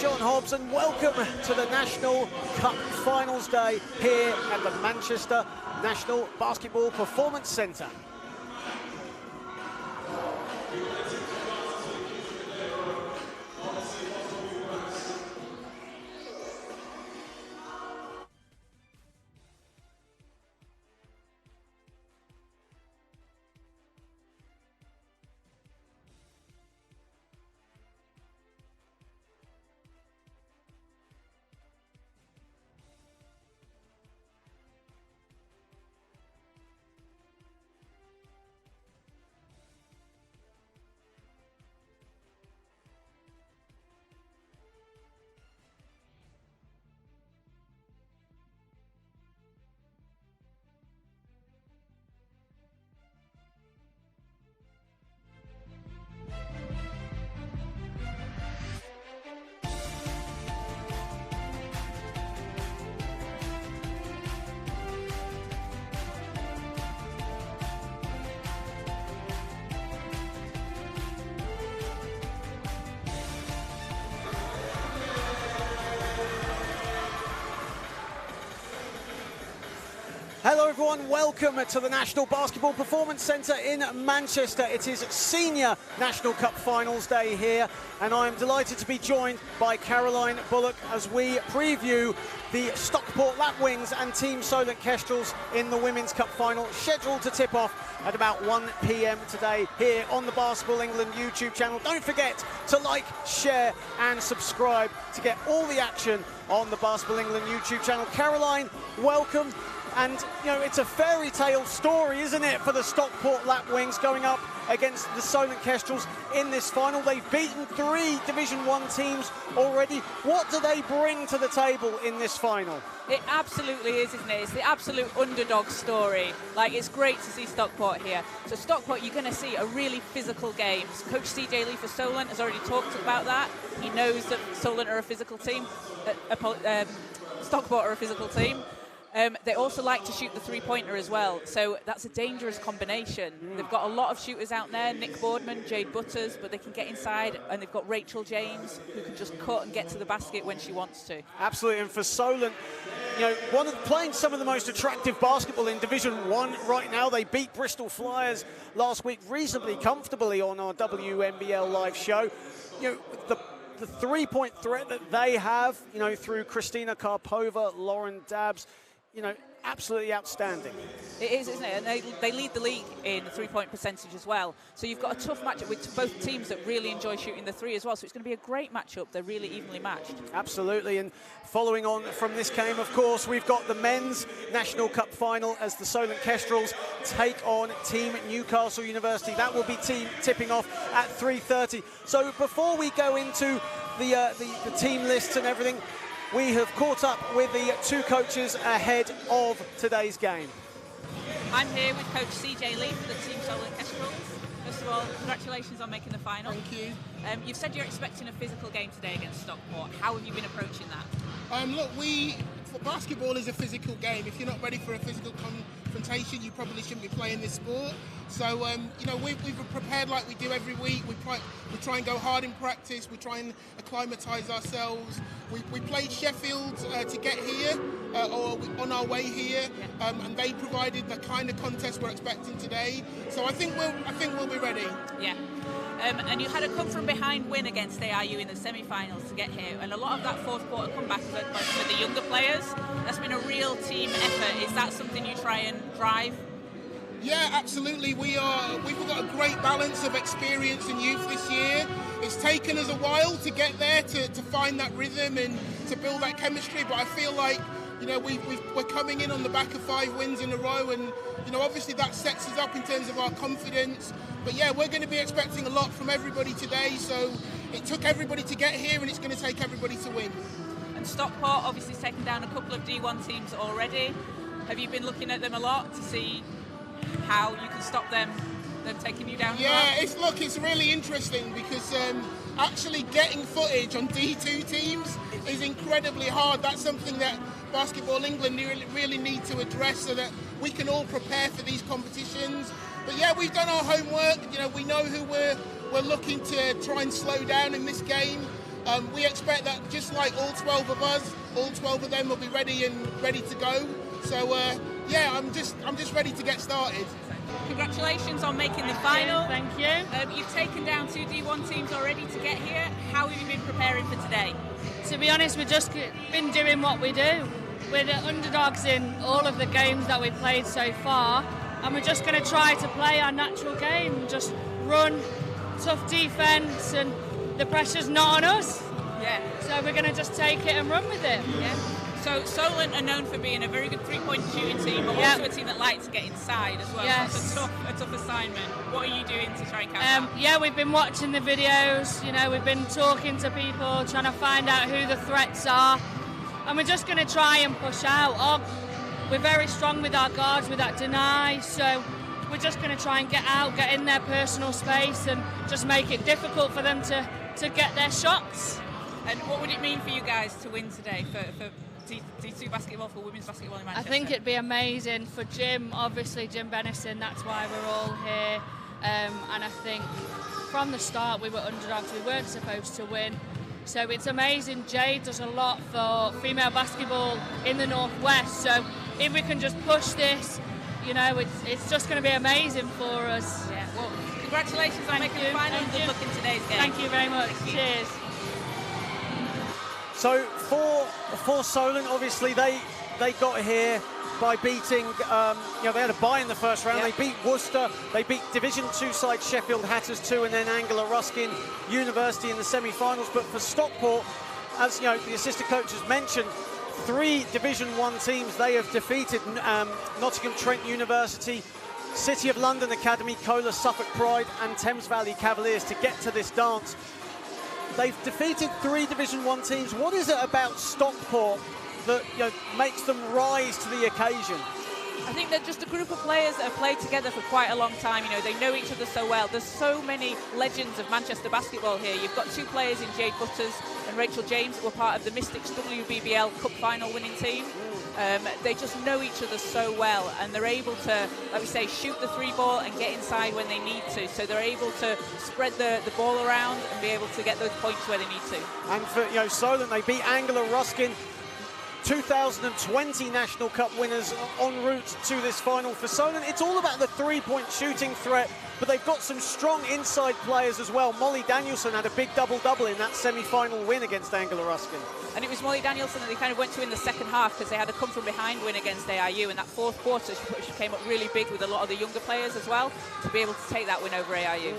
John Hobbs, and welcome to the National Cup Finals Day here at the Manchester National Basketball Performance Centre. Hello everyone, welcome to the National Basketball Performance Centre in Manchester. It is Senior National Cup Finals Day here, and I'm delighted to be joined by Caroline Bullock as we preview the Stockport Lapwings and Team Solent Kestrels in the Women's Cup Final, scheduled to tip off at about 1 p.m. today here on the Basketball England YouTube channel. Don't forget to like, share and subscribe to get all the action on the Basketball England YouTube channel. Caroline, welcome. And, you know, it's a fairy tale story, isn't it, for the Stockport Lapwings going up against the Solent Kestrels in this final. They've beaten 3 Division 1 teams already. What do they bring to the table in this final? It absolutely is, isn't it? It's the absolute underdog story. Like, it's great to see Stockport here. So Stockport, you're going to see a really physical game. Coach CJ Lee for Solent has already talked about that. He knows that Solent are a physical team. Stockport are a physical team. They also like to shoot the three-pointer as well, so that's a dangerous combination. They've got a lot of shooters out there, Nick Boardman, Jade Butters, but they can get inside, and they've got Rachel James, who can just cut and get to the basket when she wants to. Absolutely, and for Solent, you know, playing some of the most attractive basketball in Division 1 right now. They beat Bristol Flyers last week reasonably comfortably on our WNBL live show. You know, the three-point threat that they have, you know, through Christina Karpova, Lauren Dabbs, you know, absolutely outstanding. It is, isn't it? And they lead the league in three-point percentage as well. So you've got a tough matchup with both teams that really enjoy shooting the three as well. So it's going to be a great matchup. They're really evenly matched. Absolutely. And following on from this game, of course, we've got the men's National Cup final as the Solent Kestrels take on Team Newcastle University. That will be tipping off at 3:30. So before we go into the team lists and everything, we have caught up with the 2 coaches ahead of today's game. I'm here with Coach CJ Lee for the Team Solent Kestrels. First of all, congratulations on making the final. Thank you. You've said you're expecting a physical game today against Stockport. How have you been approaching that? Look, basketball is a physical game. If you're not ready for a physical confrontation, you probably shouldn't be playing this sport. So, you know, we've prepared like we do every week. We try and go hard in practice. We try and acclimatise ourselves. We played Sheffield to get here, or on our way here, and they provided the kind of contest we're expecting today. So I think we'll be ready. Yeah. And you had a come-from-behind win against AIU in the semi-finals to get here, and a lot of that fourth quarter comeback for the younger players. That's been a real team effort. Is that something you try and drive? Yeah, absolutely. We've got a great balance of experience and youth this year. It's taken us a while to get there, to find that rhythm and to build that chemistry, but I feel like, you know, we're coming in on the back of 5 wins in a row, and, you know, obviously that sets us up in terms of our confidence. But yeah, we're going to be expecting a lot from everybody today, so it took everybody to get here, and it's going to take everybody to win. And Stockport obviously has taken down a couple of D1 teams already. Have you been looking at them a lot to see how you can stop them taking you down? Yeah, it's really interesting because actually getting footage on D2 teams is incredibly hard. That's something that Basketball England really need to address so that we can all prepare for these competitions. But yeah, we've done our homework. You know, we know who we're looking to try and slow down in this game. We expect that just like all 12 of us, all 12 of them will be ready to go. So yeah, I'm just ready to get started. Congratulations on making the final. Thank you. You've taken down 2 D1 teams already to get here. How have you been preparing for today? To be honest, we've just been doing what we do. We're the underdogs in all of the games that we've played so far, and we're just going to try to play our natural game, just run, tough defence, and the pressure's not on us. Yeah. So we're going to just take it and run with it. Yeah. So Solent are known for being a very good three-point shooting team, but also a team that likes to get inside as well. Yes. So it's a tough assignment. What are you doing to try and counter that? Yeah, we've been watching the videos, we've been talking to people, trying to find out who the threats are, and we're just going to try and push out. We're very strong with our guards, with that deny, so we're just going to try and get out, get in their personal space, and just make it difficult for them to get their shots. And what would it mean for you guys to win today for D2 basketball, for women's basketball in Manchester? I think it'd be amazing for Jim, obviously Jim Bennison, that's why we're all here. And I think from the start we were underdogs, we weren't supposed to win. So it's amazing. Jade does a lot for female basketball in the Northwest. So if we can just push this, it's just going to be amazing for us. Yeah. Well, congratulations on making the final and good luck in today's game. Thank you very much. Cheers. So for Solent, obviously they got here by beating, they had a bye in the first round. Yep. They beat Worcester, they beat Division 2 side Sheffield Hatters 2, and then Angela Ruskin University in the semi-finals. But for Stockport, as the assistant coach has mentioned, 3 Division 1 teams they have defeated: Nottingham Trent University, City of London Academy, Kohler Suffolk Pride, and Thames Valley Cavaliers to get to this dance. They've defeated 3 Division 1 teams. What is it about Stockport that makes them rise to the occasion? I think they're just a group of players that have played together for quite a long time. They know each other so well. There's so many legends of Manchester basketball here. You've got 2 players in Jade Butters and Rachel James that were part of the Mystics WBBL Cup final winning team. They just know each other so well, and they're able to, like we say, shoot the 3 ball and get inside when they need to. So they're able to spread the ball around and be able to get those points where they need to. And for Solent, they beat Angela Ruskin, 2020 National Cup winners, en route to this final. For Solent, it's all about the 3-point shooting threat, but they've got some strong inside players as well. Molly Danielson had a big double-double in that semi-final win against Angela Ruskin. And it was Molly Danielson that they kind of went to in the second half, because they had a come-from-behind win against AIU. In that 4th quarter, she came up really big with a lot of the younger players as well, to be able to take that win over AIU.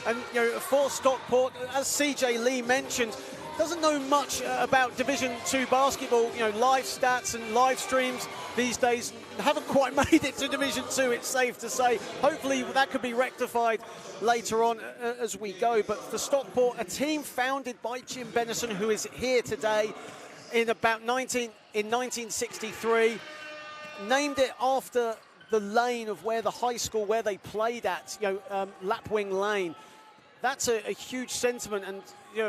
And for Stockport, as CJ Lee mentioned, doesn't know much about Division 2 basketball. Live stats and live streams these days haven't quite made it to Division 2, it's safe to say. Hopefully that could be rectified later on as we go. But for Stockport, a team founded by Jim Bennison, who is here today in 1963, named it after the lane of where the high school where they played at, Lapwing Lane. That's a huge sentiment, and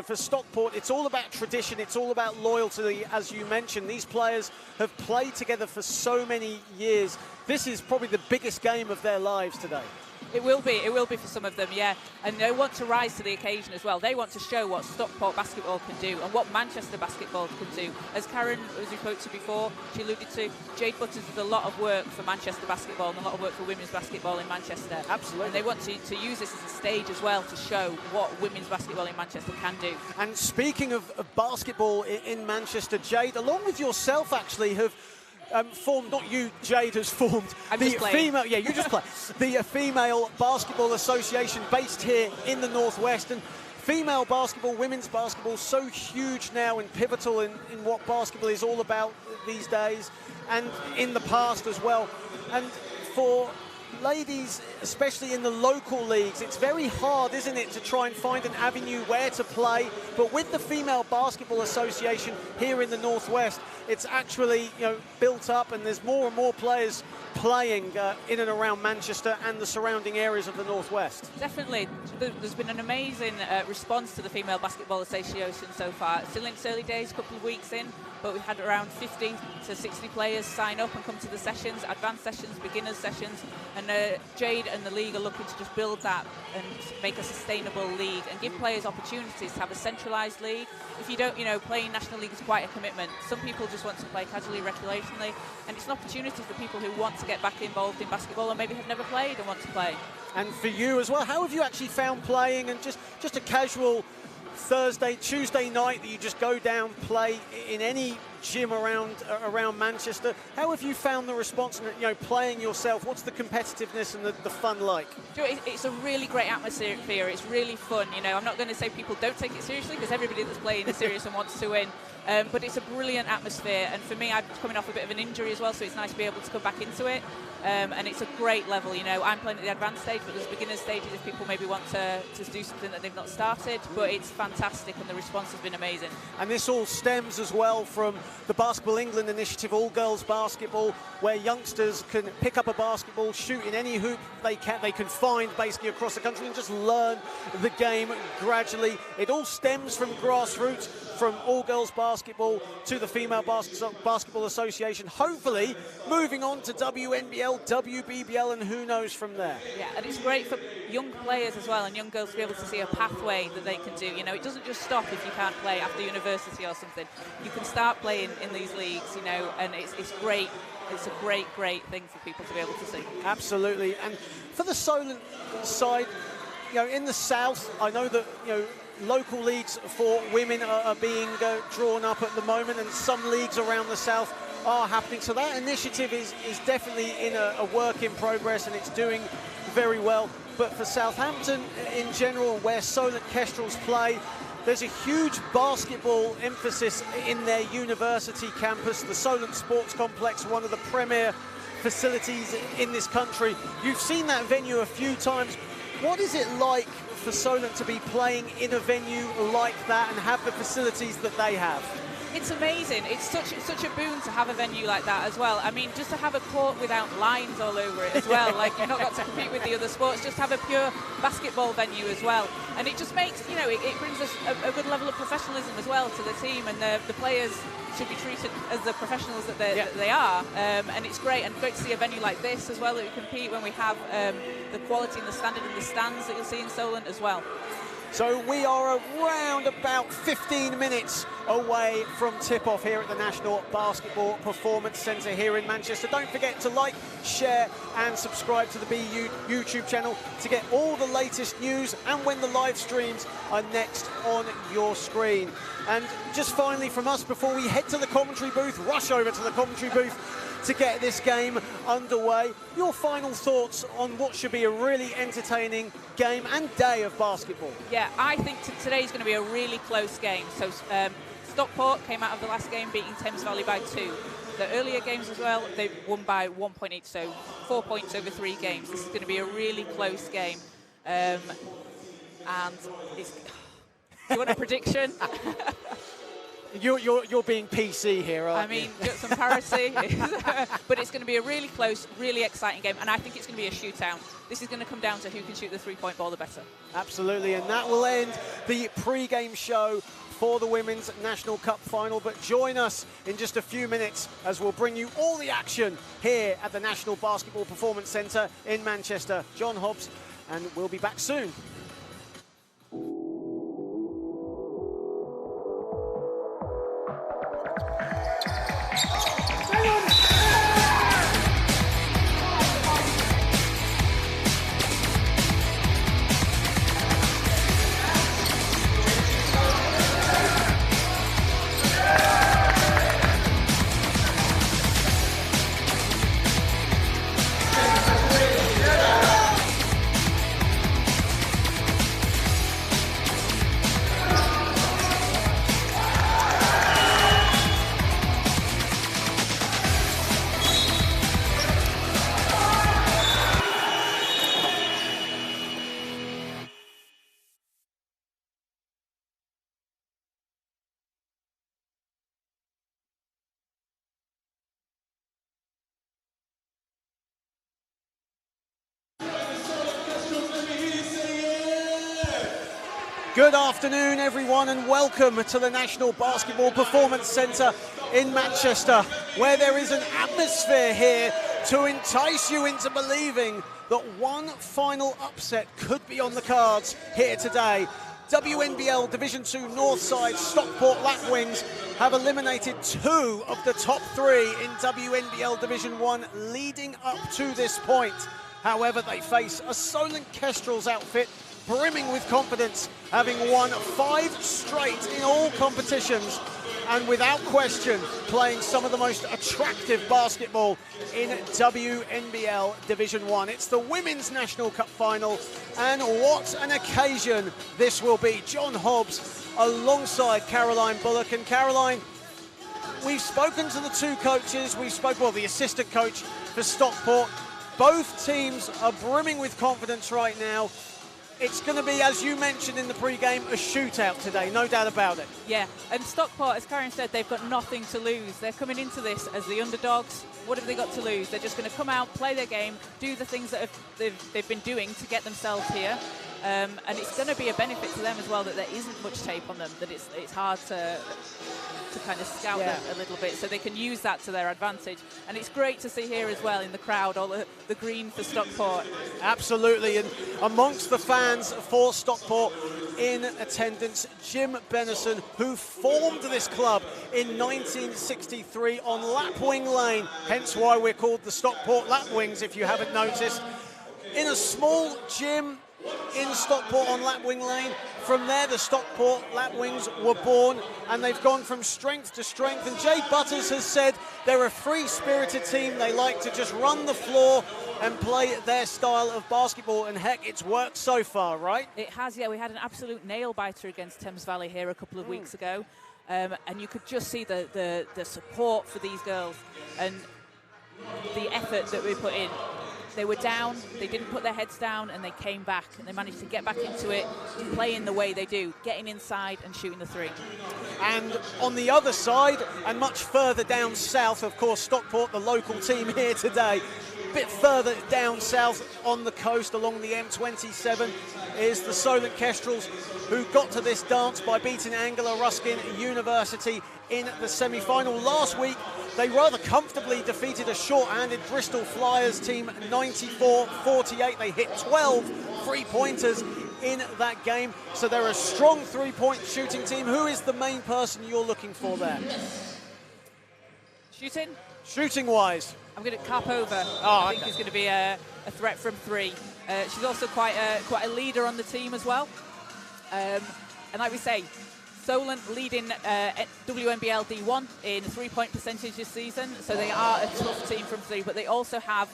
for Stockport, it's all about tradition, it's all about loyalty. As you mentioned, these players have played together for so many years. This is probably the biggest game of their lives today. It will be for some of them, yeah. And they want to rise to the occasion as well. They want to show what Stockport basketball can do and what Manchester basketball can do. As Karen, as we spoke to before, she alluded to, Jade Butters does a lot of work for Manchester basketball and a lot of work for women's basketball in Manchester. Absolutely. And they want to use this as a stage as well to show what women's basketball in Manchester can do. And speaking of basketball in Manchester, Jade, along with yourself actually, have formed, not you, Jade, has formed the female, you just play, the Female Basketball Association based here in the Northwest. And female basketball, women's basketball, so huge now and pivotal in what basketball is all about these days and in the past as well. And for ladies, especially in the local leagues, it's very hard, isn't it, to try and find an avenue where to play. But with the Female Basketball Association here in the Northwest, it's actually built up, and there's more and more players playing in and around Manchester and the surrounding areas of the Northwest. Definitely. There's been an amazing response to the Female Basketball Association so far. Still in its early days, a couple of weeks in, but we've had around 50 to 60 players sign up and come to the sessions, advanced sessions, beginners sessions, And Jade and the league are looking to just build that and make a sustainable league and give players opportunities to have a centralised league. If you don't, playing National League is quite a commitment. Some people just want to play casually, recreationally, and it's an opportunity for people who want to get back involved in basketball or maybe have never played and want to play. And for you as well, how have you actually found playing and just a casual Thursday, Tuesday night that you just go down, play in any gym around Manchester? How have you found the response and playing yourself? What's the competitiveness and the fun like? It's a really great atmosphere. It's really fun. I'm not going to say people don't take it seriously, because everybody that's playing is serious and wants to win. But it's a brilliant atmosphere, and for me, I'm coming off a bit of an injury as well, so it's nice to be able to come back into it. And it's a great level. I'm playing at the advanced stage, but there's beginner stages if people maybe want to do something that they've not started. But it's fantastic, and the response has been amazing. And this all stems as well from the Basketball England initiative, all girls basketball, where youngsters can pick up a basketball, shoot in any hoop they can find basically across the country, and just learn the game gradually. It all stems from grassroots, from all girls basketball to the Female Basketball Association, hopefully moving on to WNBL, WBBL, and who knows from there. Yeah, and it's great for young players as well, and young girls to be able to see a pathway that they can do. It doesn't just stop if you can't play after university or something. You can start playing in these leagues, and it's great. It's a great thing for people to be able to see. Absolutely. And for the Solent side, in the south, I know that local leagues for women are being drawn up at the moment, and some leagues around the south are happening. So that initiative is definitely in a work in progress, and it's doing very well. But for Southampton in general, where Solent Kestrels play, there's a huge basketball emphasis in their university campus, the Solent Sports Complex, one of the premier facilities in this country. You've seen that venue a few times. What is it like for Solent to be playing in a venue like that and have the facilities that they have? It's amazing. It's such a boon to have a venue like that as well. I mean, just to have a court without lines all over it as well. Like, you've not got to compete with the other sports. Just have a pure basketball venue as well. And it just makes, it brings us a good level of professionalism as well to the team, and the players should be treated as the professionals that they are. And it's great, and great to see a venue like this as well that we compete when we have the quality and the standard in the stands that you'll see in Solent as well. So we are around about 15 minutes away from tip-off here at the National Basketball Performance Centre here in Manchester. Don't forget to like, share and subscribe to the BU YouTube channel to get all the latest news and when the live streams are next on your screen. And just finally from us, before we head to the commentary booth, rush over to the commentary booth to get this game underway, your final thoughts on what should be a really entertaining game and day of basketball? Yeah, I think today's going to be a really close game. So Stockport came out of the last game beating Thames Valley by 2. The earlier games as well, they won by 1 point each, so 4 points over 3 games. This is going to be a really close game. And it's... Do you want a prediction? You're being PC here, aren't you? I mean, got some parity. But it's going to be a really close, really exciting game, and I think it's going to be a shootout. This is going to come down to who can shoot the three-point ball the better. Absolutely, and that will end the pre-game show for the Women's National Cup final. But join us in just a few minutes as we'll bring you all the action here at the National Basketball Performance Centre in Manchester. John Hobbs, and we'll be back soon. Good afternoon, everyone, and welcome to the National Basketball Performance Centre in Manchester, where there is an atmosphere here to entice you into believing that one final upset could be on the cards here today. WNBL Division 2 Northside Stockport Lapwings have eliminated 2 of the top 3 in WNBL Division 1 leading up to this point. However, they face a Solent Kestrels outfit brimming with confidence, having won 5 straight in all competitions, and without question playing some of the most attractive basketball in WNBL Division 1. It's the Women's National Cup final, and what an occasion this will be. John Hobbs alongside Caroline Bullock. And Caroline, we've spoken to the 2 coaches, the assistant coach for Stockport. Both teams are brimming with confidence right now. It's going to be, as you mentioned in the pre-game, a shootout today, no doubt about it. Yeah, and Stockport, as Karen said, they've got nothing to lose. They're coming into this as the underdogs. What have they got to lose? They're just going to come out, play their game, do the things that they've been doing to get themselves here. And it's going to be a benefit to them as well that there isn't much tape on them, that it's hard to kind of scout them a little bit, so they can use that to their advantage. And it's great to see here as well in the crowd, all the green for Stockport. Absolutely, and amongst the fans for Stockport in attendance, Jim Benison, who formed this club in 1963 on Lapwing Lane, hence why we're called the Stockport Lapwings, if you haven't noticed. In a small gym in Stockport on Lapwing Lane. From there, the Stockport Lapwings were born, and they've gone from strength to strength. And Jade Butters has said they're a free-spirited team. They like to just run the floor and play their style of basketball. And heck, it's worked so far, right? It has, yeah. We had an absolute nail-biter against Thames Valley here a couple of weeks ago. And you could just see the support for these girls and the effort that we put in. They were down, they didn't put their heads down, and they came back, and they managed to get back into it, playing the way they do, getting inside and shooting the 3. And on the other side, and much further down south, of course, Stockport, the local team here today, a bit further down south on the coast along the M27 is the Solent Kestrels, who got to this dance by beating Anglia Ruskin University in the semi-final. Last week, they rather comfortably defeated a short-handed Bristol Flyers team 94-48. They hit 12 three-pointers in that game. So they're a strong three-point shooting team. Who is the main person you're looking for there? Shooting? Shooting-wise. I'm going to Karpova. I think he's going to be a threat from 3. She's also quite a leader on the team as well. And like we say, Solent leading WNBL D1 in three-point percentage this season, so they are a tough team from 3, but they also have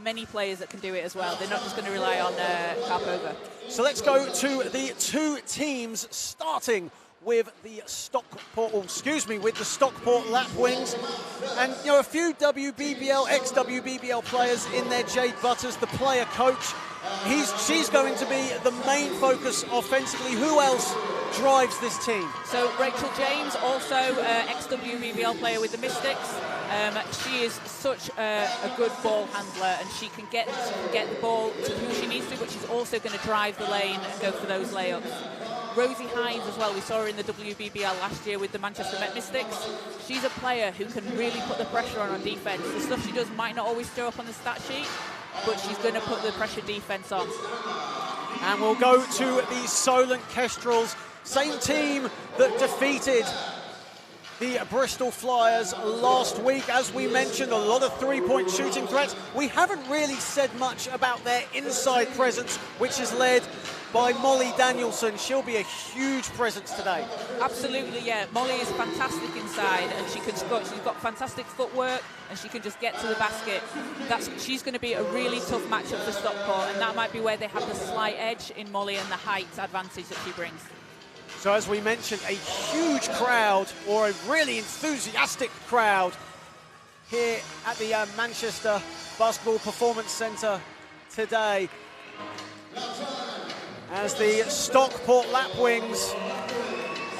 many players that can do it as well. They're not just going to rely on Karpova. So let's go to the 2 teams, starting with the Stockport Lapwings. And, you know, a few WBBL, ex-WBBL players in there. Jade Butters, the player coach. She's going to be the main focus offensively. Who else drives this team? So Rachel James, also ex-WBBL player with the Mystics. She is such a good ball handler, and she can get the ball to who she needs to, but she's also going to drive the lane and go for those layups. Rosie Hines as well, we saw her in the WBBL last year with the Manchester Met Mystics. She's a player who can really put the pressure on defense. The stuff she does might not always show up on the stat sheet, but she's going to put the pressure defense on. And we'll go to the Solent Kestrels, same team that defeated the Bristol Flyers last week. As we mentioned, a lot of three-point shooting threats. We haven't really said much about their inside presence, which is led by Molly Danielson. She'll be a huge presence today. Absolutely, yeah. Molly is fantastic inside, and she can score. She's got fantastic footwork, and she can just get to the basket. She's going to be a really tough matchup for Stockport, and that might be where they have the slight edge in Molly and the height advantage that she brings. So as we mentioned, a huge crowd, or a really enthusiastic crowd, here at the Manchester Basketball Performance Centre today, as the Stockport Lapwings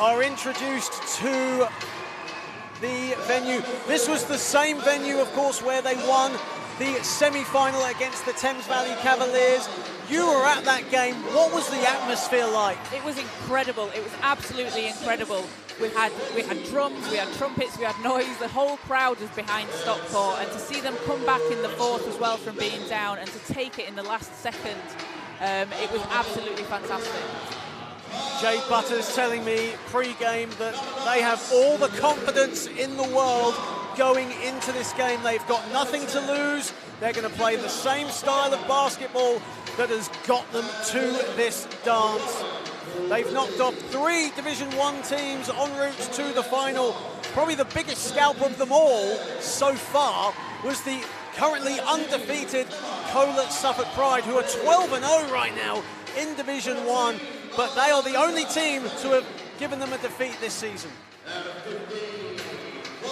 are introduced to the venue. This was the same venue, of course, where they won the semi-final against the Thames Valley Cavaliers. You were at that game. What was the atmosphere like? It was incredible. It was absolutely incredible. We had drums, we had trumpets, we had noise. The whole crowd was behind Stockport, and to see them come back in the fourth as well from being down and to take it in the last second, it was absolutely fantastic. Jade Butters telling me pre-game that they have all the confidence in the world going into this game. They've got nothing to lose. They're going to play the same style of basketball that has got them to this dance. They've knocked off 3 Division 1 teams en route to the final. Probably the biggest scalp of them all so far was the currently undefeated Colet Suffolk Pride, who are 12-0 right now in Division 1, but they are the only team to have given them a defeat this season.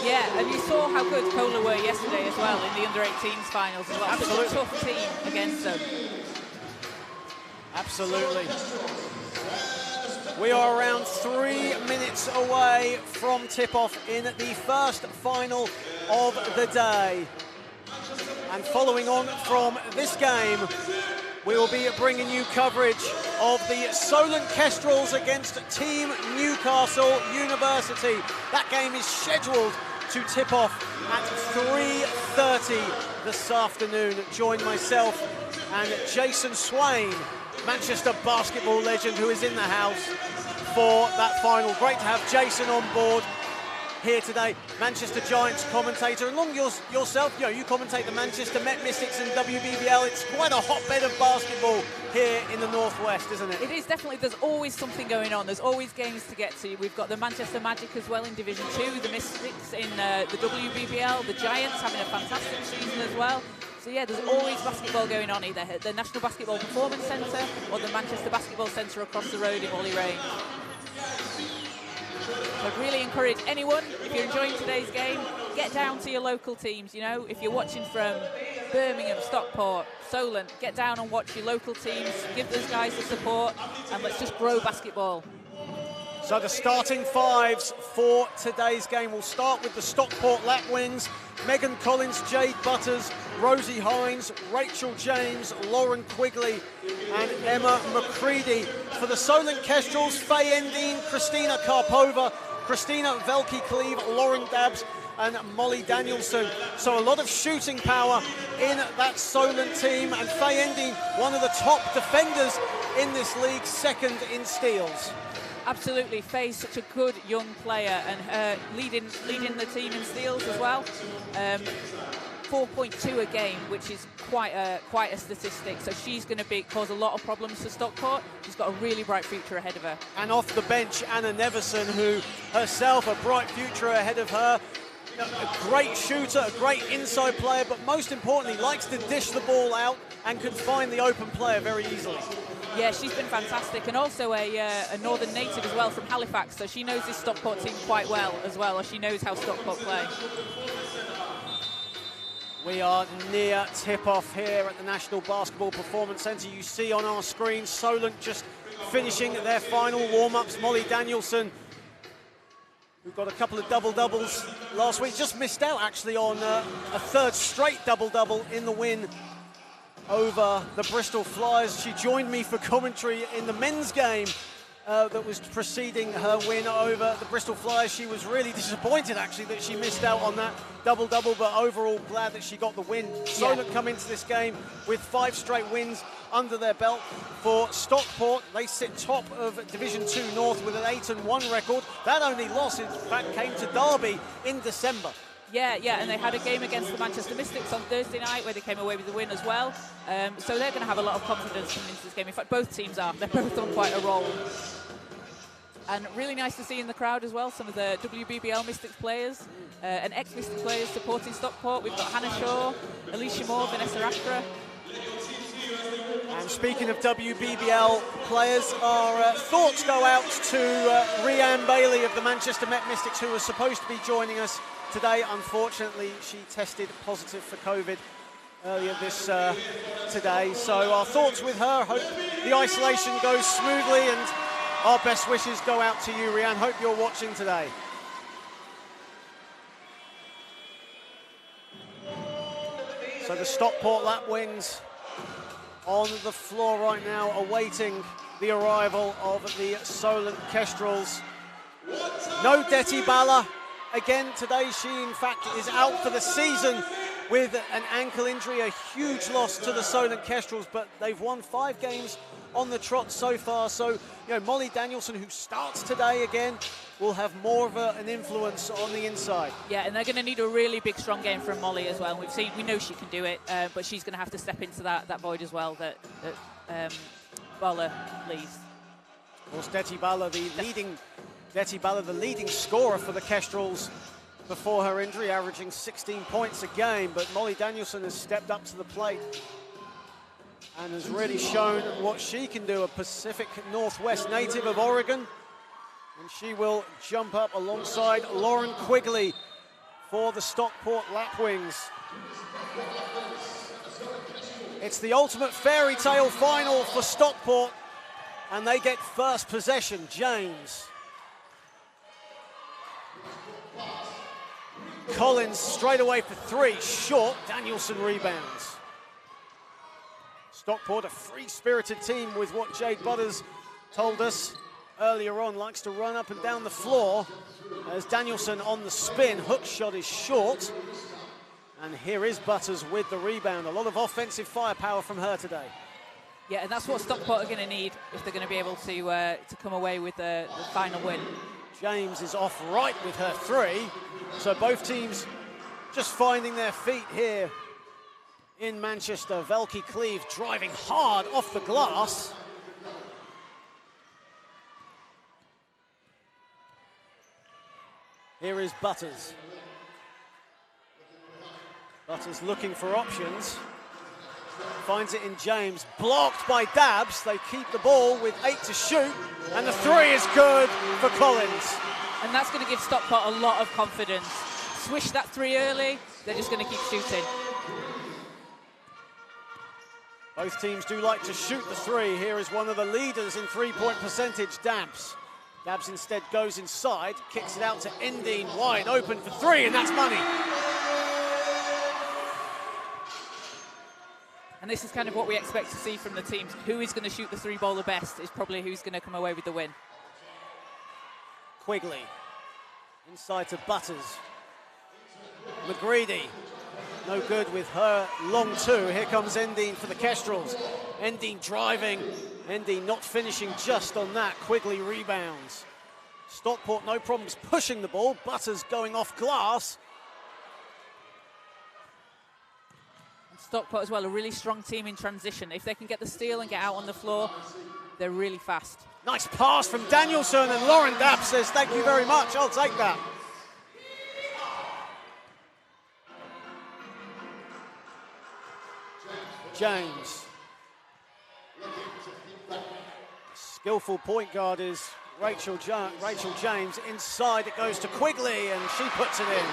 Yeah, and you saw how good Cola were yesterday as well in the under-18s finals as well. Absolutely. Such a tough team against them. Absolutely. We are around 3 minutes away from tip-off in the first final of the day. And following on from this game, we will be bringing you coverage of the Solent Kestrels against Team Newcastle University. That game is scheduled to tip off at 3:30 this afternoon. Join myself and Jason Swain, Manchester basketball legend, who is in the house for that final. Great to have Jason on board here today, Manchester Giants commentator. Along yourself, you commentate the Manchester Met Mystics and WBBL. It's quite a hotbed of basketball here in the Northwest, isn't it? It is definitely. There's always something going on. There's always games to get to. We've got the Manchester Magic as well in Division 2, the Mystics in the WBBL, the Giants having a fantastic season as well. So yeah, there's always basketball going on, either at the National Basketball Performance Centre or the Manchester Basketball Centre across the road in Wally Range. So I'd really encourage anyone, if you're enjoying today's game, get down to your local teams. If you're watching from Birmingham, Stockport, Solent, get down and watch your local teams, give those guys the support, and let's just grow basketball. So the starting fives for today's game will start with the Stockport Lapwings: Megan Collins, Jade Butters, Rosie Hines, Rachel James, Lauren Quigley and Emma McCready. For the Solent Kestrels, Faye Endine, Christina Karpova, Christina Velke-Cleve, Lauren Dabbs and Molly Danielson. So a lot of shooting power in that Solent team, and Faye Endine, one of the top defenders in this league, second in steals. Absolutely, Faye's such a good young player, and her leading the team in steals as well. 4.2 a game, which is quite a statistic. So she's going to cause a lot of problems for Stockport. She's got a really bright future ahead of her. And off the bench, Anna Neverson, who herself a bright future ahead of her. A great shooter, a great inside player, but most importantly, likes to dish the ball out and can find the open player very easily. Yeah, she's been fantastic, and also a Northern native as well from Halifax, so she knows this Stockport team quite well as well, as she knows how Stockport play. We are near tip-off here at the National Basketball Performance Centre. You see on our screen Solent just finishing their final warm-ups. Molly Danielson, who got a couple of double-doubles last week, just missed out actually on a third straight double-double in the win over the Bristol Flyers. She joined me for commentary in the men's game that was preceding her win over the Bristol Flyers. She was really disappointed actually that she missed out on that double-double, but overall glad that she got the win. Solent come into this game with 5 straight wins under their belt. For Stockport, they sit top of Division 2 North with an 8-1 record. That only loss in fact came to Derby in December. Yeah, and they had a game against the Manchester Mystics on Thursday night where they came away with the win as well. So they're going to have a lot of confidence coming into this game. In fact, both teams are. They're both on quite a roll. And really nice to see in the crowd as well some of the WBBL Mystics players and ex-Mystics players supporting Stockport. We've got Hannah Shaw, Alicia Moore, Vanessa Ashborough. And speaking of WBBL players, our thoughts go out to Rhiann Bailey of the Manchester Met Mystics, who was supposed to be joining us today. Unfortunately, she tested positive for COVID earlier today. So our thoughts with her. Hope the isolation goes smoothly, and our best wishes go out to you, Rhiann. Hope you're watching today. So the Stockport Lapwings on the floor right now, awaiting the arrival of the Solent Kestrels. No Deti Bala. Again today, she in fact is out for the season with an ankle injury, a huge loss to the Solent Kestrels, but they've won 5 games on the trot so far. So, you know, Molly Danielson, who starts today again, will have more of an influence on the inside. Yeah, and they're going to need a really big, strong game from Molly as well. We know she can do it, but she's going to have to step into that void as well that Bala leaves. Of course, Deti Bala, the leading scorer for the Kestrels before her injury, averaging 16 points a game. But Molly Danielson has stepped up to the plate and has really shown what she can do, a Pacific Northwest native of Oregon. And she will jump up alongside Lauren Quigley for the Stockport Lapwings. It's the ultimate fairy tale final for Stockport, and they get first possession. James. Collins straight away for 3, short. Danielson rebounds. Stockport, a free-spirited team with what Jade Butters told us earlier on, likes to run up and down the floor. As Danielson on the spin, hook shot is short. And here is Butters with the rebound. A lot of offensive firepower from her today. Yeah, and that's what Stockport are going to need if they're going to be able to come away with the final win. James is off right with her 3. So both teams just finding their feet here in Manchester. Velke Cleve driving hard off the glass. Here is Butters. Butters looking for options. Finds it in James, blocked by Dabbs. They keep the ball with 8 to shoot, and the 3 is good for Collins. And that's going to give Stockport a lot of confidence. Swish that 3 early, they're just going to keep shooting. Both teams do like to shoot the 3. Here is one of the leaders in three-point percentage, Dabbs. Dabbs instead goes inside, kicks it out to Endine, wide open for 3, and that's money. And this is kind of what we expect to see from the teams. Who is going to shoot the 3 ball the best is probably who's going to come away with the win. Quigley, inside to Butters. McGreedy, no good with her long 2. Here comes Endine for the Kestrels. Endine driving, Endine not finishing just on that. Quigley rebounds. Stockport, no problems pushing the ball. Butters going off glass. Stockport as well, a really strong team in transition. If they can get the steal and get out on the floor, they're really fast. Nice pass from Danielson, and Lauren Dabbs says, thank you very much, I'll take that. James. Skillful point guard is Rachel James. Inside it goes to Quigley, and she puts it in.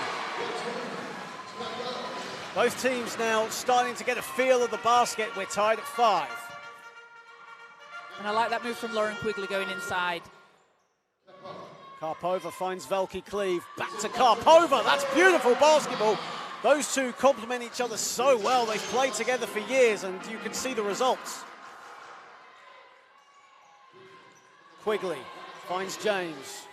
Both teams now starting to get a feel of the basket. We're tied at 5. And I like that move from Lauren Quigley going inside. Karpova finds Velke Cleve. Back to Karpova. That's beautiful basketball. Those two complement each other so well. They've played together for years, and you can see the results. Quigley finds James.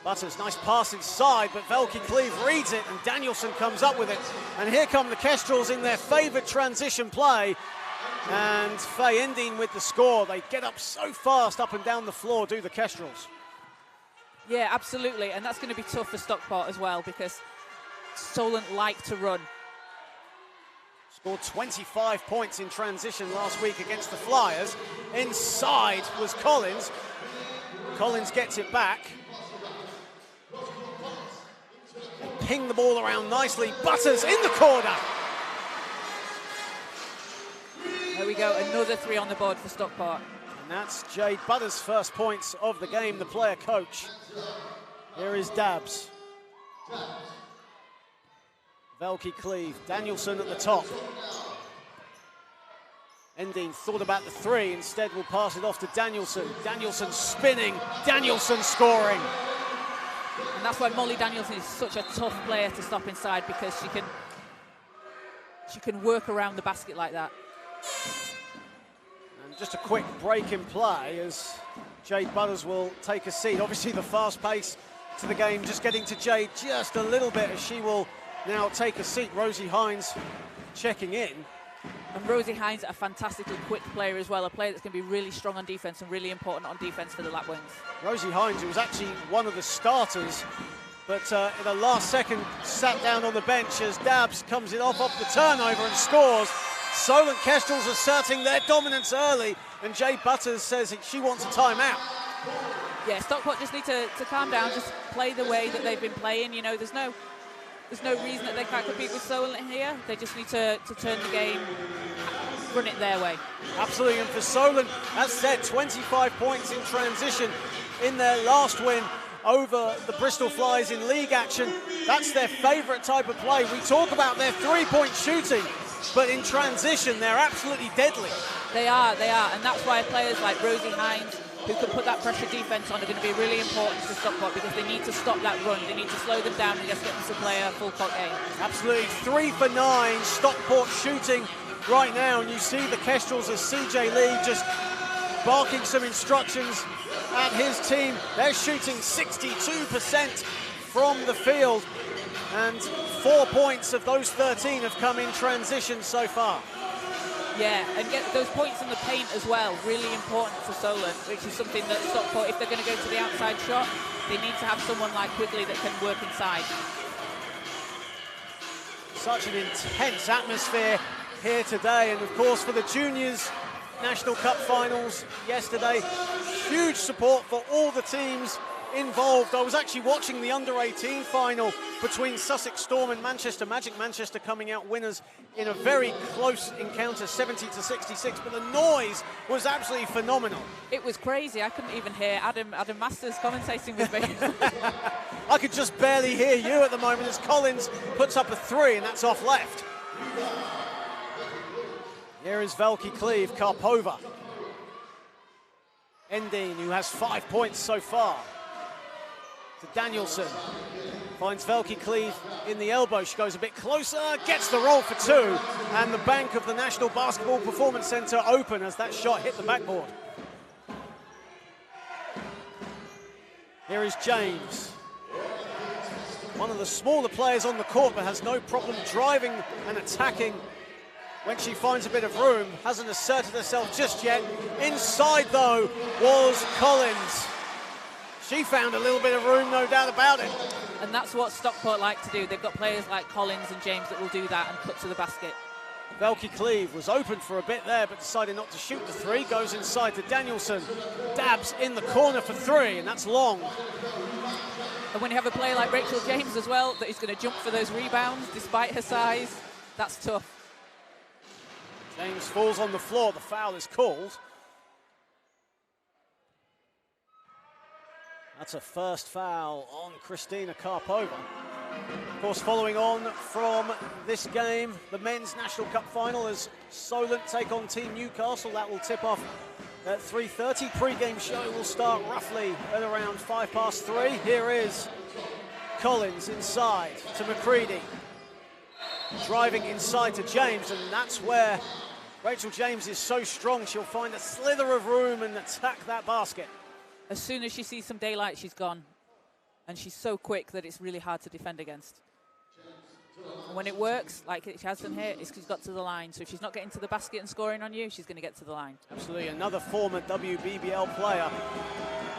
Butters, nice pass inside, but Velke Cleve reads it, and Danielson comes up with it. And here come the Kestrels in their favoured transition play. And Faye Endine with the score. They get up so fast up and down the floor, do the Kestrels. Yeah, absolutely. And that's going to be tough for Stockport as well, because Solent like to run. Scored 25 points in transition last week against the Flyers. Inside was Collins. Collins gets it back. Ping the ball around nicely. Butters in the corner. There we go, another 3 on the board for Stockport. And that's Jade Butters' first points of the game, the player coach. Here is Dabbs. Velke Cleve, Danielson at the top. Endine thought about the 3, instead will pass it off to Danielson. Danielson spinning, Danielson scoring. And that's why Molly Danielson is such a tough player to stop inside, because she can work around the basket like that. And just a quick break in play as Jade Butters will take a seat. Obviously the fast pace to the game just getting to Jade just a little bit as she will now take a seat. Rosie Hines checking in. And Rosie Hines, a fantastically quick player as well, a player that's going to be really strong on defense and really important on defense for the Lapwings. Rosie Hines, who was actually one of the starters, but in the last second sat down on the bench as Dabbs comes it off the turnover and scores. Solent Kestrels asserting their dominance early, and Jade Butters says she wants a timeout. Yeah, Stockport just need to calm down, just play the way that they've been playing. You know, there's no reason that they can't compete with Solent here. They just need to turn the game, run it their way. Absolutely, and for Solent, as said, 25 points in transition in their last win over the Bristol Flies in league action. That's their favourite type of play. We talk about their three-point shooting, but in transition, they're absolutely deadly. They are, and that's why players like Rosie Hines, who can put that pressure defense on, are going to be really important to Stockport, because they need to stop that run. They need to slow them down and just get them to play a full court game. Absolutely. 3 for 9, Stockport shooting right now, and you see the Kestrels as CJ Lee just barking some instructions at his team. They're shooting 62% from the field, and 4 points of those 13 have come in transition so far. Yeah, and get those points in the paint as well, really important for Solent, which is something that Stockport, if they're going to go to the outside shot, they need to have someone like Quigley that can work inside. Such an intense atmosphere here today, and of course for the Juniors National Cup finals yesterday, huge support for all the teams involved. I was actually watching the under-18 final between Sussex Storm and Manchester Magic. Manchester coming out winners in a very close encounter, 70-66, but the noise was absolutely phenomenal. It was crazy. I couldn't even hear Adam Masters commentating with me. I could just barely hear you at the moment as Collins puts up a 3, and that's off left. Here is Velki Cleve, Karpova. Endine, who has 5 points so far. To Danielson, finds Velki Cleve in the elbow. She goes a bit closer, gets the roll for 2, and the bank of the National Basketball Performance Centre open as that shot hit the backboard. Here is James, one of the smaller players on the court, but has no problem driving and attacking when she finds a bit of room. Hasn't asserted herself just yet. Inside, though, was Collins. She found a little bit of room, no doubt about it. And that's what Stockport like to do. They've got players like Collins and James that will do that and cut to the basket. Velki Cleve was open for a bit there, but decided not to shoot the 3. Goes inside to Danielson. Dabs in the corner for 3, and that's long. And when you have a player like Rachel James as well, that is going to jump for those rebounds despite her size, that's tough. James falls on the floor. The foul is called. That's a first foul on Kristina Karpova. Of course, following on from this game, the Men's National Cup final as Solent take on Team Newcastle. That will tip off at 3:30. Pre-game show will start roughly at around 3:05. Here is Collins inside to McCready. Driving inside to James, and that's where Rachel James is so strong. She'll find a slither of room and attack that basket. As soon as she sees some daylight, she's gone. And she's so quick that it's really hard to defend against. And when it works, like she has done here, she's got to the line. So if she's not getting to the basket and scoring on you, she's going to get to the line. Absolutely. Another former WBBL player,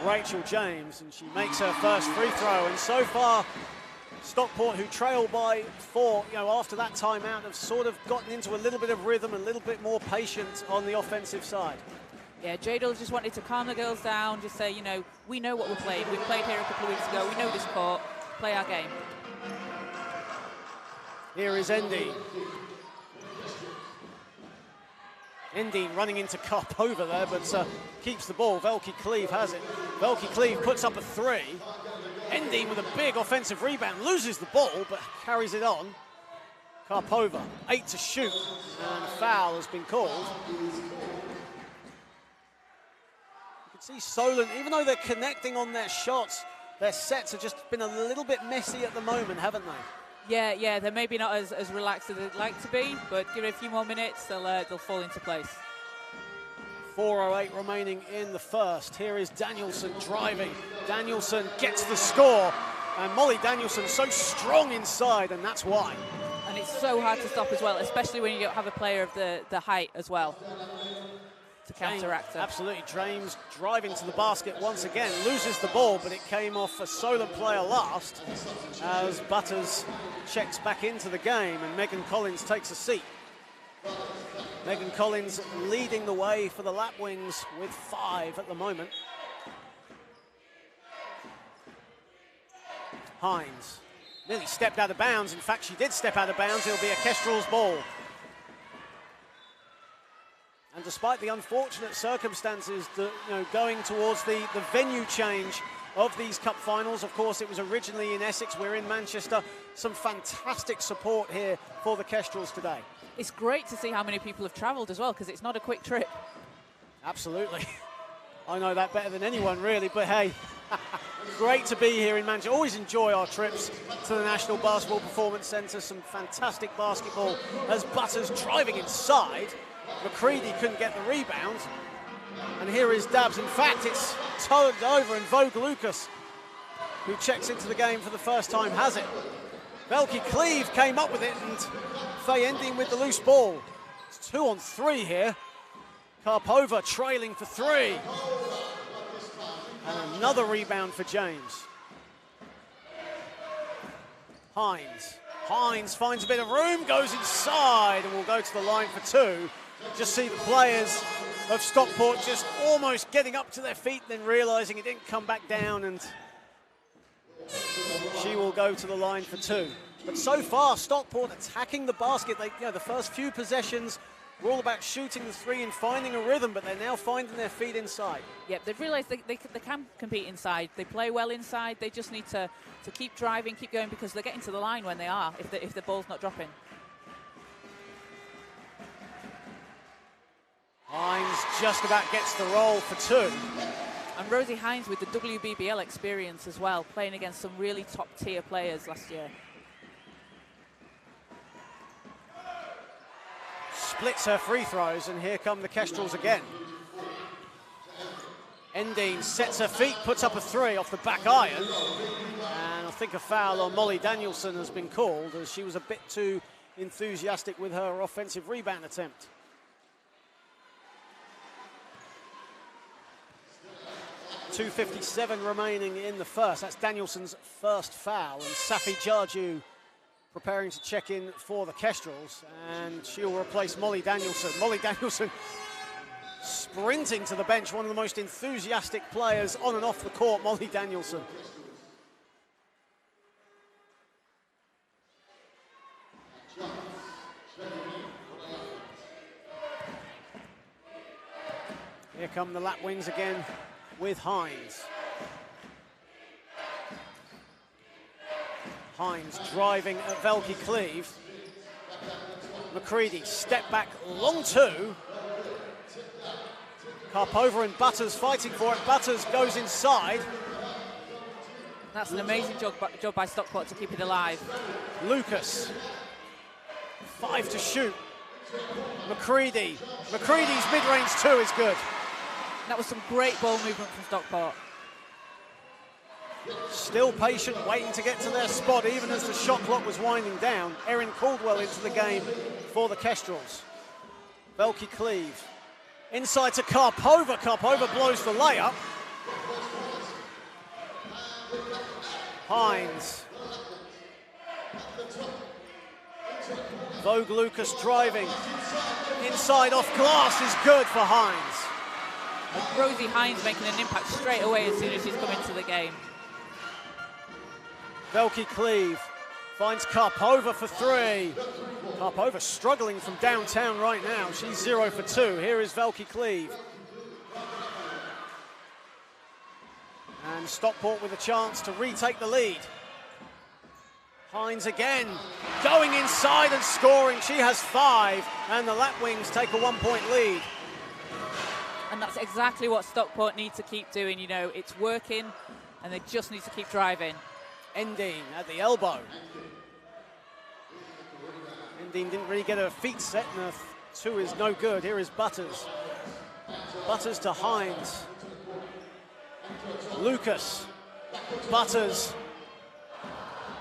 Rachel James, and she makes her first free throw. And so far, Stockport, who trail by 4, after that timeout, have sort of gotten into a little bit of rhythm, a little bit more patient on the offensive side. Yeah, Jadel just wanted to calm the girls down, just say, we know what we're playing. We played here a couple of weeks ago. We know this court. Play our game. Here is Endine. Endine running into Karpova there, but keeps the ball. Velki Cleve has it. Velki Cleve puts up a 3. Endine with a big offensive rebound, loses the ball, but carries it on. Karpova, 8 to shoot, and a foul has been called. You can see Solent, even though they're connecting on their shots, Their sets have just been a little bit messy at the moment, haven't they? Yeah, they're maybe not as relaxed as they'd like to be, but give it a few more minutes, they'll fall into place. 4:08 remaining in the first. Here is Danielson driving. Danielson gets the score, and Molly Danielson so strong inside, and that's why. And it's so hard to stop as well, especially when you don't have a player of the height as well to counteract her. Absolutely. James driving to the basket once again, loses the ball, but it came off a Solent player last as Butters checks back into the game, and Megan Collins takes a seat. Megan Collins leading the way for the Lapwings with 5 at the moment. Hines nearly stepped out of bounds. In fact, she did step out of bounds. It'll be a Kestrels ball. And despite the unfortunate circumstances that, going towards the venue change of these cup finals, of course, it was originally in Essex. We're in Manchester. Some fantastic support here for the Kestrels today. It's great to see how many people have travelled as well, because it's not a quick trip. Absolutely. I know that better than anyone, really, but hey, great to be here in Manchester. Always enjoy our trips to the National Basketball Performance Centre. Some fantastic basketball as Butters driving inside. McCready couldn't get the rebound. And here is Dabbs. In fact, it's turned over, and Vogue Lucas, who checks into the game for the first time, has it. Velke Cleve came up with it, and Faye ending with the loose ball. It's 2 on 3 here. Karpova trailing for 3. And another rebound for James. Hines finds a bit of room, goes inside, and will go to the line for 2. Just see the players of Stockport just almost getting up to their feet, then realising it didn't come back down, and she will go to the line for 2. But so far, Stockport attacking the basket. The first few possessions were all about shooting the 3 and finding a rhythm, but they're now finding their feet inside. Yep, they've realised they can compete inside. They play well inside. They just need to keep driving, keep going, because they're getting to the line when they are, if the ball's not dropping. Hines just about gets the roll for 2. And Rosie Hines with the WBBL experience as well, playing against some really top-tier players last year. Splits her free throws, and here come the Kestrels again. Endine sets her feet, puts up a 3 off the back iron. And I think a foul on Molly Danielson has been called, as she was a bit too enthusiastic with her offensive rebound attempt. .257 remaining in the first. That's Danielson's first foul, and Safi Jarju preparing to check in for the Kestrels, and she'll replace Molly Danielson. Molly Danielson sprinting to the bench, one of the most enthusiastic players on and off the court, Molly Danielson. Here come the Lapwings again with Hines. Hines driving at Velke Cleve. McCready, step back, long 2. Karpova and Butters fighting for it. Butters goes inside. That's an amazing job by Stockport to keep it alive. Lucas, 5 to shoot. McCready's mid-range 2 is good. That was some great ball movement from Stockport. Still patient, waiting to get to their spot, even as the shot clock was winding down. Erin Caldwell into the game for the Kestrels. Velke Cleve. Inside to Karpova. Karpova blows the layup. Hines. Vogue Lucas driving. Inside off glass is good for Hines. And Rosie Hines making an impact straight away as soon as she's come into the game. Velke Cleve finds Karpova for 3. Karpova struggling from downtown right now. She's 0 for 2. Here is Velke Cleve. And Stockport with a chance to retake the lead. Hines again, going inside and scoring. She has 5, and the Lapwings take a 1-point lead. And that's exactly what Stockport need to keep doing. You know, it's working, and they just need to keep driving. Endine at the elbow. Endine didn't really get her feet set, and her 2 is no good. Here is Butters. Butters to Hines. Lucas. Butters.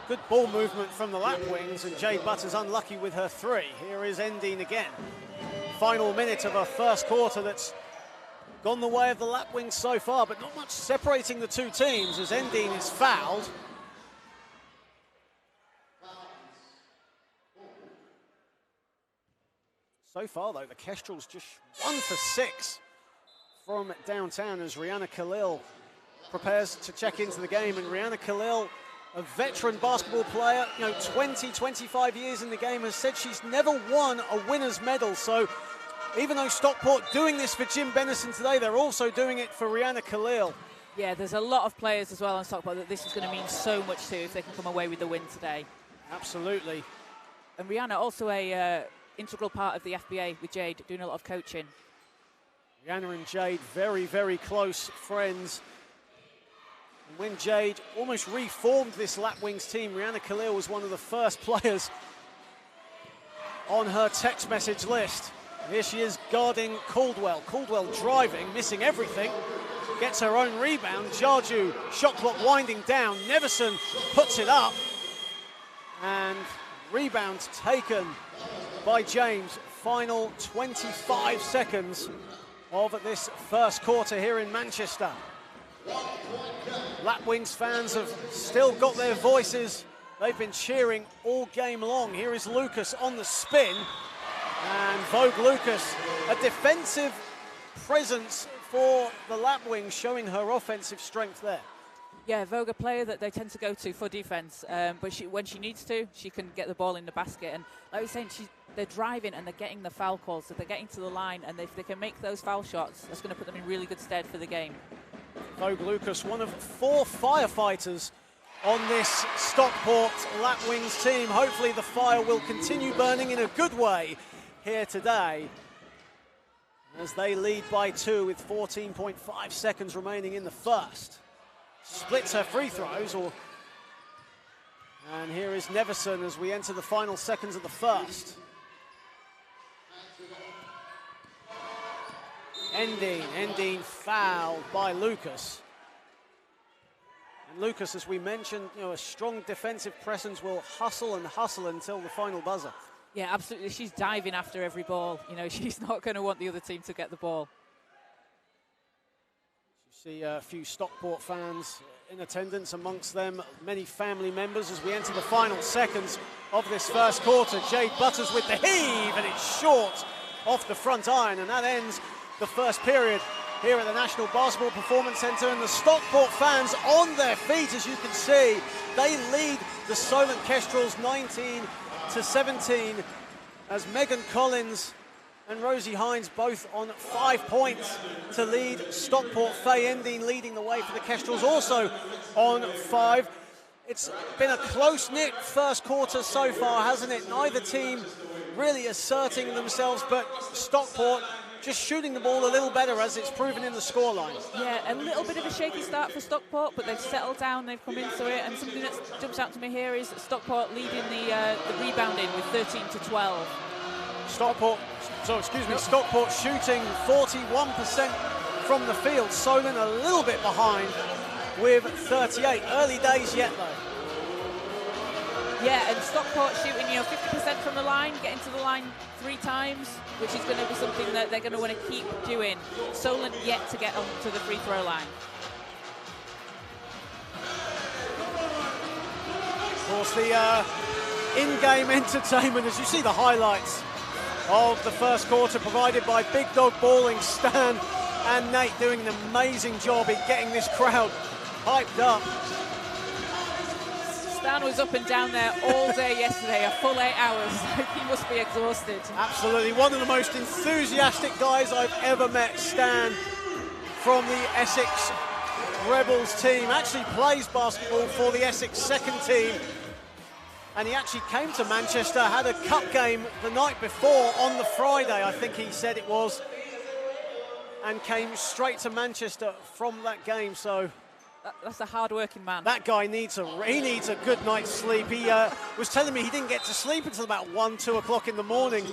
Good ball movement from the Lapwings, and Jade Butters unlucky with her 3. Here is Endine again. Final minute of a first quarter that's gone the way of the Lapwings so far, but not much separating the 2 teams as Endine is fouled. So far, though, the Kestrels just 1 for 6 from downtown as Rihanna Khalil prepares to check into the game. And Rihanna Khalil, a veteran basketball player, you know, 20, 25 years in the game, has said she's never won a winner's medal. So even though Stockport doing this for Jim Bennison today, they're also doing it for Rihanna Khalil. Yeah, there's a lot of players as well on Stockport that this is going to mean so much to if they can come away with the win today. Absolutely. And Rihanna also a integral part of the FBA with Jade, doing a lot of coaching. Rihanna and Jade, very, very close friends. And when Jade almost reformed this Lapwings team, Rihanna Khalil was one of the first players on her text message list. Here she is guarding Caldwell. Caldwell driving, missing everything. Gets her own rebound. Jarju, shot clock winding down. Neverson puts it up. And rebound taken by James. Final 25 seconds of this first quarter here in Manchester. Lapwings fans have still got their voices. They've been cheering all game long. Here is Lucas on the spin. And Vogue Lucas, a defensive presence for the Lapwings, showing her offensive strength there. Yeah, Vogue, a player that they tend to go to for defense, but when she needs to, she can get the ball in the basket. And like we were saying, they're driving and they're getting the foul calls, so they're getting to the line, and if they can make those foul shots, that's going to put them in really good stead for the game. Vogue Lucas, one of 4 firefighters on this Stockport Lapwings team. Hopefully the fire will continue burning in a good way here today as they lead by 2 with 14.5 seconds remaining in the first. Splits her free throws, and here is Neverson as we enter the final seconds of the first. Endine fouled by Lucas. And Lucas, as we mentioned, you know, a strong defensive presence, will hustle and hustle until the final buzzer. Yeah, absolutely. She's diving after every ball. You know, she's not going to want the other team to get the ball. See a few Stockport fans in attendance, amongst them many family members as we enter the final seconds of this first quarter. Jade Butters with the heave, and it's short off the front iron, and that ends the first period here at the National Basketball Performance Centre. And the Stockport fans on their feet, as you can see. They lead the Solent Kestrels 19-17 as Megan Collins and Rosie Hines both on 5 points to lead Stockport. Faye Endine leading the way for the Kestrels, also on 5. It's been a close-knit first quarter so far, hasn't it? Neither team really asserting themselves, but Stockport just shooting the ball a little better, as it's proven in the scoreline. Yeah, a little bit of a shaky start for Stockport, but they've settled down, they've come into it, and something that jumps out to me here is Stockport leading the rebounding with 13-12. Stockport shooting 41% from the field. Solent a little bit behind with 38. Early days yet, though. Yeah, and Stockport shooting, 50% from the line, getting to the line 3 times, which is going to be something that they're going to want to keep doing. Solent yet to get onto the free throw line. Of course, the in-game entertainment, as you see the highlights of the first quarter, provided by Big Dog Balling, Stan and Nate, doing an amazing job in getting this crowd hyped up. Stan was up and down there all day yesterday, a full 8 hours. He must be exhausted. Absolutely, one of the most enthusiastic guys I've ever met, Stan, from the Essex Rebels team. Actually plays basketball for the Essex second team. And he actually came to Manchester, had a cup game the night before on the Friday, I think he said it was. and came straight to Manchester from that game. So that's a hard-working man. that guy needs a good night's sleep. He was telling me he didn't get to sleep until about 1, 2 o'clock in the morning.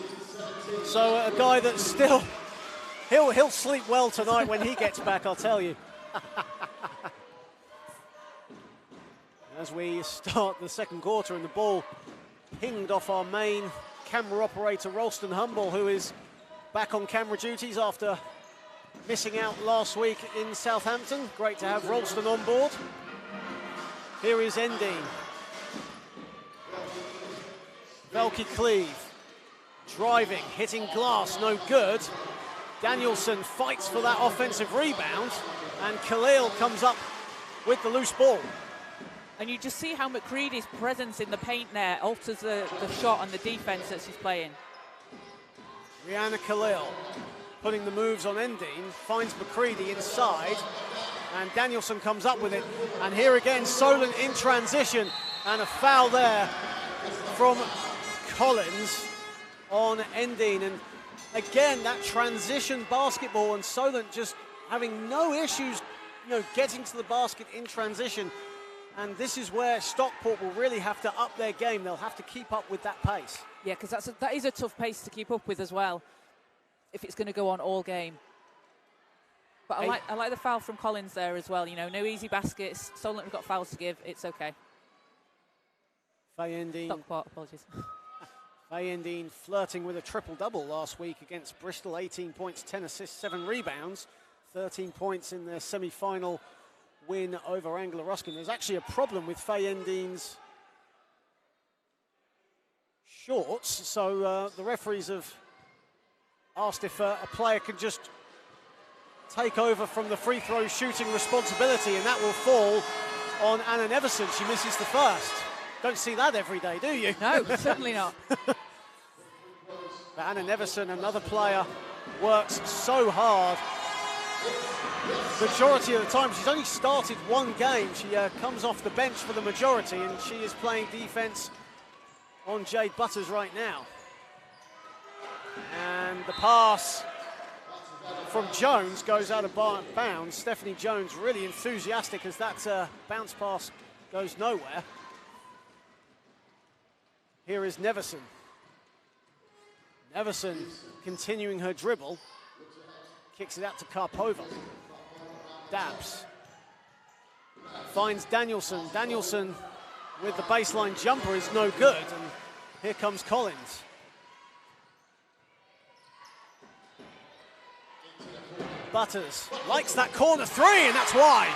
So a guy that still, he'll sleep well tonight when he gets back, I'll tell you. As we start the second quarter, and the ball pinged off our main camera operator, Ralston Humble, who is back on camera duties after missing out last week in Southampton. Great to have Ralston on board. Here is Endine. Velke Cleave driving, hitting glass, no good. Danielson fights for that offensive rebound, and Khalil comes up with the loose ball. And you just see how McCready's presence in the paint there alters the shot and the defense that she's playing. Rihanna Khalil putting the moves on Endine, finds McCready inside, and Danielson comes up with it. And here again, Solent in transition, and a foul there from Collins on Endine. And again, that transition basketball, and Solent just having no issues, getting to the basket in transition. And this is where Stockport will really have to up their game. They'll have to keep up with that pace. Yeah, because that is a tough pace to keep up with as well, if it's going to go on all game. But I like the foul from Collins there as well. No easy baskets. Solent have got fouls to give. It's okay. Faye Endine. Stockport, apologies. Faye Endine flirting with a triple-double last week against Bristol. 18 points, 10 assists, 7 rebounds. 13 points in their semi-final win over Anglia Ruskin. There's actually a problem with Faye Endine's shorts, so the referees have asked if a player can just take over from the free throw shooting responsibility, and that will fall on Anna Neverson. She misses the first. Don't see that every day, do you? No, certainly not. But Anna Neverson, another player, works so hard. Majority of the time, she's only started one game. She comes off the bench for the majority, and she is playing defense on Jade Butters right now. And the pass from Jones goes out of bounds. Stephanie Jones really enthusiastic as that bounce pass goes nowhere. Here is Neverson. Neverson continuing her dribble. Kicks it out to Karpova. Dabs. Finds Danielson. Danielson with the baseline jumper is no good. And here comes Collins. Butters likes that corner three, and that's why.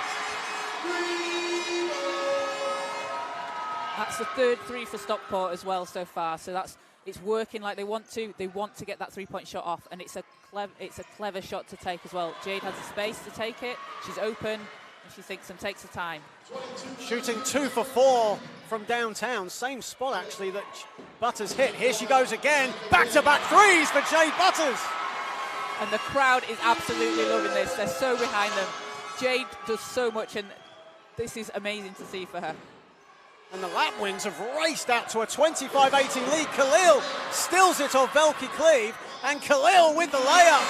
That's the third three for Stockport as well so far. So it's working like they want to. They want to get that three-point shot off, and it's a clever shot to take as well. Jade has the space to take it. She's open, and she thinks and takes the time. Shooting 2 for 4 from downtown. Same spot, actually, that Butters hit. Here she goes again. Back-to-back threes for Jade Butters. And the crowd is absolutely loving this. They're so behind them. Jade does so much, and this is amazing to see for her. And the Lapwings have raced out to a 25-18 lead. Khalil stills it off Velke Cleave, and Khalil with the layup.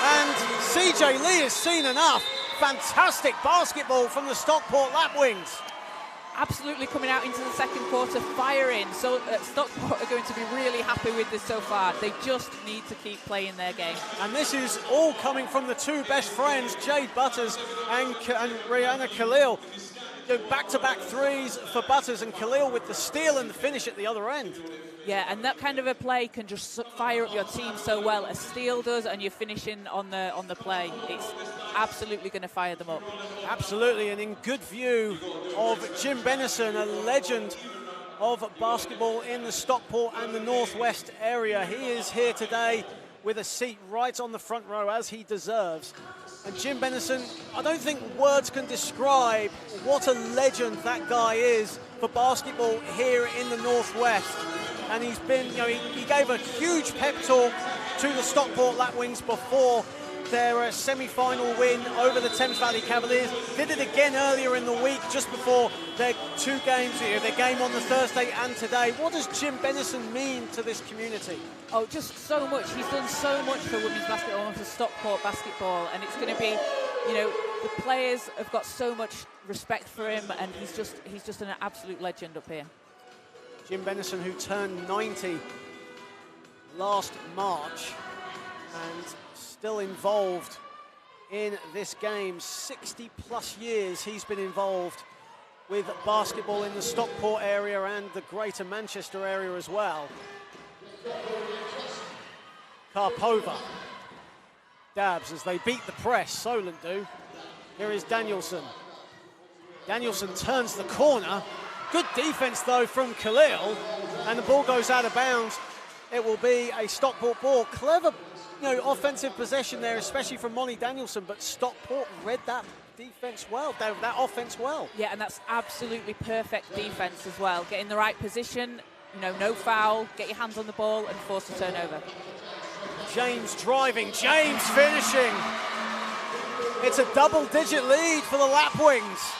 And CJ Lee has seen enough. Fantastic basketball from the Stockport Lapwings. Absolutely coming out into the second quarter, firing. So Stockport are going to be really happy with this so far. They just need to keep playing their game. And this is all coming from the two best friends, Jade Butters and Rihanna Khalil. Back-to-back threes for Butters, and Khalil with the steal and the finish at the other end. Yeah, and that kind of a play can just fire up your team so well. A steal does, and you're finishing on the play. It's absolutely going to fire them up. Absolutely, and in good view of Jim Bennison, a legend of basketball in the Stockport and the Northwest area. He is here today with a seat right on the front row, as he deserves. And Jim Bennison, I don't think words can describe what a legend that guy is for basketball here in the Northwest. And he's been, he gave a huge pep talk to the Stockport Lapwings before their semi-final win over the Thames Valley Cavaliers. Did it again earlier in the week, just before their two games, their game on the Thursday and today. What does Jim Bennison mean to this community? Oh, just so much. He's done so much for women's basketball and for Stockport basketball, and it's going to be, the players have got so much respect for him, and he's just an absolute legend up here. Jim Bennison, who turned 90 last March, and still involved in this game. 60-plus years he's been involved with basketball in the Stockport area and the Greater Manchester area as well. Karpova dabs as they beat the press. Solent do. Here is Danielson. Danielson turns the corner. Good defense, though, from Khalil, and the ball goes out of bounds. It will be a Stockport ball. Clever, offensive possession there, especially from Molly Danielson, but Stockport read that defense well, that offense well. Yeah, and that's absolutely perfect defense as well. Get in the right position, no foul, get your hands on the ball and force a turnover. James driving, James finishing. It's a double-digit lead for the Lapwings.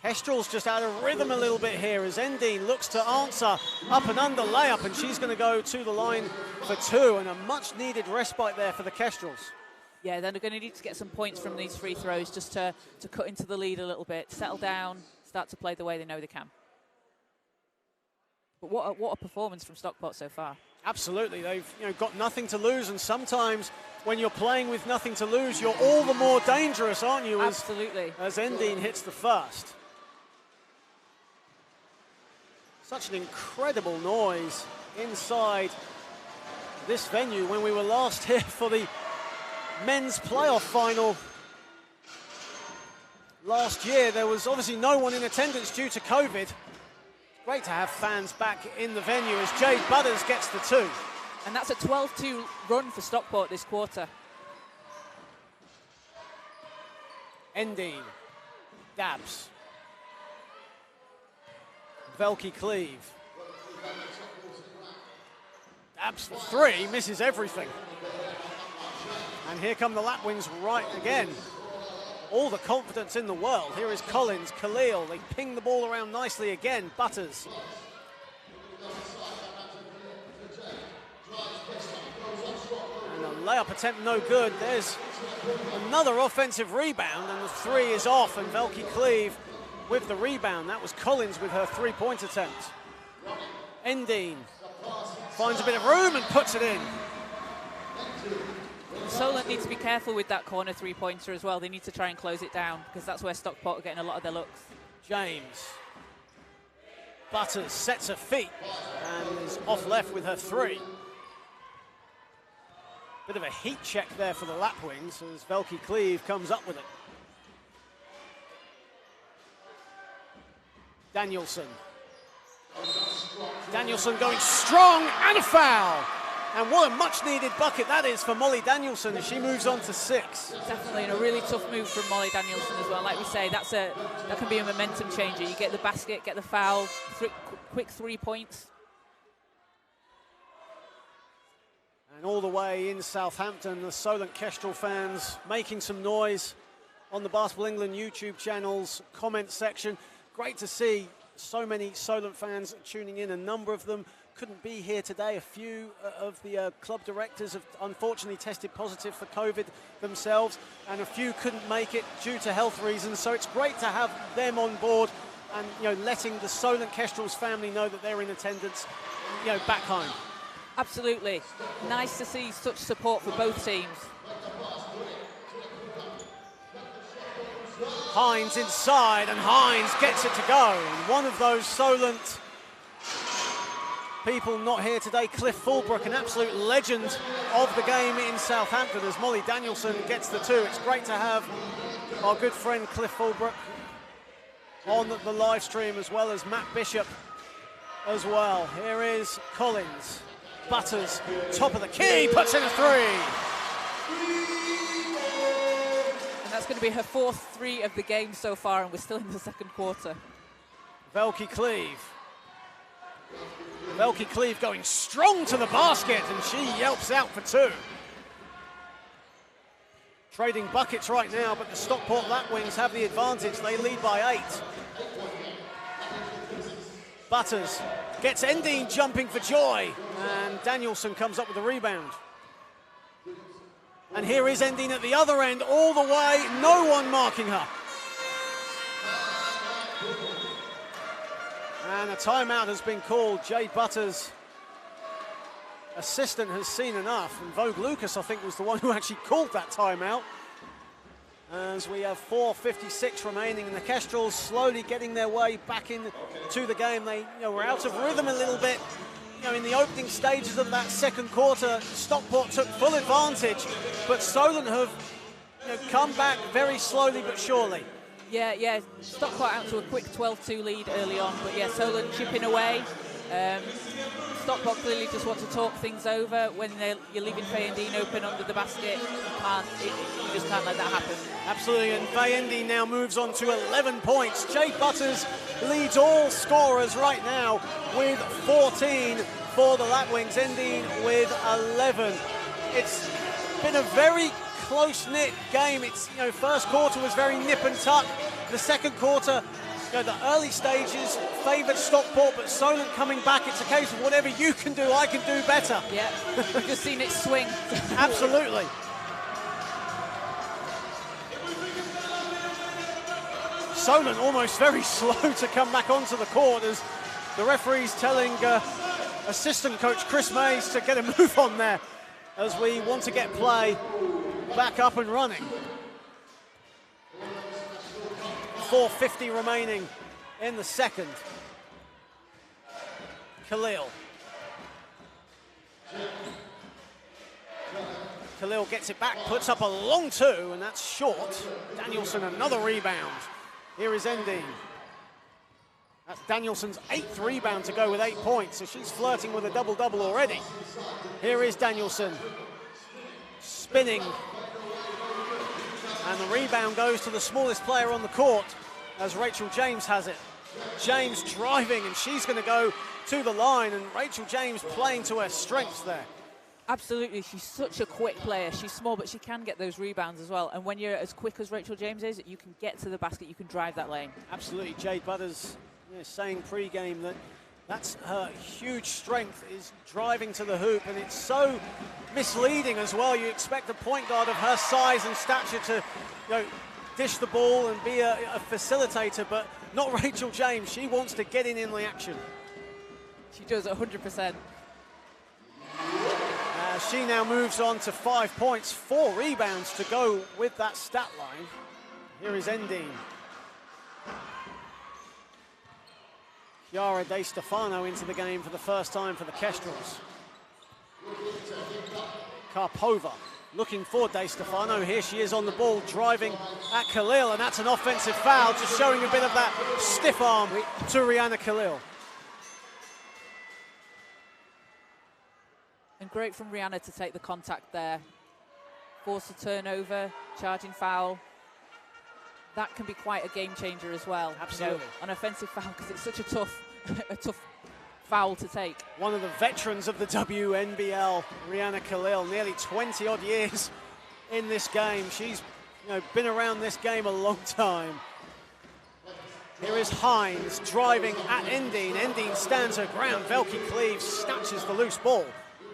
Kestrels just out of rhythm a little bit here as Endine looks to answer up and under layup, and she's going to go to the line for two, and a much-needed respite there for the Kestrels. Yeah, they're going to need to get some points from these free throws just to cut into the lead a little bit, settle down, start to play the way they know they can. But what a performance from Stockport so far. Absolutely, they've got nothing to lose, and sometimes when you're playing with nothing to lose, you're all the more dangerous, aren't you? Absolutely. As Endine hits the first. Such an incredible noise inside this venue. When we were last here for the men's playoff final last year, there was obviously no one in attendance due to COVID. Great to have fans back in the venue as Jade Butters gets the two. And that's a 12-2 run for Stockport this quarter. Endine dabs. Velke Cleave. Dabs for three, misses everything. And here come the Lapwings right again. All the confidence in the world. Here is Collins, Khalil. They ping the ball around nicely again. Butters. And a layup attempt no good. There's another offensive rebound, and the three is off, and Velke Cleave with the rebound. That was Collins with her three-point attempt. Endine finds a bit of room and puts it in. Solent needs to be careful with that corner three-pointer as well. They need to try and close it down because that's where Stockport are getting a lot of their looks. James. Butters sets her feet and is off left with her three. Bit of a heat check there for the Lapwings as Velke Cleave comes up with it. Danielson. Danielson going strong and a foul. And what a much-needed bucket that is for Molly Danielson as she moves on to 6. Definitely, and a really tough move from Molly Danielson as well. Like we say, that can be a momentum changer. You get the basket, get the foul, quick 3 points. And all the way in Southampton, the Solent Kestrel fans making some noise on the Basketball England YouTube channel's comment section. Great to see so many Solent fans tuning in. A number of them couldn't be here today. A few of the club directors have unfortunately tested positive for COVID themselves, and a few couldn't make it due to health reasons. So it's great to have them on board and letting the Solent Kestrels family know that they're in attendance back home. Absolutely. Nice to see such support for both teams. Hines inside, and Hines gets it to go. And one of those Solent people not here today, Cliff Fulbrook, an absolute legend of the game in Southampton, as Molly Danielson gets the two. It's great to have our good friend Cliff Fulbrook on the live stream, as well as Matt Bishop as well. Here is Collins. Butters, top of the key, puts in a three. And that's going to be her 4th 3 of the game so far, and we're still in the second quarter. Velke Cleave. Velke Cleve going strong to the basket, and she yelps out for 2. Trading buckets right now, but the Stockport Lapwings have the advantage. They lead by 8. Butters gets Endine jumping for joy, and Danielson comes up with the rebound. And here is Endine at the other end, all the way, no one marking her. And a timeout has been called. Jade Butters' assistant has seen enough, and Vogue Lucas, I think, was the one who actually called that timeout. As we have 4:56 remaining, and the Kestrels slowly getting their way back into the game. They were out of rhythm a little bit. In the opening stages of that second quarter, Stockport took full advantage, but Solent have come back very slowly but surely. Yeah, Stockport out to a quick 12-2 lead early on, but yeah, Solent chipping away. Stockport clearly just want to talk things over. When you're leaving Fayendine open under the basket, you just can't let that happen. Absolutely, and Fayendine now moves on to 11 points. Jade Butters leads all scorers right now with 14 for the Lapwings, ending with 11. It's been a very close-knit game. It's first quarter was very nip and tuck. The second quarter, the early stages favoured Stockport, but Solent coming back. It's a case of whatever you can do, I can do better. Yeah, we've just seen it swing. Absolutely. Solent almost very slow to come back onto the court, as the referee's telling assistant coach Chris Mays to get a move on there, as we want to get play back up and running. 4:50 remaining in the second. Khalil gets it back, puts up a long 2, and that's short. Danielson, another rebound. Here is Endine. That's Danielson's 8th rebound to go with 8 points, so she's flirting with a double-double already. Here is Danielson, spinning. And the rebound goes to the smallest player on the court, as Rachel James has it. James driving, and she's going to go to the line, and Rachel James playing to her strengths there. Absolutely, she's such a quick player. She's small, but she can get those rebounds as well. And when you're as quick as Rachel James is, you can get to the basket, you can drive that lane. Absolutely, Jade Butters saying pre-game that that's her huge strength, is driving to the hoop, and it's so misleading as well. You expect a point guard of her size and stature to dish the ball and be a facilitator, but not Rachel James. She wants to get in the action. She does 100%. She now moves on to 5 points, 4 rebounds to go with that stat line. Here is Endine. Chiara De Stefano into the game for the first time for the Kestrels. Karpova looking for De Stefano. Here she is on the ball, driving at Khalil, and that's an offensive foul, just showing a bit of that stiff arm to Rihanna Khalil. And great from Rihanna to take the contact there. Force a turnover, charging foul. That can be quite a game changer as well. Absolutely. An offensive foul, because it's such a tough foul to take. One of the veterans of the WNBL, Rihanna Khalil, nearly 20 odd years in this game. She's been around this game a long time. Here is Hines driving at Endine. Endine stands her ground. Velke Cleve snatches the loose ball.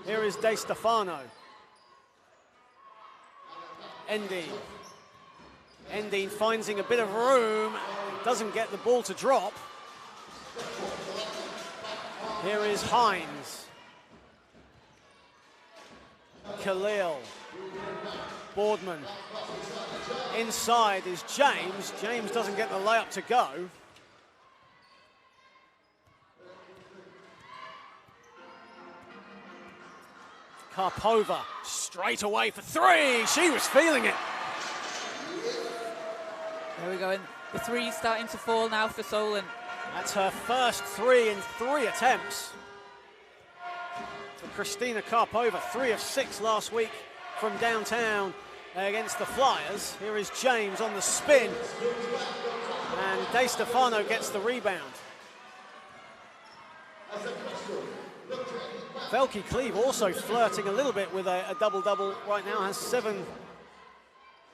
Here is De Stefano. Endine finding a bit of room, doesn't get the ball to drop. Here is Hines. Khalil. Boardman. Inside is James. James doesn't get the layup to go. Karpova straight away for 3. She was feeling it. There we go, and the 3's starting to fall now for Solent. That's her first 3 in 3 attempts. For Christina Karpova, 3 of 6 last week from downtown against the Flyers. Here is James on the spin, and De Stefano gets the rebound. Velky Cleve also flirting a little bit with a double-double right now, has 7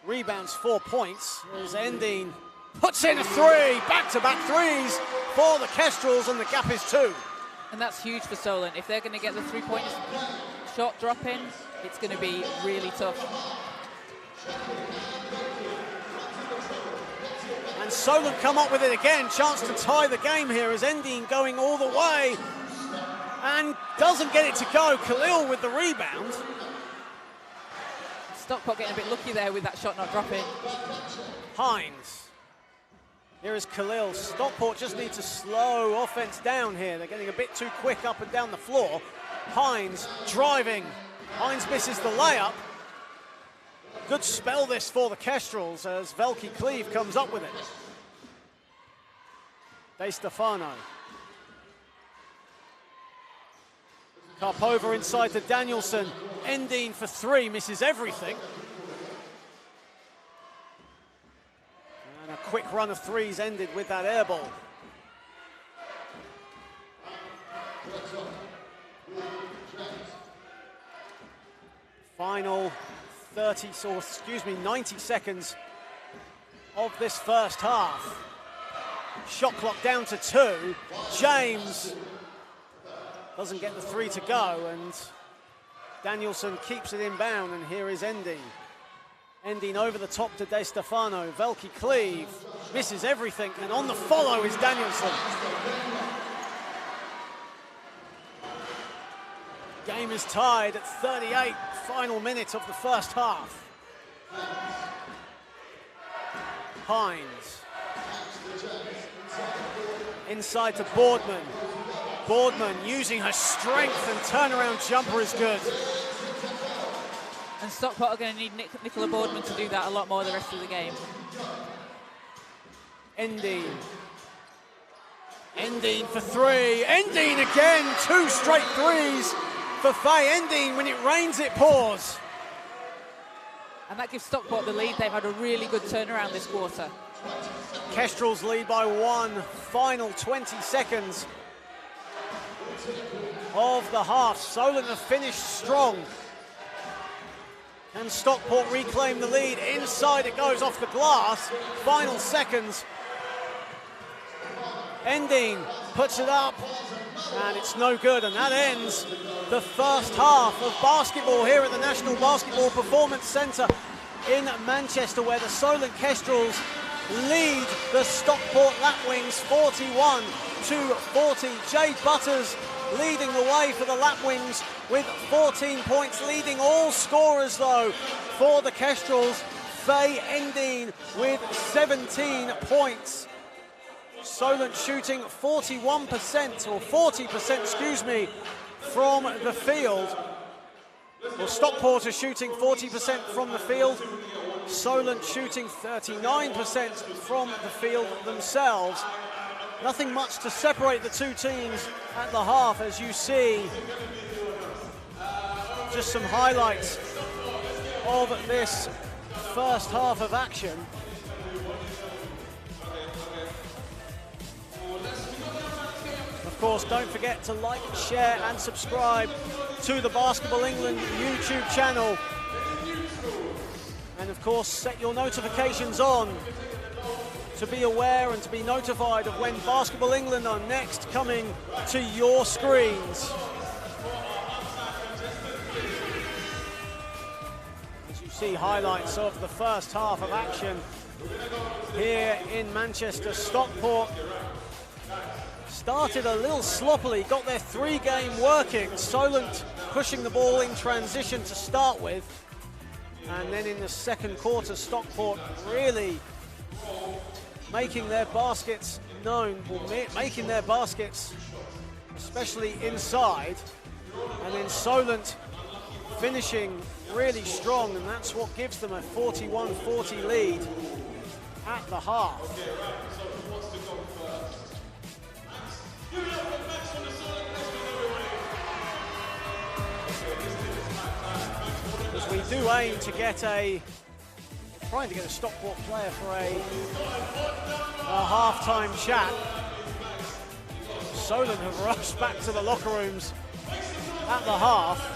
rebounds, 4 points. As Endine puts in a 3, back-to-back threes for the Kestrels, and the gap is 2. And that's huge for Solent. If they're going to get the 3-point shot drop in, it's going to be really tough. And Solent come up with it again. Chance to tie the game here as Endine going all the way and doesn't get it to go. Khalil with the rebound. Stockport getting a bit lucky there with that shot not dropping. Hines. Here is Khalil. Stockport just need to slow offense down here. They're getting a bit too quick up and down the floor. Hines driving. Hines misses the layup. Good spell this for the Kestrels as Velky Cleve comes up with it. De Stefano. Karpova inside to Danielson. Endine for 3, misses everything. And a quick run of threes ended with that air ball. Final 90 seconds of this first half. Shot clock down to 2. James doesn't get the 3 to go, and Danielson keeps it inbound, and here is Endine. Endine over the top to De Stefano. Velky Cleve misses everything, and on the follow is Danielson. Game is tied at 38, final minute of the first half. Hines. Inside to Boardman. Boardman using her strength, and turnaround jumper is good. And Stockport are going to need Nicola Boardman to do that a lot more the rest of the game. Endine. Endine for 3. Endine again, 2 straight threes for Faye. Endine, when it rains, it pours. And that gives Stockport the lead. They've had a really good turnaround this quarter. Kestrels lead by 1. Final 20 seconds of the half. Solent have finished strong. And Stockport reclaim the lead. Inside it goes off the glass. Final seconds. Endine puts it up, and it's no good. And that ends the first half of basketball here at the National Basketball Performance Centre in Manchester, where the Solent Kestrels lead the Stockport Lapwings 41-40. Jade Butters leading the way for the Lapwings with 14 points, leading all scorers though for the Kestrels. Faye Endine with 17 points. Solent shooting 41%, or 40%, excuse me, from the field. Well, Stockport are shooting 40% from the field. Solent shooting 39% from the field themselves. Nothing much to separate the two teams at the half, as you see. Just some highlights of this first half of action. Of course, don't forget to like, share and subscribe to the Basketball England YouTube channel. And of course, set your notifications on to be aware and to be notified of when Basketball England are next coming to your screens. As you see highlights of the first half of action here in Manchester, Stockport started a little sloppily, got their 3-game working. Solent pushing the ball in transition to start with. And then in the second quarter, Stockport really making their baskets known, or making their baskets, especially inside. And then Solent finishing really strong, and that's what gives them a 41-40 lead at the half. As we do aim to get trying to get a Stockport player for a half-time chat. Solent have rushed back to the locker rooms at the half.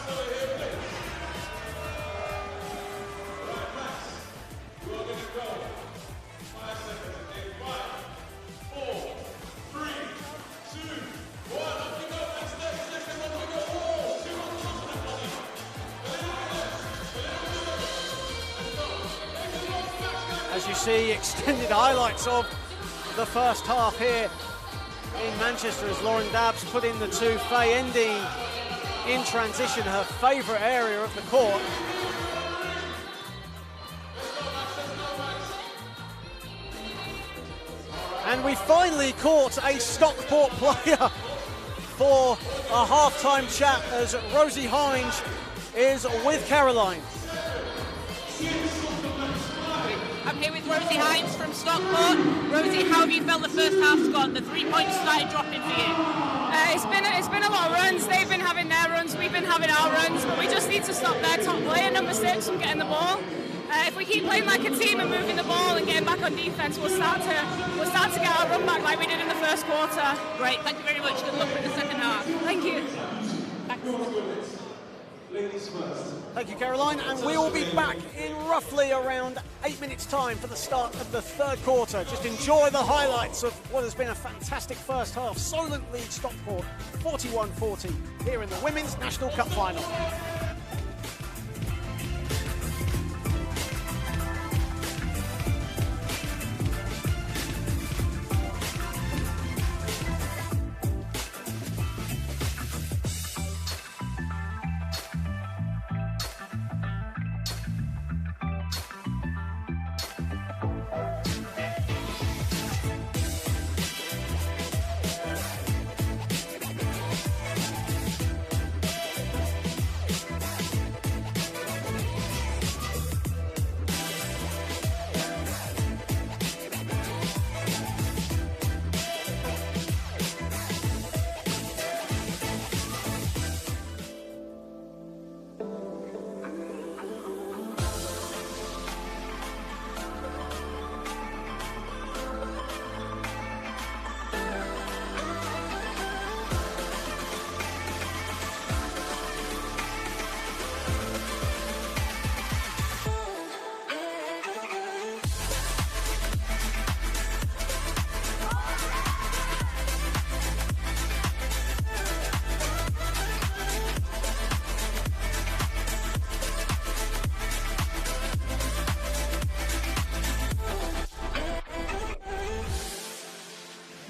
As you see, extended highlights of the first half here in Manchester as Lauren Dabbs put in the two. Faye Endine in transition, her favourite area of the court. And we finally caught a Stockport player for a half-time chat as Rosie Hinge is with Caroline. I'm here with Rosie Hinge from Stockport. Rosie, how have you felt the first half's gone? The 3 points started dropping for you. It's been a lot of runs. They've been having their runs, we've been having our runs, but we just need to stop their top player, number 6, from getting the ball. If we keep playing like a team and moving the ball and getting back on defence, we'll start to get our run back like we did in the first quarter. Great, thank you very much. Good luck with the second half. Thank you. Thank you, Caroline, and we will be back in roughly around 8 minutes' time for the start of the third quarter. Just enjoy the highlights of what has been a fantastic first half. Solent leads Stockport 41-40 here in the Women's National Cup final.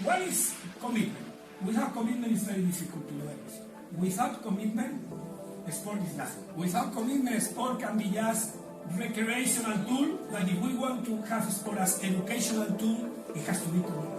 What is commitment? We have commitment, is very difficult to learn. Without commitment, sport is nothing. Without commitment, sport can be just recreational tool. Like if we want to have sport as educational tool, it has to be commitment.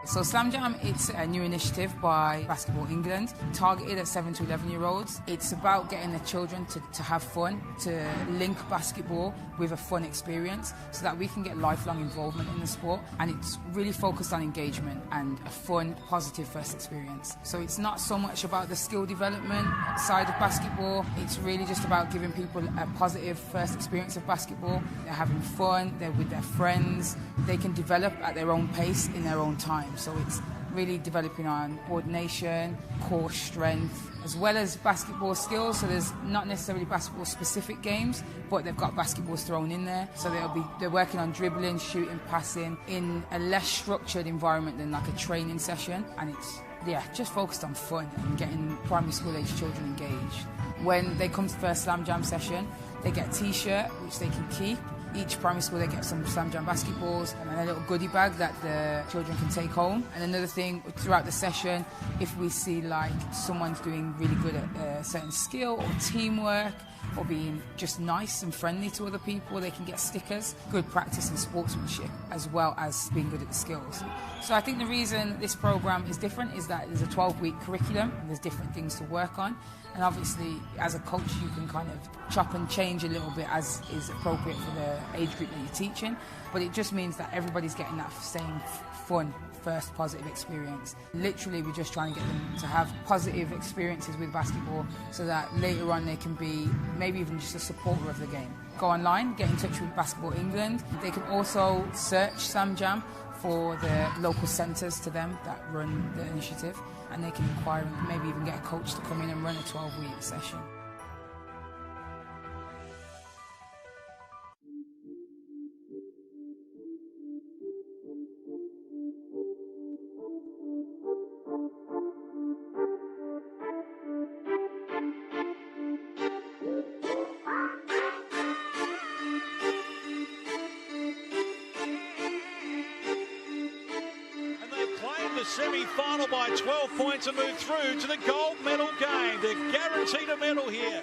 So Slam Jam, it's a new initiative by Basketball England, targeted at 7 to 11-year-olds. It's about getting the children to have fun, to link basketball with a fun experience so that we can get lifelong involvement in the sport. And it's really focused on engagement and a fun, positive first experience. So it's not so much about the skill development side of basketball. It's really just about giving people a positive first experience of basketball. They're having fun, they're with their friends. They can develop at their own pace in their own time. So it's really developing on coordination, core strength, as well as basketball skills. So there's not necessarily basketball specific games, but they've got basketballs thrown in there. So they're working on dribbling, shooting, passing in a less structured environment than like a training session. And it's just focused on fun and getting primary school age children engaged. When they come to first Slam Jam session, they get a t-shirt which they can keep. Each primary school they get some Slam Jam basketballs and a little goodie bag that the children can take home. And another thing, throughout the session, if we see like someone's doing really good at a certain skill or teamwork or being just nice and friendly to other people, they can get stickers. Good practice and sportsmanship as well as being good at the skills. So I think the reason this program is different is that there's a 12-week curriculum and there's different things to work on. And obviously, as a coach, you can kind of chop and change a little bit as is appropriate for the age group that you're teaching. But it just means that everybody's getting that same fun, first positive experience. Literally, we're just trying to get them to have positive experiences with basketball so that later on they can be maybe even just a supporter of the game. Go online, get in touch with Basketball England. They can also search Slam Jam for the local centres to them that run the initiative, and they can inquire and maybe even get a coach to come in and run a 12-week session. Semi-final by 12 points and move through to the gold medal game. They're guaranteed a medal here.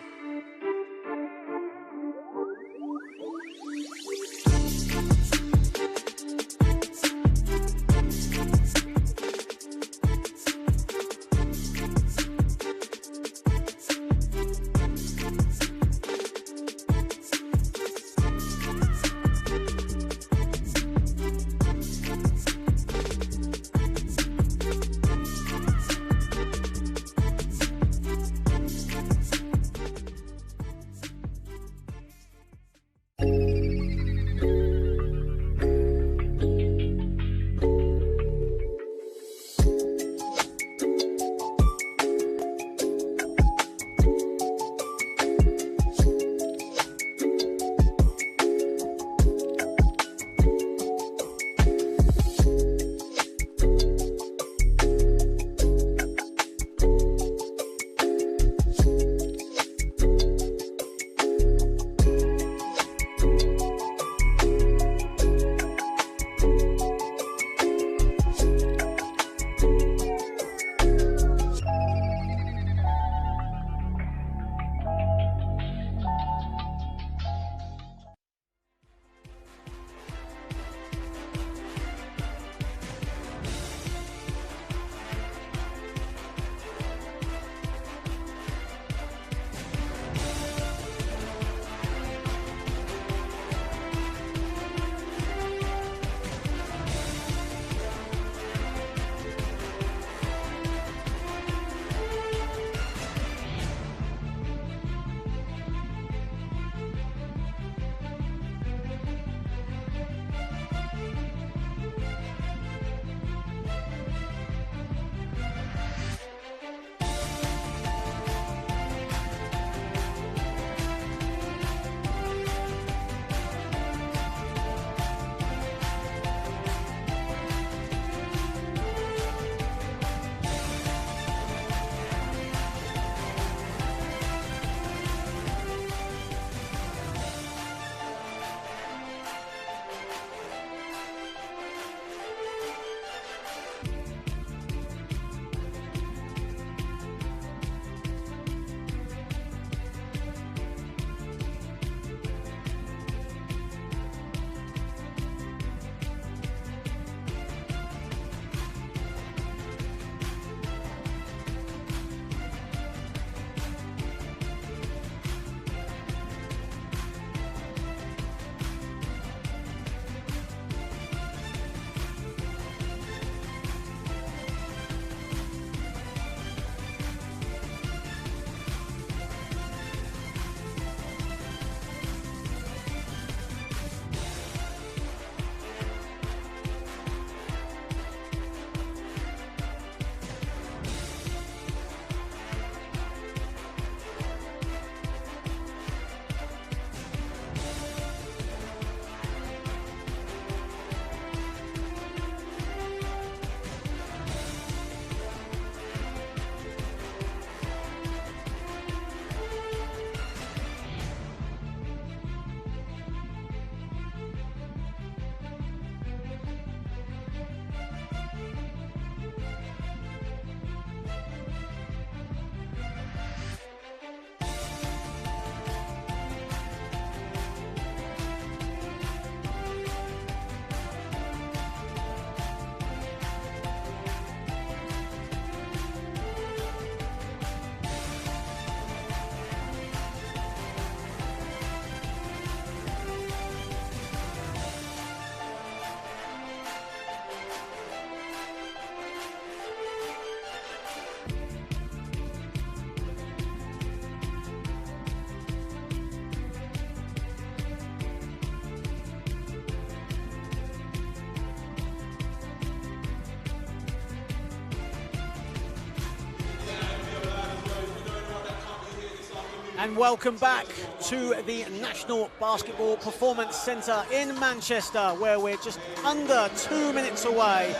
And welcome back to the National Basketball Performance Centre in Manchester, where we're just under 2 minutes away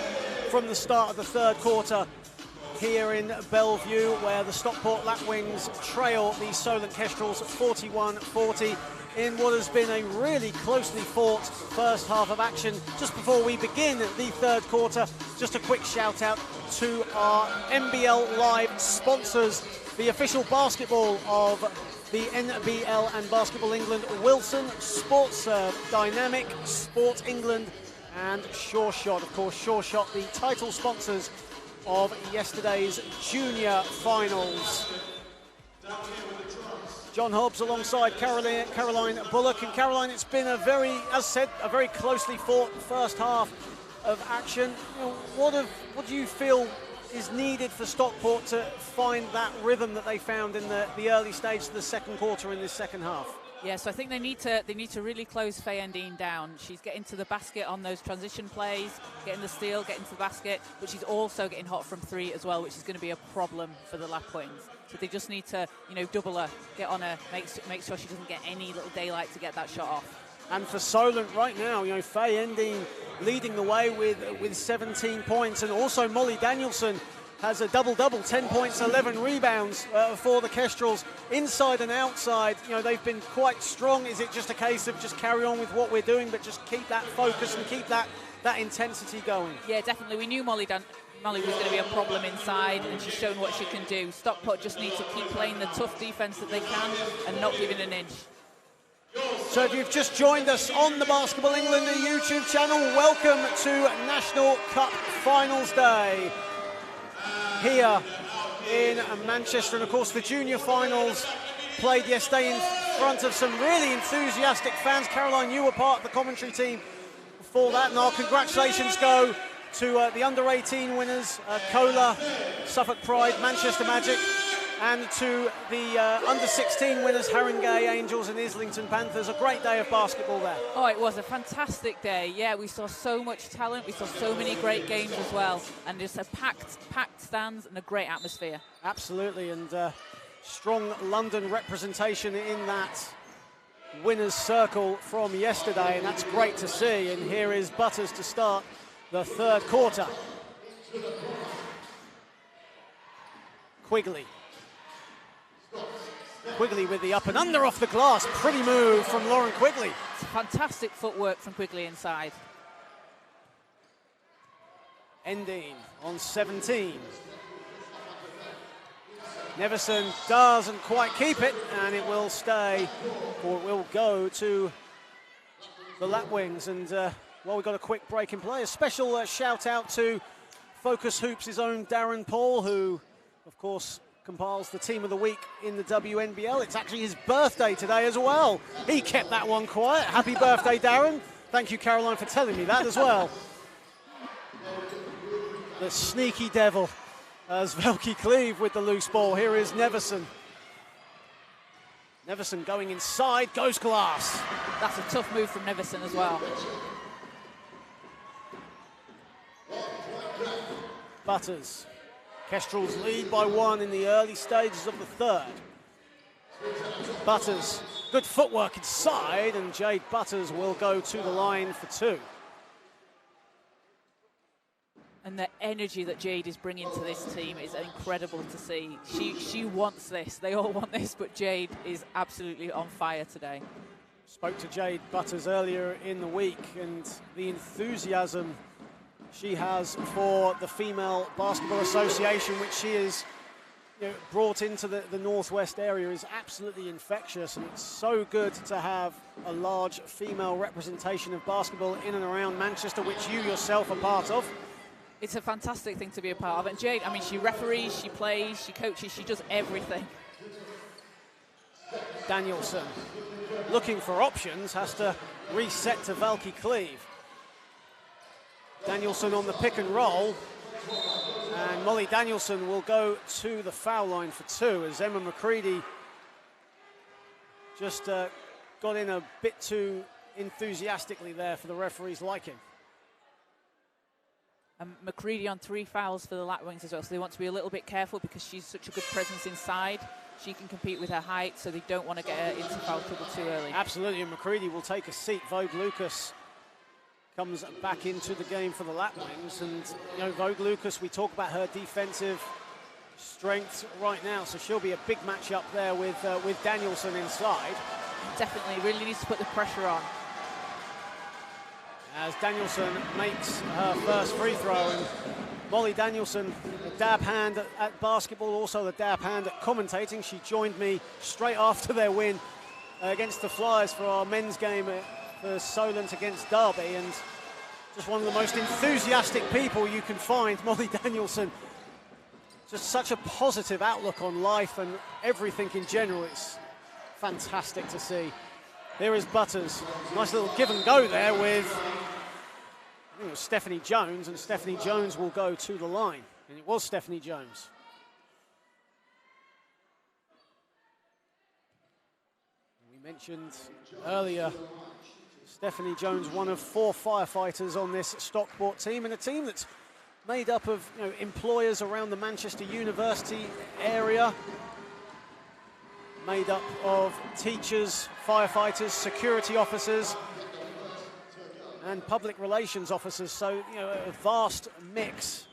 from the start of the third quarter here in Bellevue, where the Stockport Lapwings trail the Solent Kestrels 41-40 in what has been a really closely fought first half of action. Just before we begin the third quarter, just a quick shout out to our NBL Live sponsors, the official basketball of the NBL and Basketball England, Wilson, SportServe, Dynamic, Sport England, and Sure Shot. Of course, Sure Shot, the title sponsors of yesterday's junior finals. John Hobbs alongside Caroline Bullock. And Caroline, it's been a very, as said, a very closely fought first half of action. You know, what do you feel is needed for Stockport to find that rhythm that they found in the early stage of the second quarter in this second half? Yeah, so I think they need to really close Faye Endine down. She's getting to the basket on those transition plays, getting the steal, getting to the basket, but she's also getting hot from three as well, which is going to be a problem for the Lapwings. So they just need to, double her, get on her, make sure she doesn't get any little daylight to get that shot off. And for Solent right now, Faye Endine leading the way with 17 points, and also Molly Danielson has a double-double, 10 points, 11 rebounds for the Kestrels, inside and outside. They've been quite strong. Is it just a case of just carry on with what we're doing, but just keep that focus and keep that intensity going? Yeah, definitely. We knew Molly was going to be a problem inside, and she's shown what she can do. Stockport just need to keep playing the tough defense that they can and not giving an inch. So if you've just joined us on the Basketball England YouTube channel, welcome to National Cup Finals Day here in Manchester. And of course the junior finals played yesterday in front of some really enthusiastic fans. Caroline, you were part of the commentary team for that, and our congratulations go to the under-18 winners, Cola, Suffolk Pride, Manchester Magic, and to the under-16 winners, Haringey Angels and Islington Panthers. A great day of basketball there. Oh, it was a fantastic day. Yeah, we saw so much talent. We saw so many great games as well, and just a packed stands and a great atmosphere. Absolutely, and strong London representation in that winners' circle from yesterday, and that's great to see. And here is Butters to start the third quarter. Quigley with the up and under off the glass. Pretty move from Lauren Quigley. It's fantastic footwork from Quigley inside. Endine on 17. Neverson doesn't quite keep it, and it will stay, or it will go to the Lapwings. And well, we've got a quick break in play. A special shout out to FocusHoops' own Darren Paul, who, of course, compiles the team of the week in the WNBL. It's actually his birthday today as well. He kept that one quiet. Happy birthday, Darren. Thank you, Caroline, for telling me that as well. The sneaky devil as Velke Cleave with the loose ball. Here is Neverson. Neverson going inside, goes glass. That's a tough move from Neverson as well. Butters. Kestrels lead by one in the early stages of the third. Butters, good footwork inside, and Jade Butters will go to the line for two. And the energy that Jade is bringing to this team is incredible to see. She wants this. They all want this, but Jade is absolutely on fire today. Spoke to Jade Butters earlier in the week, and the enthusiasm she has for the Female Basketball Association, which she has brought into the Northwest area, is absolutely infectious. And it's so good to have a large female representation of basketball in and around Manchester, which you yourself are part of. It's a fantastic thing to be a part of. And Jade, I mean, she referees, she plays, she coaches, she does everything. Danielson, looking for options, has to reset to Velke Cleave. Danielson on the pick and roll, and Molly Danielson will go to the foul line for two, as Emma McCready just got in a bit too enthusiastically there for the referee's liking. And McCready on 3 fouls for the Lapwings as well, so they want to be a little bit careful because she's such a good presence inside. she can compete with her height, so they don't want to get her into foul trouble too early. Absolutely, and McCready will take a seat. Vogue Lucas comes back into the game for the Lapwings, and you know, Vogue Lucas, we talk about her defensive strength right now, so she'll be a big match up there with Danielson inside. Definitely, really needs to put the pressure on. As Danielson makes her first free throw, and Molly Danielson, the dab hand at basketball, also the dab hand at commentating. She joined me straight after their win against the Flyers for our men's game for Solent against Derby, and just one of the most enthusiastic people you can find, Molly Danielson. Just such a positive outlook on life and everything in general. It's fantastic to see. Here is Butters. Nice little give and go there with, I think it was Stephanie Jones, and Stephanie Jones will go to the line. And it was Stephanie Jones. We mentioned earlier, Stephanie Jones, one of 4 firefighters on this Stockport team, and a team that's made up of, you know, employers around the Manchester University area, made up of teachers, firefighters, security officers, and public relations officers. So, you know, a vast mix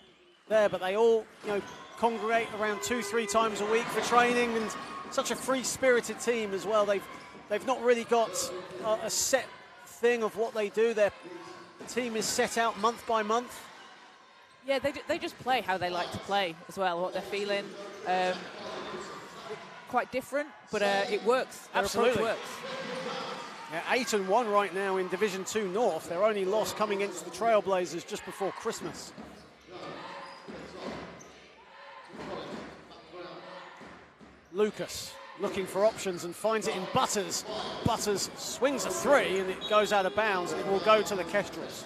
there, but they all, you know, congregate around 2-3 times a week for training, and such a free-spirited team as well. They've not really got a set thing of what they do. Their team is set out month by month. Yeah, they just play how they like to play as well, what they're feeling. Quite different, but it works. Their Absolutely. approach works. Yeah, 8-1 right now in Division 2 North. Their only loss coming against the Trailblazers just before Christmas. Lucas looking for options and finds it in Butters. Butters swings a 3 and it goes out of bounds, and it will go to the Kestrels.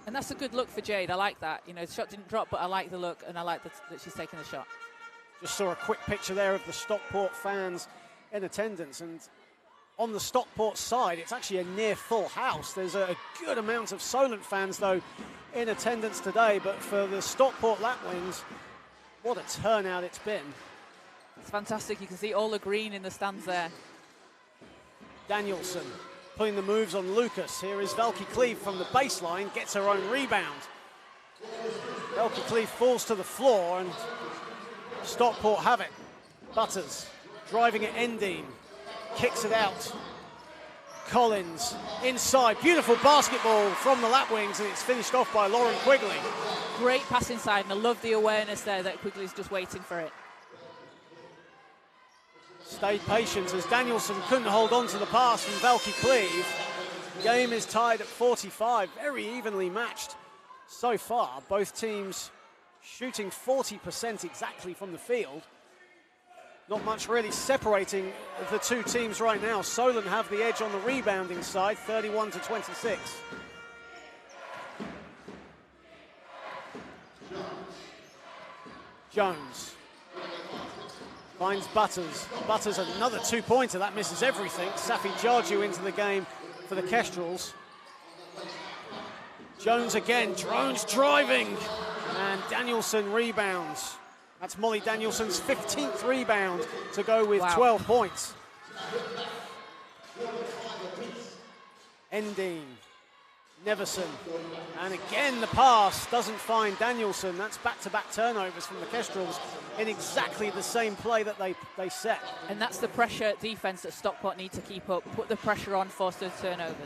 And that's a good look for Jade. I like that. You know, the shot didn't drop, but I like the look, and I like that she's taking the shot. Just saw a quick picture there of the Stockport fans in attendance, and on the Stockport side, it's actually a near full house. There's a good amount of Solent fans, though, in attendance today, but for the Stockport Lapwings, what a turnout it's been. It's fantastic. You can see all the green in the stands there. Danielson putting the moves on Lucas. Here is Velke Cleve from the baseline, gets her own rebound. Velke Cleve falls to the floor, and Stockport have it. Butters driving at Endine, kicks it out. Collins inside, beautiful basketball from the Lapwings, and it's finished off by Lauren Quigley. Great pass inside, and I love the awareness there that Quigley's just waiting for it. Stayed patient as Danielson couldn't hold on to the pass from Velke Cleve. Game is tied at 45, very evenly matched so far. Both teams shooting 40% exactly from the field. Not much really separating the two teams right now. Solent have the edge on the rebounding side, 31-26. Jones finds Butters. Butters another 2-pointer, that misses everything. Safi Jarju into the game for the Kestrels. Jones again, drones driving, and Danielson rebounds. That's Molly Danielson's 15th rebound to go with 12 points. Endine, Neverson, and again the pass doesn't find Danielson. That's back-to-back turnovers from the Kestrels in exactly the same play that they set. And that's the pressure defense that Stockport need to keep up. Put the pressure on, force those turnovers.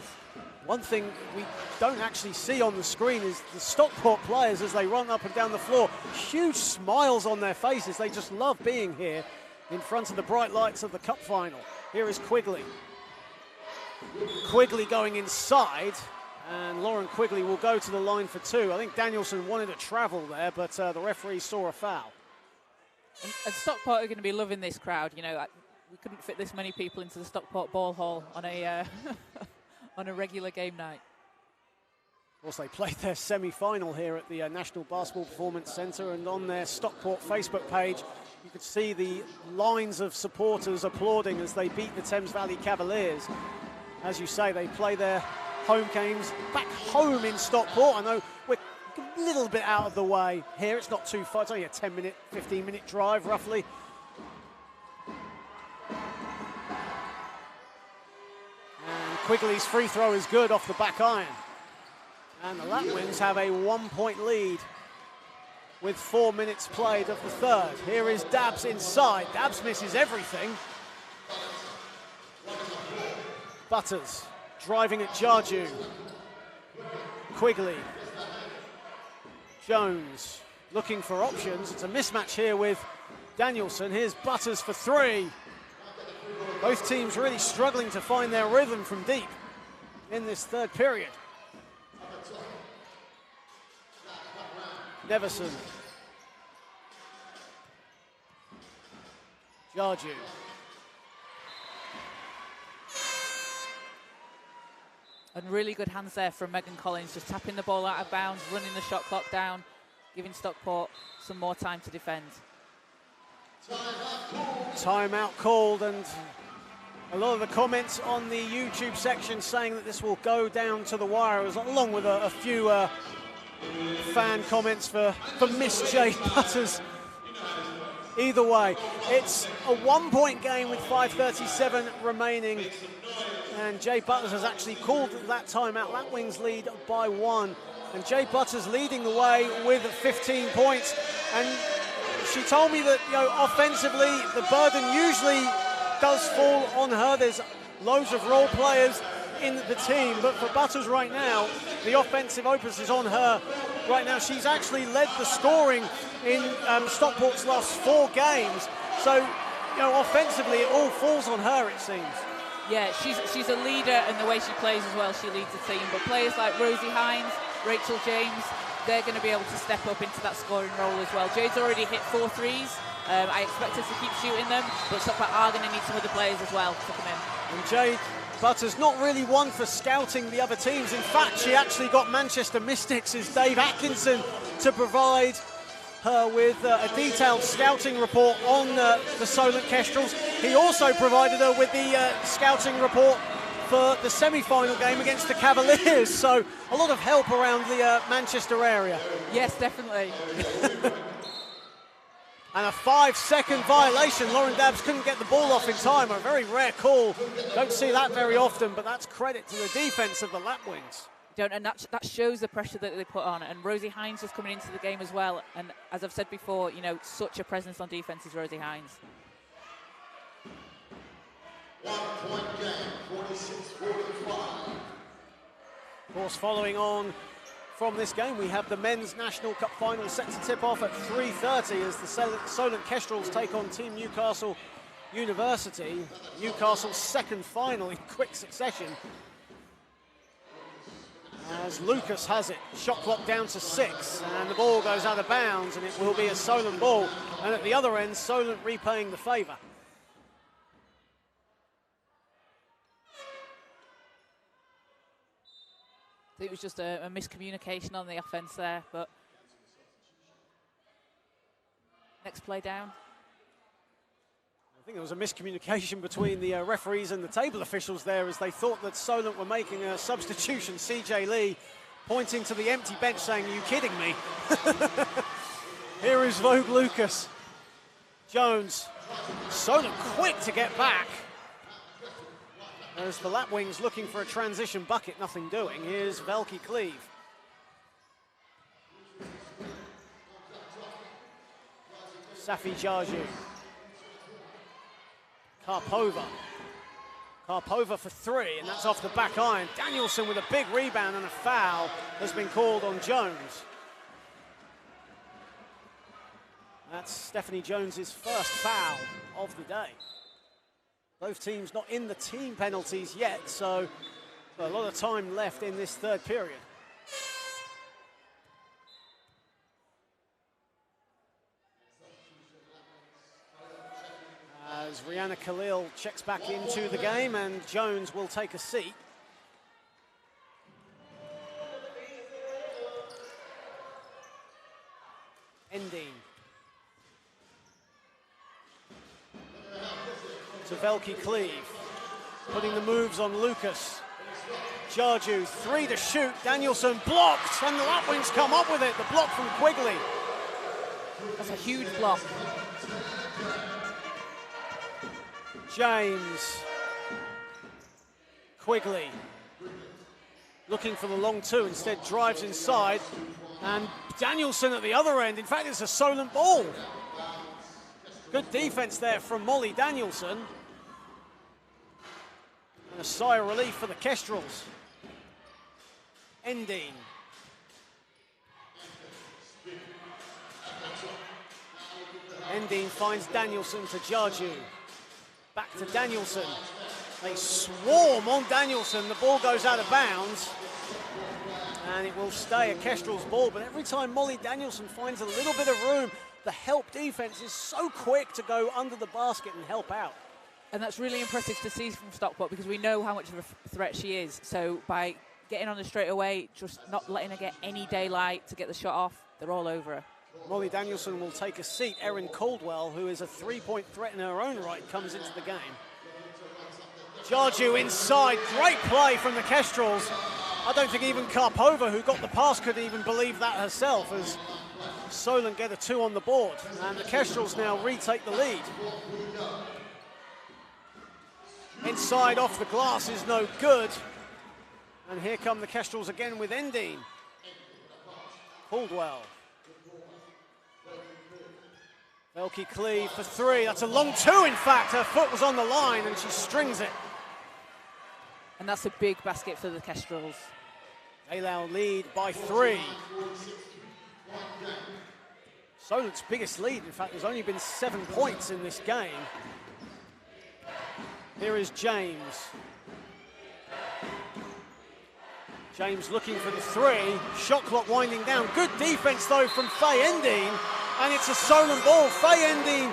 One thing we don't actually see on the screen is the Stockport players as they run up and down the floor. Huge smiles on their faces. They just love being here in front of the bright lights of the Cup final. Here is Quigley. Quigley going inside, and Lauren Quigley will go to the line for 2. I think Danielson wanted to travel there, but the referee saw a foul. And Stockport are going to be loving this crowd. You know, we couldn't fit this many people into the Stockport Ball Hall on a on a regular game night. Of course, they played their semi-final here at the National Basketball Performance Centre, and on their Stockport Facebook page, you could see the lines of supporters applauding as they beat the Thames Valley Cavaliers. As you say, they play their home games back home in Stockport. I know we're little bit out of the way here. It's not too far. It's only a 10-minute, 15-minute drive, roughly. And Quigley's free throw is good off the back iron. And the Lapwings have a 1-point lead with 4 minutes played of the third. Here is Dabbs inside. Dabbs misses everything. Butters driving at Jarju. Quigley. Jones looking for options. It's a mismatch here with Danielson. Here's Butters for three. Both teams really struggling to find their rhythm from deep in this third period. Neverson. Jarju. And really good hands there from Megan Collins, just tapping the ball out of bounds, running the shot clock down, giving Stockport some more time to defend. Timeout called, and a lot of the comments on the YouTube section saying that this will go down to the wire, along with a few fan comments for Miss Jade Butters. Either way, it's a 1-point game with 5:37 remaining. And Jay Butters has actually called that timeout. Lapwings lead by 1. And Jay Butters leading the way with 15 points. And she told me that, offensively, the burden usually does fall on her. There's loads of role players in the team. But for Butters right now, the offensive opus is on her. Right now, she's actually led the scoring in Stockport's last 4 games. So, offensively, it all falls on her, it seems. Yeah, she's a leader, and the way she plays as well, she leads the team. But players like Rosie Hines, Rachel James, they're going to be able to step up into that scoring role as well. Jade's already hit 4 threes. I expect her to keep shooting them, but Stockport are going to need some other players as well to come in. And Jade Butters not really one for scouting the other teams. In fact, she actually got Manchester Mystics' Dave Atkinson to provide her with a detailed scouting report on the Solent Kestrels. He also provided her with the scouting report for the semi-final game against the Cavaliers. So a lot of help around the Manchester area. Yes, definitely. And a 5-second violation. Lauren Dabbs couldn't get the ball off in time. A very rare call. Don't see that very often, but that's credit to the defense of the Lapwings. And that shows the pressure that they put on. And Rosie Hines is coming into the game as well. And as I've said before, such a presence on defense is Rosie Hines. 1-point game, 46-45. Of course, following on from this game, we have the Men's National Cup final set to tip off at 3:30 as the Solent Kestrels take on Team Newcastle University. Newcastle's second final in quick succession. As Lucas has it, shot clock down to 6, and the ball goes out of bounds, and it will be a Solent ball. And at the other end, Solent repaying the favour. It was just a miscommunication on the offense there, but next play down. I think there was a miscommunication between the referees and the table officials there, as they thought that Solent were making a substitution. CJ Lee pointing to the empty bench saying, "Are you kidding me?" Here is Vogue Lucas. Jones. Solent quick to get back. As the Lapwings looking for a transition bucket, nothing doing. Here's Velke Cleave. Safi Jarju. Karpova for 3, and that's off the back iron. Danielson with a big rebound, and a foul has been called on Jones. That's Stephanie Jones's first foul of the day. Both teams not in the team penalties yet, so a lot of time left in this third period. As Rihanna Khalil checks back into the game, and Jones will take a seat. Ending. To Velke Cleave, putting the moves on Lucas. Jarju, 3 to shoot. Danielson blocked, and the Lapwings come up with it. The block from Quigley. That's a huge block. James. Quigley. Looking for the long 2, instead drives inside. And Danielson at the other end. In fact, it's a Solent ball. Good defense there from Molly Danielson. And a sigh of relief for the Kestrels. Endine. Endine finds Danielson to Jarju. Back to Danielson. They swarm on Danielson. The ball goes out of bounds. And it will stay a Kestrels ball. But every time Molly Danielson finds a little bit of room, the help defense is so quick to go under the basket and help out. And that's really impressive to see from Stockport, because we know how much of a threat she is. So by getting on her straight away, just not letting her get any daylight to get the shot off, they're all over her. Molly Danielson will take a seat. Erin Caldwell, who is a 3-point threat in her own right, comes into the game. Jarju inside, great play from the Kestrels. I don't think even Karpova, who got the pass, could even believe that herself, as Solent get a 2 on the board. And the Kestrels now retake the lead. Inside off the glass is no good. And here come the Kestrels again with Endine. Caldwell. Velke Cleave for 3. That's a long 2, in fact. Her foot was on the line and she strings it. And that's a big basket for the Kestrels. Aylau lead by 3. Solent's biggest lead. In fact, there's only been 7 points in this game. Here is James. James looking for the 3. Shot clock winding down. Good defense, though, from Faye Endine. And it's a Solent ball. Faye Endine,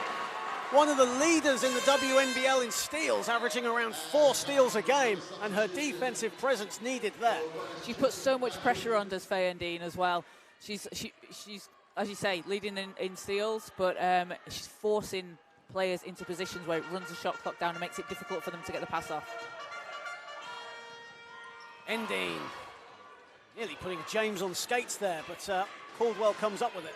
one of the leaders in the WNBL in steals, averaging around 4 steals a game. And her defensive presence needed there. She puts so much pressure on, does Faye Endine, as well. She's as you say, leading in steals, but she's forcing players into positions where it runs the shot clock down and makes it difficult for them to get the pass off. Endine nearly putting James on skates there, but Caldwell comes up with it.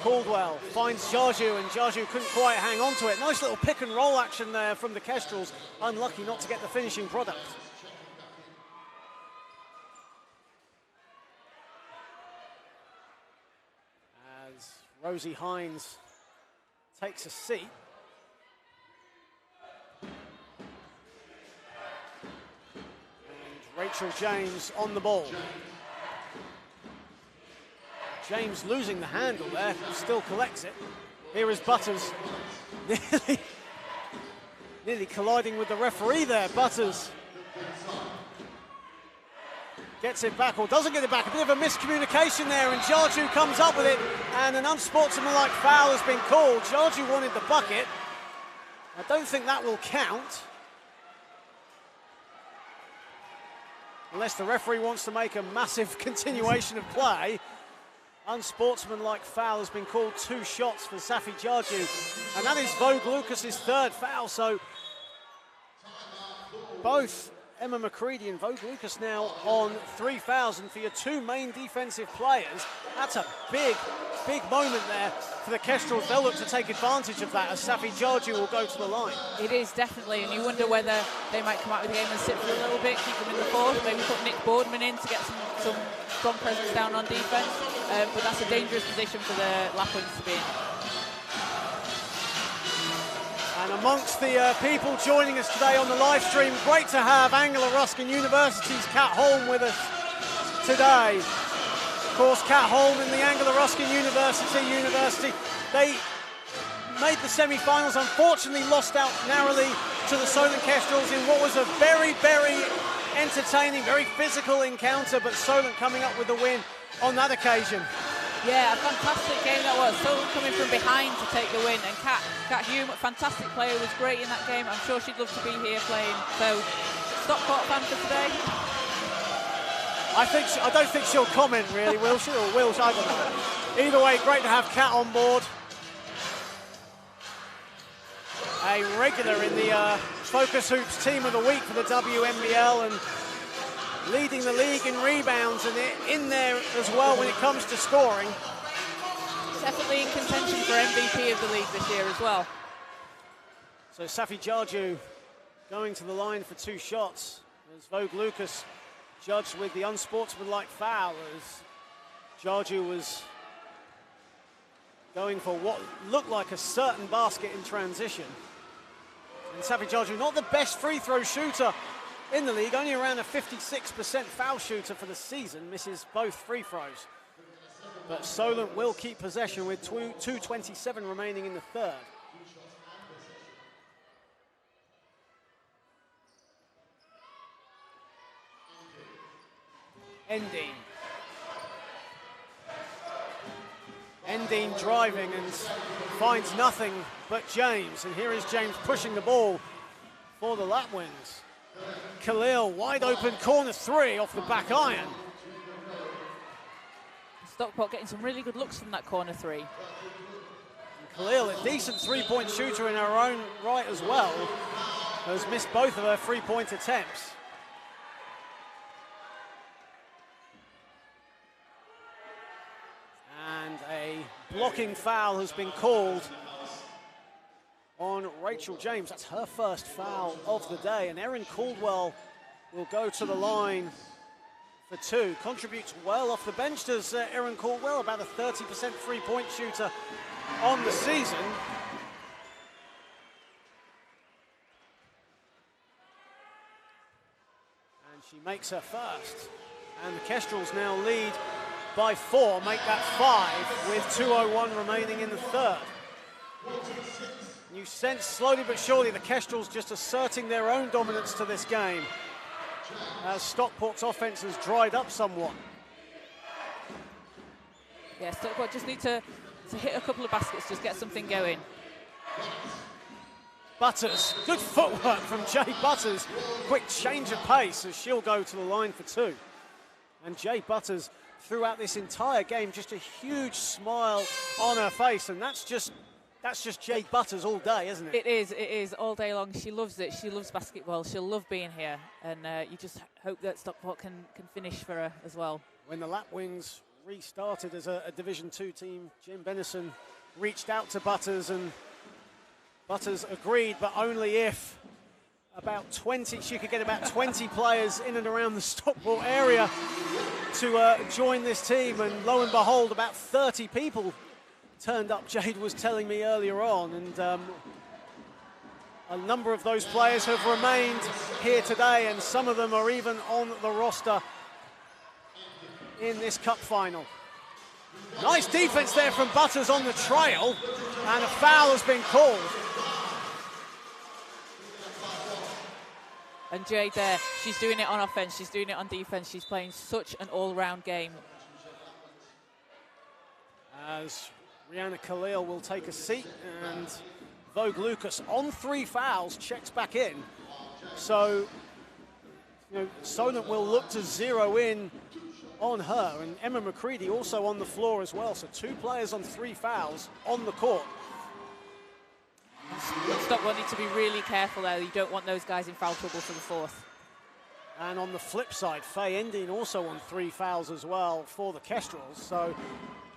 Caldwell finds Jarju, and Jarju couldn't quite hang on to it. Nice little pick and roll action there from the Kestrels. Unlucky not to get the finishing product. As Rosie Hines takes a seat. And Rachel James on the ball. James losing the handle there, still collects it. Here is Butters. Nearly colliding with the referee there. Butters gets it back, or doesn't get it back. A bit of a miscommunication there, and Jarju comes up with it, and an unsportsmanlike foul has been called. Jarju wanted the bucket. I don't think that will count, unless the referee wants to make a massive continuation of play. Unsportsmanlike foul has been called. 2 shots for Safi Jarju, and that is Vogue Lucas's 3rd foul. So both Emma McCready and Vogue Lucas now on 3 fouls, and for your 2 main defensive players, that's a big moment there for the Kestrels. They'll look to take advantage of that, as Safi Jarju will go to the line. It is, definitely, and you wonder whether they might come out of the game and sit for a little bit, keep them in the 4th, maybe put Nick Boardman in to get some strong presence down on defense, but that's a dangerous position for the Lapwings to be in. And amongst the people joining us today on the live stream, great to have Anglia-Ruskin University's Kat Holm with us today. Of course, Kat Holm in the Anglia-Ruskin University. They made the semi-finals, unfortunately lost out narrowly to the Solent Kestrels in what was a very, very entertaining, very physical encounter, but Solent coming up with the win on that occasion. Yeah, a fantastic game that was. Solent coming from behind to take the win, and Kat Hume, a fantastic player, was great in that game. I'm sure she'd love to be here playing. So, Stockport fan for today? I don't think she'll comment really, will she? Or will she? I don't know. Either way, great to have Kat on board. A regular in the Focus Hoops Team of the Week for the WNBL and leading the league in rebounds and in there as well when it comes to scoring. Definitely in contention for MVP of the league this year as well. So Safi Jarju going to the line for 2 shots as Vogue Lucas judged with the unsportsmanlike foul as Jarju was going for what looked like a certain basket in transition. And Safi Jarju, not the best free throw shooter in the league, only around a 56% foul shooter for the season, misses both free throws. But Solent will keep possession with 2:27 remaining in the third. Endine driving and finds nothing but James. And here is James pushing the ball for the Lapwings. Khalil, wide open corner 3 off the back iron. Stockport getting some really good looks from that corner 3. And Khalil, a decent 3-point shooter in her own right as well, has missed both of her 3-point attempts. And a blocking foul has been called on Rachel James. That's her first foul of the day. And Erin Caldwell will go to the line for 2. Contributes well off the bench, does Erin Caldwell, about a 30% 3-point shooter on the season. And she makes her first. And the Kestrels now lead by 4, make that 5 with 2:01 remaining in the third. You sense slowly but surely the Kestrels just asserting their own dominance to this game as Stockport's offense has dried up somewhat. Yeah, Stockport just need to hit a couple of baskets, just get something going. Butters, good footwork from Jay Butters. Quick change of pace as she'll go to the line for 2. And Jay Butters, throughout this entire game, just a huge smile on her face, and that's just Jay Butters all day, isn't it? It is all day long. She loves it. She loves basketball. She'll love being here, and you just hope that Stockport can finish for her as well. When the Lapwings restarted as a Division 2 team, Jim Bennison reached out to Butters, and Butters agreed, but only if she could get about 20 players in and around the Stockport area to join this team, and lo and behold, about 30 people turned up, Jade was telling me earlier on, and a number of those players have remained here today, and some of them are even on the roster in this cup final. Nice defense there from Butters on the trail, and a foul has been called. And Jade there, she's doing it on offense, she's doing it on defense, she's playing such an all-round game. As Rihanna Khalil will take a seat, and Vogue Lucas on 3 fouls checks back in. So, Solent will look to zero in on her, and Emma McCready also on the floor as well. So 2 players on 3 fouls on the court. Stockport need to be really careful there. You don't want those guys in foul trouble for the 4th. And on the flip side, Faye Endine also on 3 fouls as well for the Kestrels. So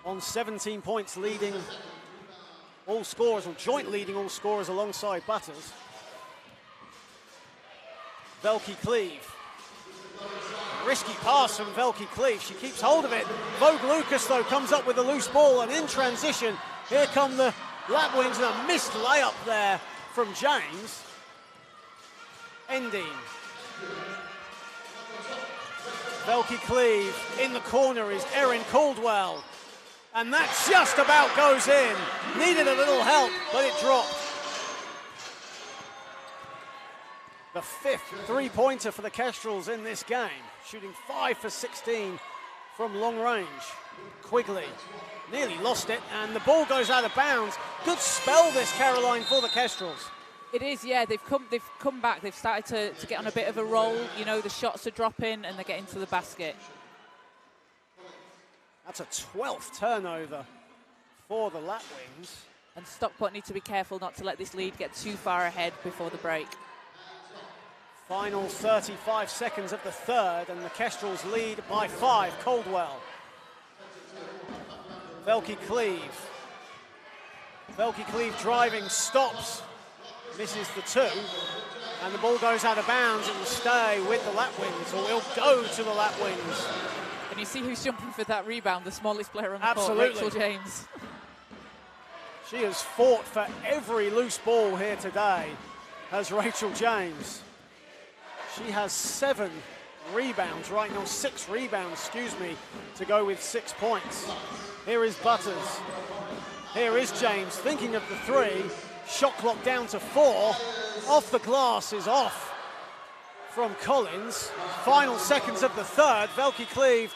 on 17 points, leading all scorers, or joint leading all scorers alongside Butters. Velke Cleave. Risky pass from Velke Cleave. She keeps hold of it. Vogue Lucas, though, comes up with a loose ball, and in transition, here come the Lapwings, and a missed layup there from James. Endine. Velke Cleave. In the corner is Erin Caldwell. And that just about goes in. Needed a little help, but it dropped. The 5th 3-pointer for the Kestrels in this game. Shooting 5 for 16 from long range. Quigley nearly lost it, and the ball goes out of bounds. Good spell this, Caroline, for the Kestrels. It is, yeah. They've come back. They've started to get on a bit of a roll. You know, the shots are dropping, and they're getting to the basket. That's a 12th turnover for the Lapwings. And Stockport need to be careful not to let this lead get too far ahead before the break. Final 35 seconds of the third, and the Kestrels lead by 5. Caldwell. Velke Cleave. Velke Cleave driving, stops, misses the 2, and the ball goes out of bounds. It will stay with the Lapwings, or will go to the Lapwings. And you see who's jumping for that rebound, the smallest player on the Absolutely. court, Rachel James. She has fought for every loose ball here today, has Rachel James. She has 7 rebounds right now, 6 rebounds, excuse me, to go with 6 points. Here is Butters. Here is James, thinking of the 3. Shot clock down to 4. Off the glass is off from Collins. Final seconds of the third. Velke Cleave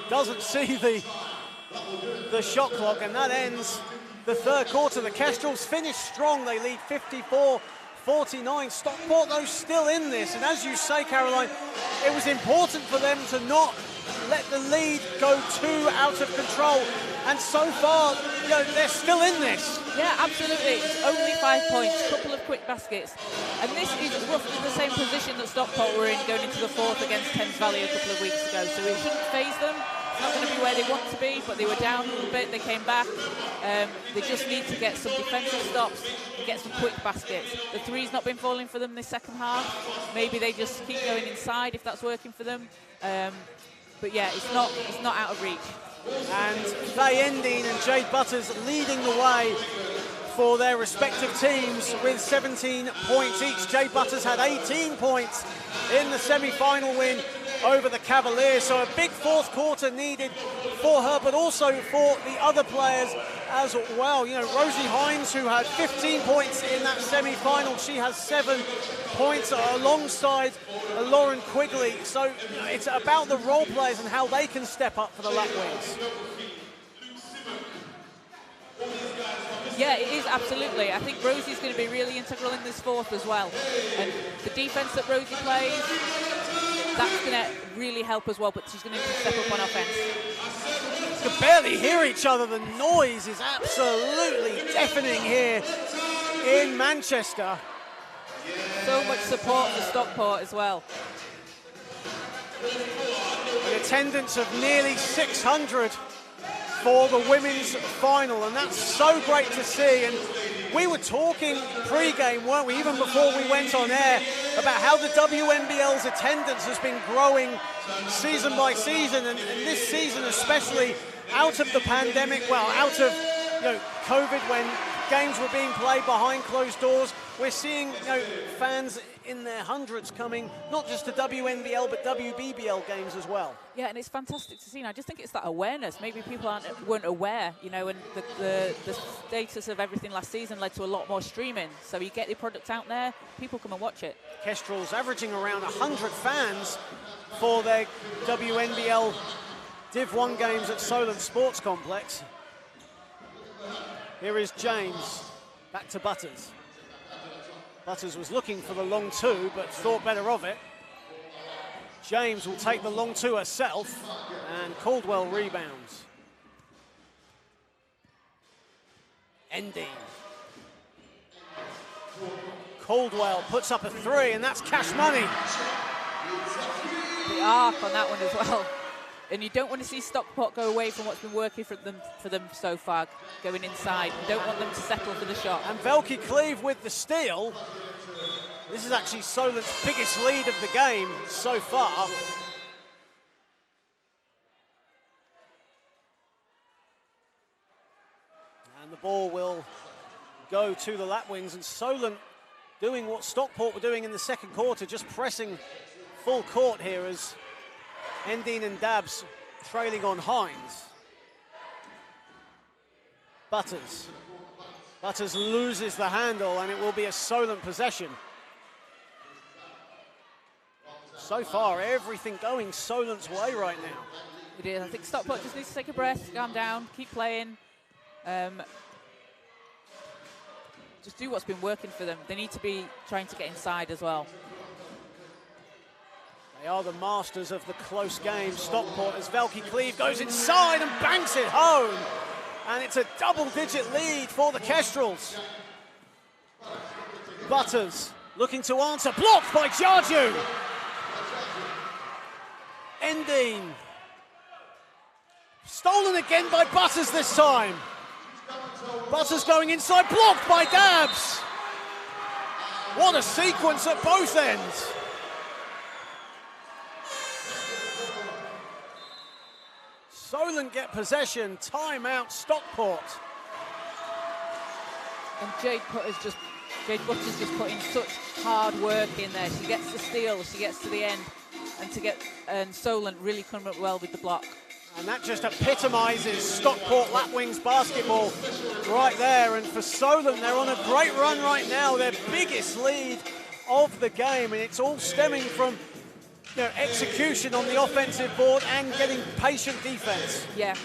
doesn't see the shot clock, and that ends the third quarter. The Kestrels finish strong. They lead 54-49. Stockport, though, still in this. And as you say, Caroline, it was important for them to not let the lead go too out of control. And so far, you know, they're still in this. Yeah, absolutely. It's only 5 points, couple of quick baskets. And this is roughly the same position that Stockport were in going into the fourth against Thames Valley a couple of weeks ago. So it shouldn't faze them. It's not going to be where they want to be, but they were down a little bit. They came back. They just need to get some defensive stops and get some quick baskets. The three's not been falling for them this second half. Maybe they just keep going inside if that's working for them. But yeah, it's not out of reach. And Faye Endine and Jade Butters leading the way for their respective teams with 17 points each. Jade Butters had 18 points in the semi-final win over the Cavaliers, so a big fourth quarter needed for her, but also for the other players as well. You know, Rosie Hines, who had 15 points in that semi-final, she has 7 points alongside Lauren Quigley. So you know, it's about the role players and how they can step up for the Lapwings. Yeah, it is, absolutely. I think Rosie's going to be really integral in this fourth as well. And the defense that Rosie plays, that's going to really help as well, but she's going to step up on offense. You can barely hear each other. The noise is absolutely deafening here in Manchester. So much support for Stockport as well. An attendance of nearly 600 for the women's final, and that's so great to see. And we were talking pre-game, weren't we, even before we went on air, about how the WNBL's attendance has been growing season by season, and this season especially, out of the pandemic, well, out of COVID, when games were being played behind closed doors, we're seeing fans in their hundreds coming, not just to WNBL, but WBBL games as well. Yeah, and it's fantastic to see. And I just think it's that awareness. Maybe people weren't aware, and the status of everything last season led to a lot more streaming. So you get your product out there, people come and watch it. Kestrels averaging around 100 fans for their WNBL Div 1 games at Solent Sports Complex. Here is James, back to Butters. Butters was looking for the long 2, but thought better of it. James will take the long 2 herself, and Caldwell rebounds. Ending. Caldwell puts up a 3, and that's cash money. The arc on that one as well. And you don't want to see Stockport go away from what's been working for them so far, going inside. You don't want them to settle for the shot. And Velke Cleave with the steal. This is actually Solent's biggest lead of the game so far. And the ball will go to the Lapwings, and Solent doing what Stockport were doing in the second quarter, just pressing full court here as Endine and Dabbs trailing on Hines. Butters. Butters loses the handle, and it will be a Solent possession. So far, everything going Solent's way right now. It is. I think Stockport just needs to take a breath, calm down, keep playing. Just do what's been working for them. They need to be trying to get inside as well. They are the masters of the close game. Stockport, as Velke Cleave goes inside and banks it home. And it's a double-digit lead for the Kestrels. Butters looking to answer, blocked by Jarju. Ending. Stolen again by Butters this time. Butters going inside, blocked by Dabbs. What a sequence at both ends. Solent get possession, timeout Stockport. And Jade Butters just putting such hard work in there. She gets the steal, she gets to the end, and Solent really coming up well with the block. And that just epitomises Stockport Lapwings basketball right there. And for Solent, they're on a great run right now, their biggest lead of the game, and it's all stemming from execution on the offensive board and getting patient defense. Yeah.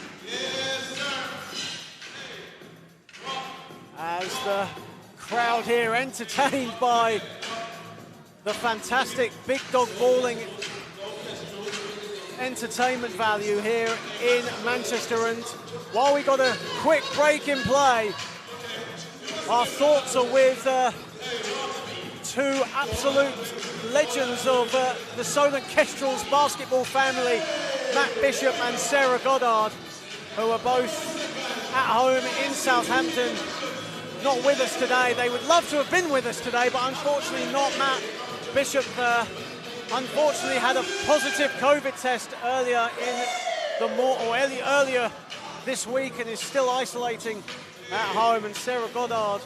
As the crowd here entertained by the fantastic big dog balling entertainment value here in Manchester. And while we got a quick break in play, our thoughts are with two absolute legends of the Solent Kestrels basketball family, Matt Bishop and Sarah Goddard, who are both at home in Southampton, not with us today. They would love to have been with us today, but unfortunately not. Matt Bishop unfortunately had a positive COVID test earlier this week and is still isolating at home, and Sarah Goddard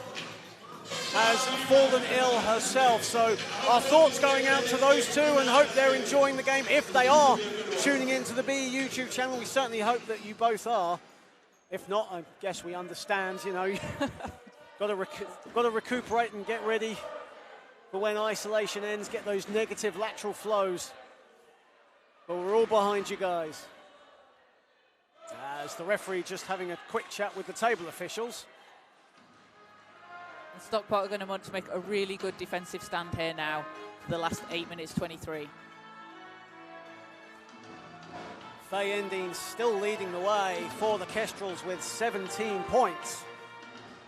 has fallen ill herself. So our thoughts going out to those two, and hope they're enjoying the game. If they are tuning into the BE YouTube channel, we certainly hope that you both are. If not, I guess we understand, got to recuperate and get ready for when isolation ends, get those negative lateral flows. But we're all behind you guys. As the referee just having a quick chat with the table officials. And Stockport are going to want to make a really good defensive stand here now for the last 8 minutes 23. Faye Endine still leading the way for the Kestrels with 17 points.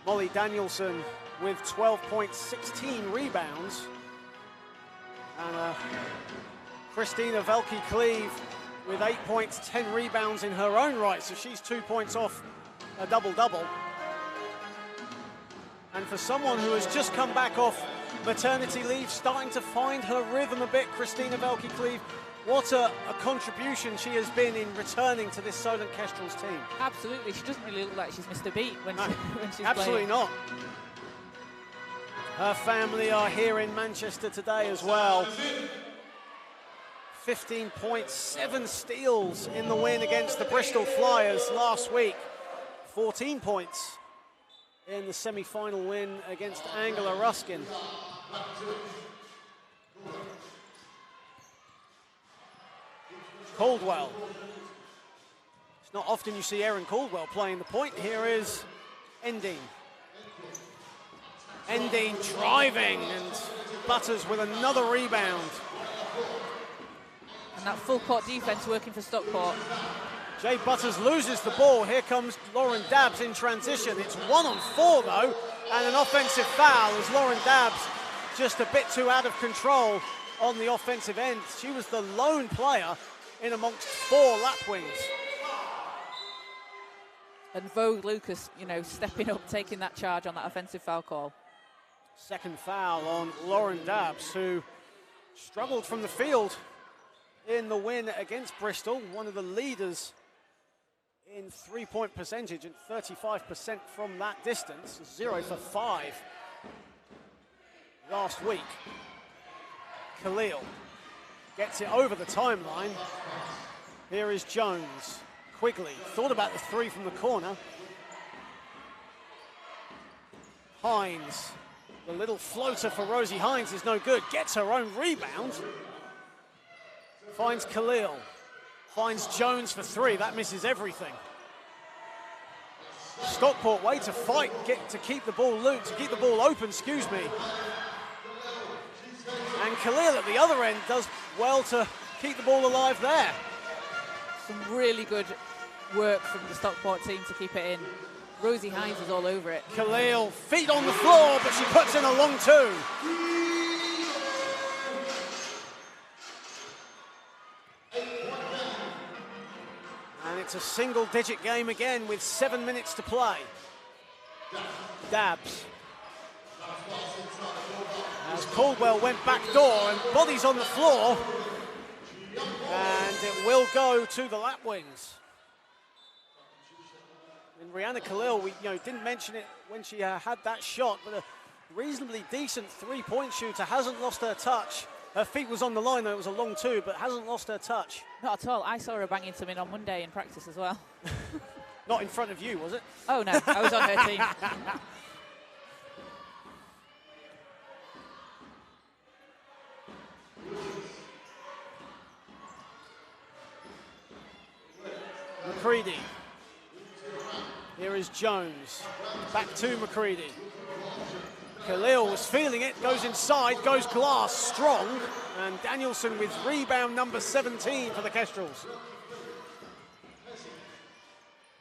Molly Danielson with 12 points, 16 rebounds. And Christina Velke-Cleve with 8 points, 10 rebounds in her own right. So she's 2 points off a double-double. And for someone who has just come back off maternity leave, starting to find her rhythm a bit, Christina Velke-Cleve, what a contribution she has been in returning to this Solent Kestrels team. Absolutely, she doesn't really look like she's missed a beat when she's absolutely playing. Not. Her family are here in Manchester today as well. 15 points, 7 steals in the win against the Bristol Flyers last week. 14 points in the semi-final win against Angela Ruskin. Caldwell. It's not often you see Erin Caldwell playing the point. Here is Endine. Endine driving, and Butters with another rebound. And that full court defense working for Stockport. Jade Butters loses the ball. Here comes Lauren Dabbs in transition. It's 1-on-4 though, and an offensive foul as Lauren Dabbs just a bit too out of control on the offensive end. She was the lone player in amongst 4 Lapwings. And Vogue Lucas, stepping up, taking that charge on that offensive foul call. Second foul on Lauren Dabbs, who struggled from the field in the win against Bristol, one of the leaders in three-point percentage and 35% from that distance, 0 for 5 last week. Khalil gets it over the timeline. Here is Jones. Quigley thought about the 3 from the corner. Hines, the little floater for Rosie Hines is no good. Gets her own rebound. Finds Khalil. Finds Jones for 3. That misses everything. Stockport way to fight, to keep the ball loose, to keep the ball open, excuse me. And Khalil at the other end does well to keep the ball alive there. Some really good work from the Stockport team to keep it in. Rosie Hines is all over it. Khalil, feet on the floor, but she puts in a long 2. It's a single-digit game again with 7 minutes to play. Dabs. As Caldwell went back door and bodies on the floor. And it will go to the Lapwings. And Rihanna Khalil, we didn't mention it when she had that shot, but a reasonably decent three-point shooter, hasn't lost her touch. Her feet was on the line, though it was a long two, but hasn't lost her touch. Not at all. I saw her banging some in on Monday in practice as well. Not in front of you, was it? Oh, no. I was on her team. McCready. Here is Jones. Back to McCready. Khalil was feeling it, goes inside, goes glass, strong, and Danielson with rebound number 17 for the Kestrels.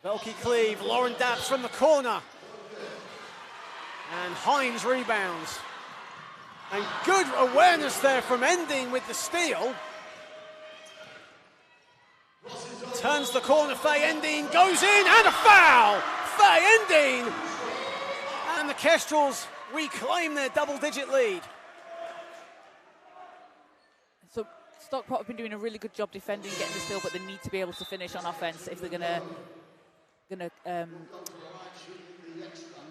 Velke Cleve, Lauren Dabbs from the corner. And Hines rebounds. And good awareness there from Endine with the steal. Turns the corner, Faye Endine goes in, and a foul! Faye Endine! And the Kestrels reclaim their double-digit lead. So Stockport have been doing a really good job defending, getting the steal, but they need to be able to finish on offense if they're gonna You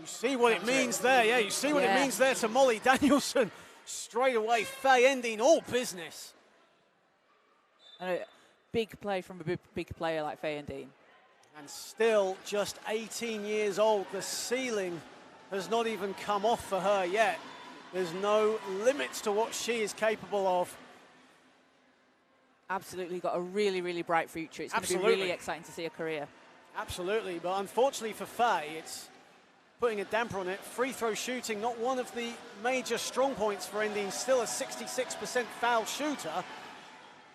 see what it means there, yeah. You see what it means there to Molly Danielson. Straight away, Faye Endine, all business. And a big play from a big player like Faye Endine. And still just 18 years old. The ceiling has not even come off for her yet. There's no limits to what she is capable of. Absolutely got a really, really bright future. It's going to be really exciting to see her career. Absolutely, but unfortunately for Faye, it's putting a damper on it. Free throw shooting, not one of the major strong points for Endine. Still a 66% foul shooter.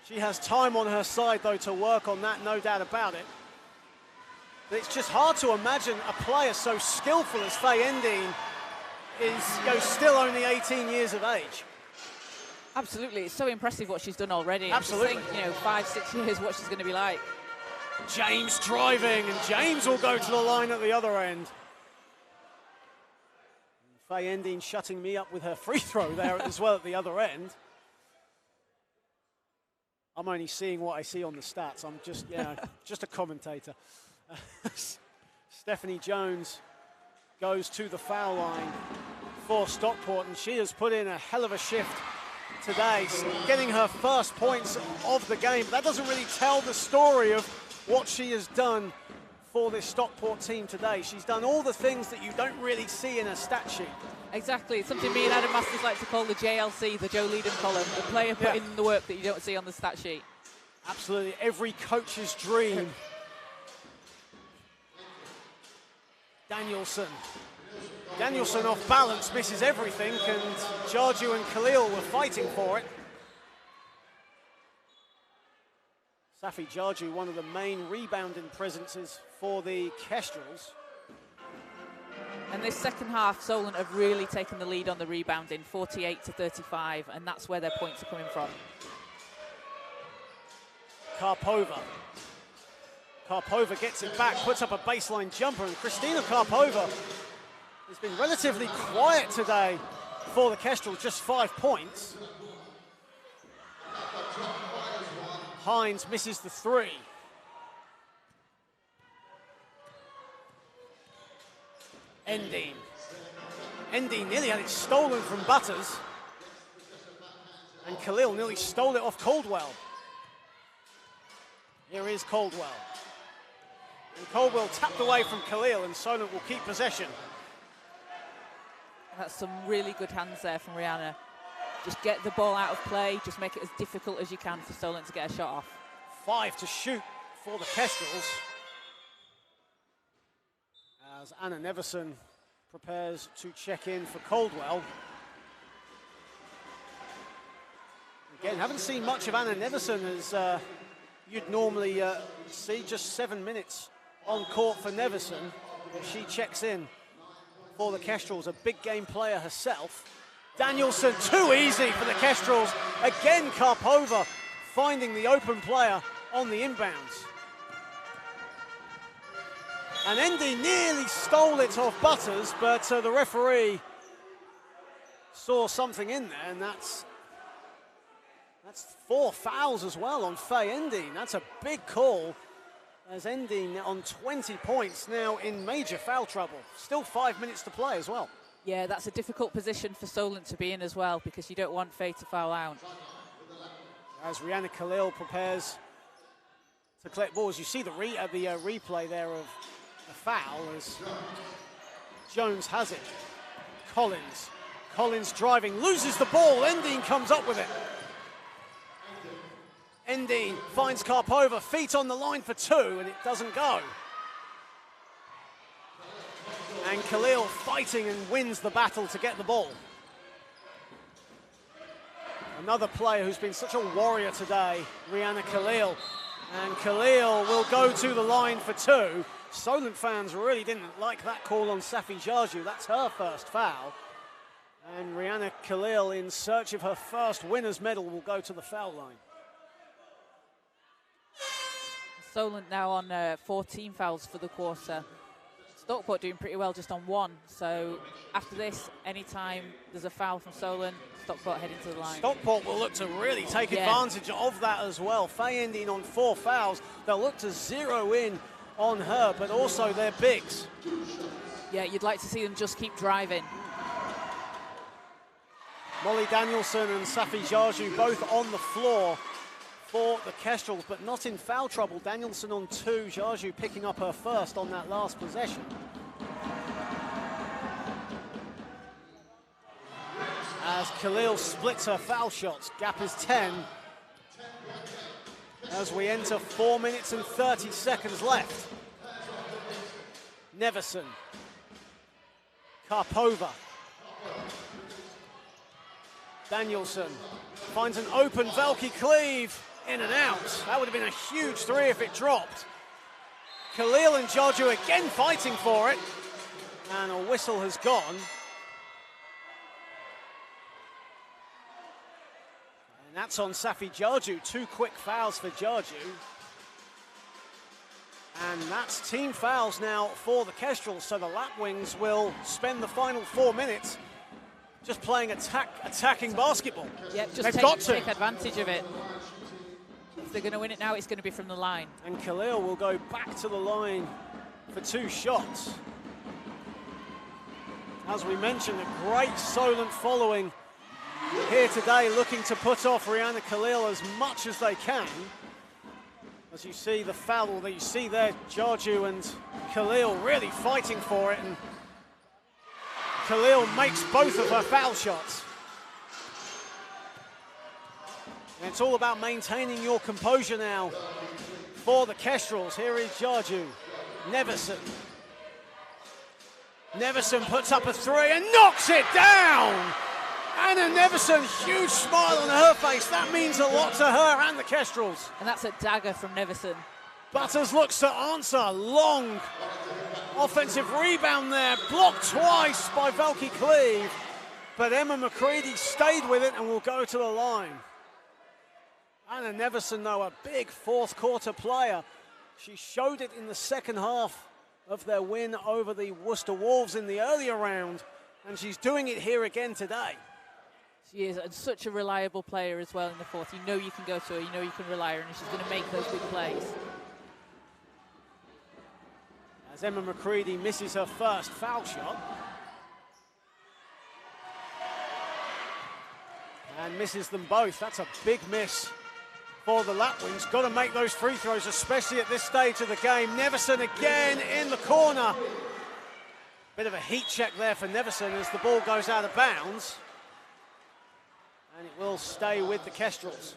She has time on her side, though, to work on that, no doubt about it. But it's just hard to imagine a player so skillful as Faye Endine is still only 18 years of age. Absolutely, it's so impressive what she's done already. Absolutely. Just think, 5-6 years, what she's going to be like. James driving, and James will go to the line at the other end. Faye Endine shutting me up with her free throw there as well at the other end. I'm only seeing what I see on the stats. I'm just, just a commentator. Stephanie Jones goes to the foul line for Stockport, and she has put in a hell of a shift today, getting her first points of the game. But that doesn't really tell the story of what she has done for this Stockport team today. She's done all the things that you don't really see in a stat sheet. Exactly, it's something me and Adam Masters like to call the JLC, the Joe Leadham column, the player put in the work that you don't see on the stat sheet. Absolutely, every coach's dream. Danielson off balance, misses everything, and Jarju and Khalil were fighting for it. Safi Jarju, one of the main rebounding presences for the Kestrels. And this second half, Solent have really taken the lead on the rebounding, 48-35, and that's where their points are coming from. Karpova gets it back, puts up a baseline jumper, and Christina Karpova has been relatively quiet today for the Kestrels, just 5 points. Hines misses the three. Endine nearly had it stolen from Butters. And Khalil nearly stole it off Caldwell. Here is Caldwell. And Caldwell tapped away from Khalil, and Solent will keep possession. That's some really good hands there from Rihanna. Just get the ball out of play, just make it as difficult as you can for Solent to get a shot off. 5 to shoot for the Kestrels. As Anna Neverson prepares to check in for Caldwell. Again, haven't seen much of Anna Neverson as you'd normally see. Just 7 minutes on court for Neverson. She checks in for the Kestrels, a big game player herself. Danielson, too easy for the Kestrels. Again, Karpova finding the open player on the inbounds. And Endy nearly stole it off Butters, but the referee saw something in there, and that's 4 fouls as well on Faye Endy. That's a big call, as Endy on 20 points now in major foul trouble. Still 5 minutes to play as well. Yeah, that's a difficult position for Solent to be in as well, because you don't want Faye to foul out. As Rihanna Khalil prepares to collect balls, you see the replay there of the foul as Jones has it. Collins driving, loses the ball. Endine comes up with it. Endine finds Karpova, feet on the line for 2, and it doesn't go. And Khalil fighting and wins the battle to get the ball. Another player who's been such a warrior today, Rihanna Khalil. And Khalil will go to the line for 2. Solent fans really didn't like that call on Safi Jarju. That's her first foul. And Rihanna Khalil, in search of her first winner's medal, will go to the foul line. Solent now on 14 fouls for the quarter. Stockport doing pretty well just on 1. So after this, anytime there's a foul from Solent, Stockport heading to the line. Stockport will look to really take advantage of that as well. Faye ending on 4 fouls. They'll look to zero in on her, but also their bigs. Yeah, you'd like to see them just keep driving. Molly Danielson and Safi Jarju both on the floor for the Kestrels, but not in foul trouble. Danielson on 2, Jarju picking up her first on that last possession. As Khalil splits her foul shots, gap is 10. As we enter 4 minutes and 30 seconds left. Neverson. Karpova. Danielson finds an open Velke Cleave. In and out. That would have been a huge 3 if it dropped. Khalil and Jarju again fighting for it. And a whistle has gone. And that's on Safi Jarju. 2 quick fouls for Jarju. And that's team fouls now for the Kestrels. So the Lapwings will spend the final 4 minutes just playing attacking basketball. Yep, They've got to take advantage of it. If they're going to win it now, it's going to be from the line. And Khalil will go back to the line for 2 shots. As we mentioned, a great Solent following here today, looking to put off Rihanna Khalil as much as they can. As you see the foul that you see there, Jarju and Khalil really fighting for it, and Khalil makes both of her foul shots. And it's all about maintaining your composure now for the Kestrels. Here is Jarju. Neverson. Neverson puts up a 3 and knocks it down! Anna Neverson, huge smile on her face. That means a lot to her and the Kestrels. And that's a dagger from Neverson. Butters looks to answer. Long offensive rebound there. Blocked twice by Velke Cleave. But Emma McCready stayed with it and will go to the line. Anna Neverson, though, a big fourth quarter player. She showed it in the second half of their win over the Worcester Wolves in the earlier round. And she's doing it here again today. She is such a reliable player as well in the fourth. You know you can go to her, you know you can rely on her, and she's going to make those big plays. As Emma McCready misses her first foul shot. And misses them both. That's a big miss for the Lapwings. Got to make those free throws, especially at this stage of the game. Neverson again in the corner. Bit of a heat check there for Neverson as the ball goes out of bounds. And it will stay with the Kestrels.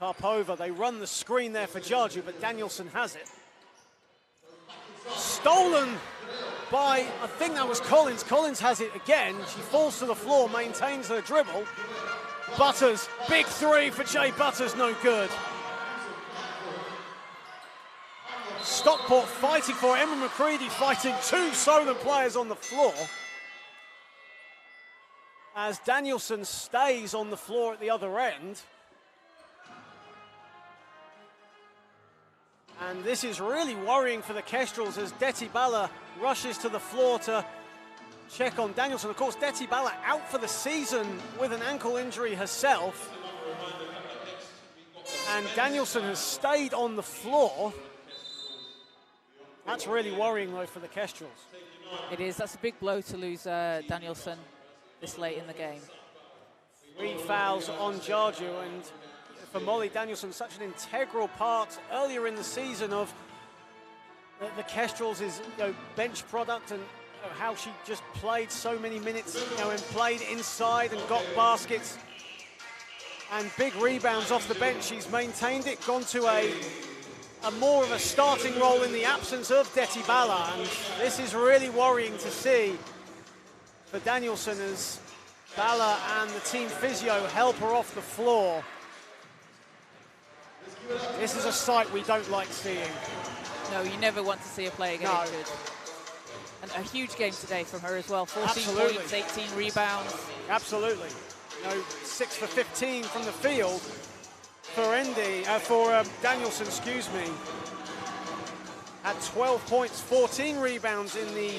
Karpova, they run the screen there for Jarju, but Danielson has it. Stolen by, I think that was Collins. Collins has it again. She falls to the floor, maintains her dribble. Butters, big 3 for Jay Butters, no good. Stockport fighting for it. Emma McCready fighting 2 Solent players on the floor. As Danielson stays on the floor at the other end. And this is really worrying for the Kestrels as Deti Balla rushes to the floor to check on Danielson. Of course, Deti Balla out for the season with an ankle injury herself. And Danielson has stayed on the floor. That's really worrying, though, for the Kestrels. It is. That's a big blow to lose Danielson this late in the game. 3 fouls on Jarju, and for Molly Danielson, such an integral part earlier in the season of the Kestrels' bench product, and how she just played so many minutes, and played inside and got baskets and big rebounds off the bench. She's maintained it, gone to a more of a starting role in the absence of Deti Balla, and this is really worrying to see for Danielson as Balla and the team physio help her off the floor. This is a sight we don't like seeing. No, you never want to see a player get injured. And a huge game today from her as well. 14 points, 18 rebounds. Absolutely. 6 for 15 from the field for Danielson, excuse me. Had 12 points, 14 rebounds in the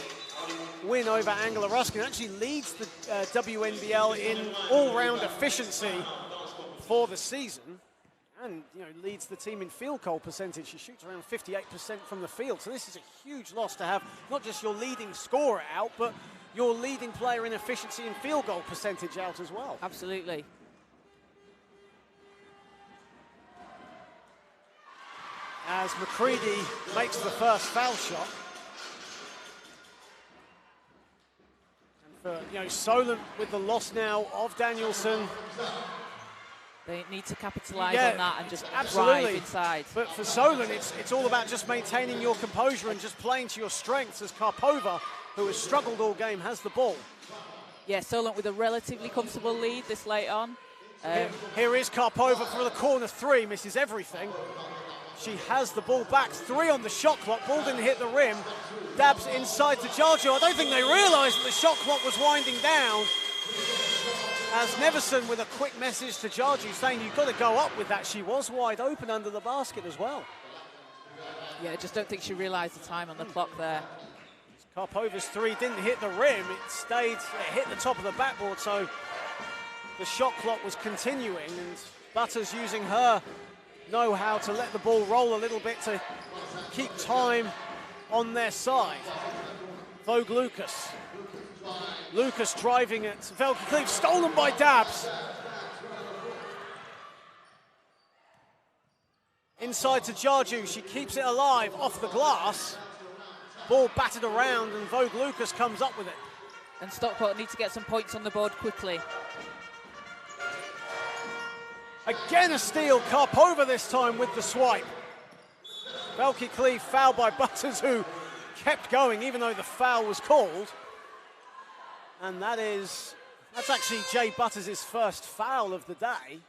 win over Angela Ruskin. Actually leads the WNBL in all-round efficiency for the season, and leads the team in field goal percentage. She shoots around 58% from the field, so this is a huge loss to have not just your leading scorer out, but your leading player in efficiency and field goal percentage out as well. Absolutely. As McCready makes the first foul shot. And for Solent with the loss now of Danielson. They need to capitalise on that and just absolutely drive inside. But for Solent, it's all about just maintaining your composure and just playing to your strengths, as Karpova, who has struggled all game, has the ball. Yeah, Solent with a relatively comfortable lead this late on. Here is Karpova for the corner 3, misses everything. She has the ball back, 3 on the shot clock, ball didn't hit the rim. Dabs inside to Jarju. I don't think they realised that the shot clock was winding down. As Neverson with a quick message to Jarju saying you've got to go up with that. She was wide open under the basket as well. Yeah, I just don't think she realised the time on the clock there. Karpova's 3 didn't hit the rim. It hit the top of the backboard, so the shot clock was continuing, and Butters using her know-how to let the ball roll a little bit to keep time on their side. Vogue Lucas. Lucas driving it. Velke Cleave stolen by Dabs. Inside to Jarju. She keeps it alive off the glass. Ball battered around, and Vogue Lucas comes up with it. And Stockport need to get some points on the board quickly. Again a steal. Karpova this time with the swipe. Velke Cleave fouled by Butters, who kept going even though the foul was called. And that's actually Jay Butters' first foul of the day.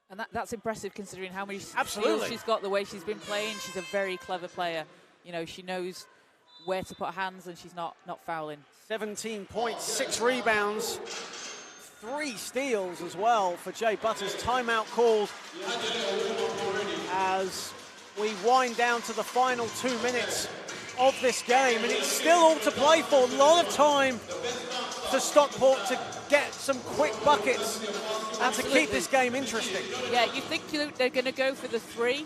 And that's impressive considering how many Absolutely. steals she's got, the way she's been playing. She's a very clever player. She knows where to put hands, and she's not fouling. 17 points, 6 rebounds, 3 steals as well for Jay Butters. Timeout called as we wind down to the final 2 minutes of this game, and it's still all to play for. A lot of time for Stockport to get some quick buckets and to keep this game interesting. Yeah, you think they're going to go for the 3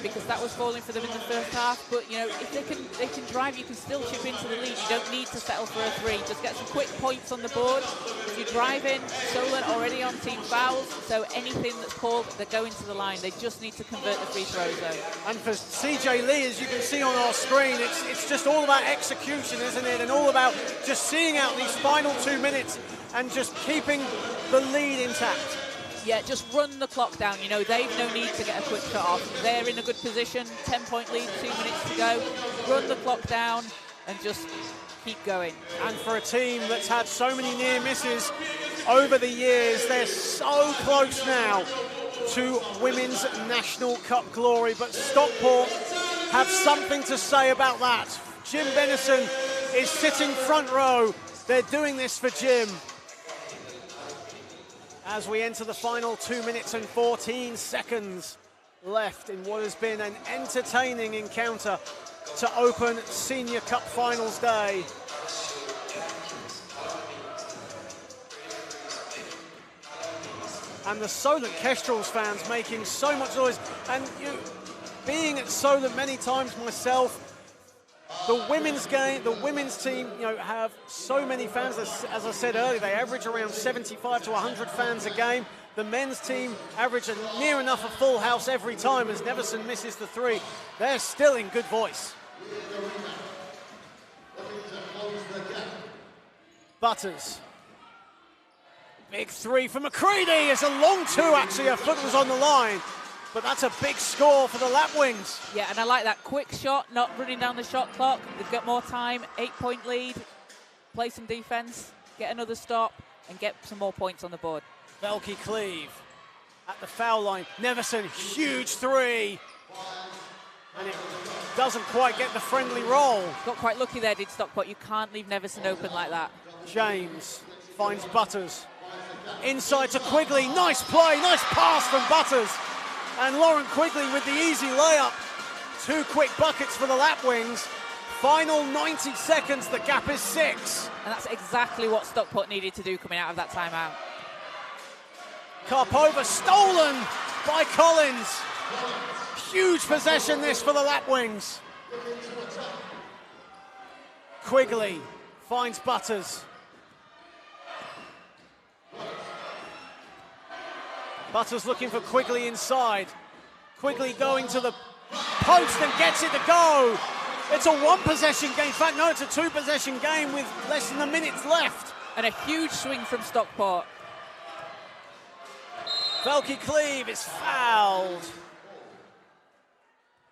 because that was falling for them in the first half, but if they can drive, you can still chip into the lead. You don't need to settle for a 3. Just get some quick points on the board. If you drive in, Solent already on team fouls, so anything that's called, they're going to the line. They just need to convert the free throws though. And for CJ Lee, as you can see on our screen, it's just all about execution, isn't it? And all about just seeing out these final 2 minutes and just keeping the lead intact. Yeah, just run the clock down. They've no need to get a quick shot off. They're in a good position, 10-point lead, 2 minutes to go. Run the clock down and just keep going. And for a team that's had so many near misses over the years, they're so close now to Women's National Cup glory. But Stockport have something to say about that. Jim Bennison is sitting front row. They're doing this for Jim. As we enter the final 2 minutes and 14 seconds left in what has been an entertaining encounter to open Senior Cup Finals Day. And the Solent Kestrels fans making so much noise. And being at Solent many times myself, the women's team, have so many fans. As I said earlier, they average around 75 to 100 fans a game. The men's team average near enough a full house every time as Neverson misses the three. They're still in good voice. Butters. Big three for McCready. It's a long two, actually. Her foot was on the line. But that's a big score for the Lapwings. Yeah, and I like that quick shot, not running down the shot clock. They've got more time, 8-point lead. Play some defense, get another stop, and get some more points on the board. Velke Cleave at the foul line. Neverson, huge three. And it doesn't quite get the friendly roll. Got quite lucky there, did Stockport. You can't leave Neverson open like that. James finds Butters. Inside to Quigley. Nice play, nice pass from Butters. And Lauren Quigley with the easy layup. 2 quick buckets for the Lapwings. Final 90 seconds, the gap is 6. And that's exactly what Stockport needed to do coming out of that timeout. Karpova stolen by Collins. Huge possession this for the Lapwings. Quigley finds Butters. Butters looking for Quigley inside. Quigley going to the post and gets it to go. It's a 1-possession game. In fact, no, it's a 2-possession game with less than a minute left. And a huge swing from Stockport. Velke Cleave is fouled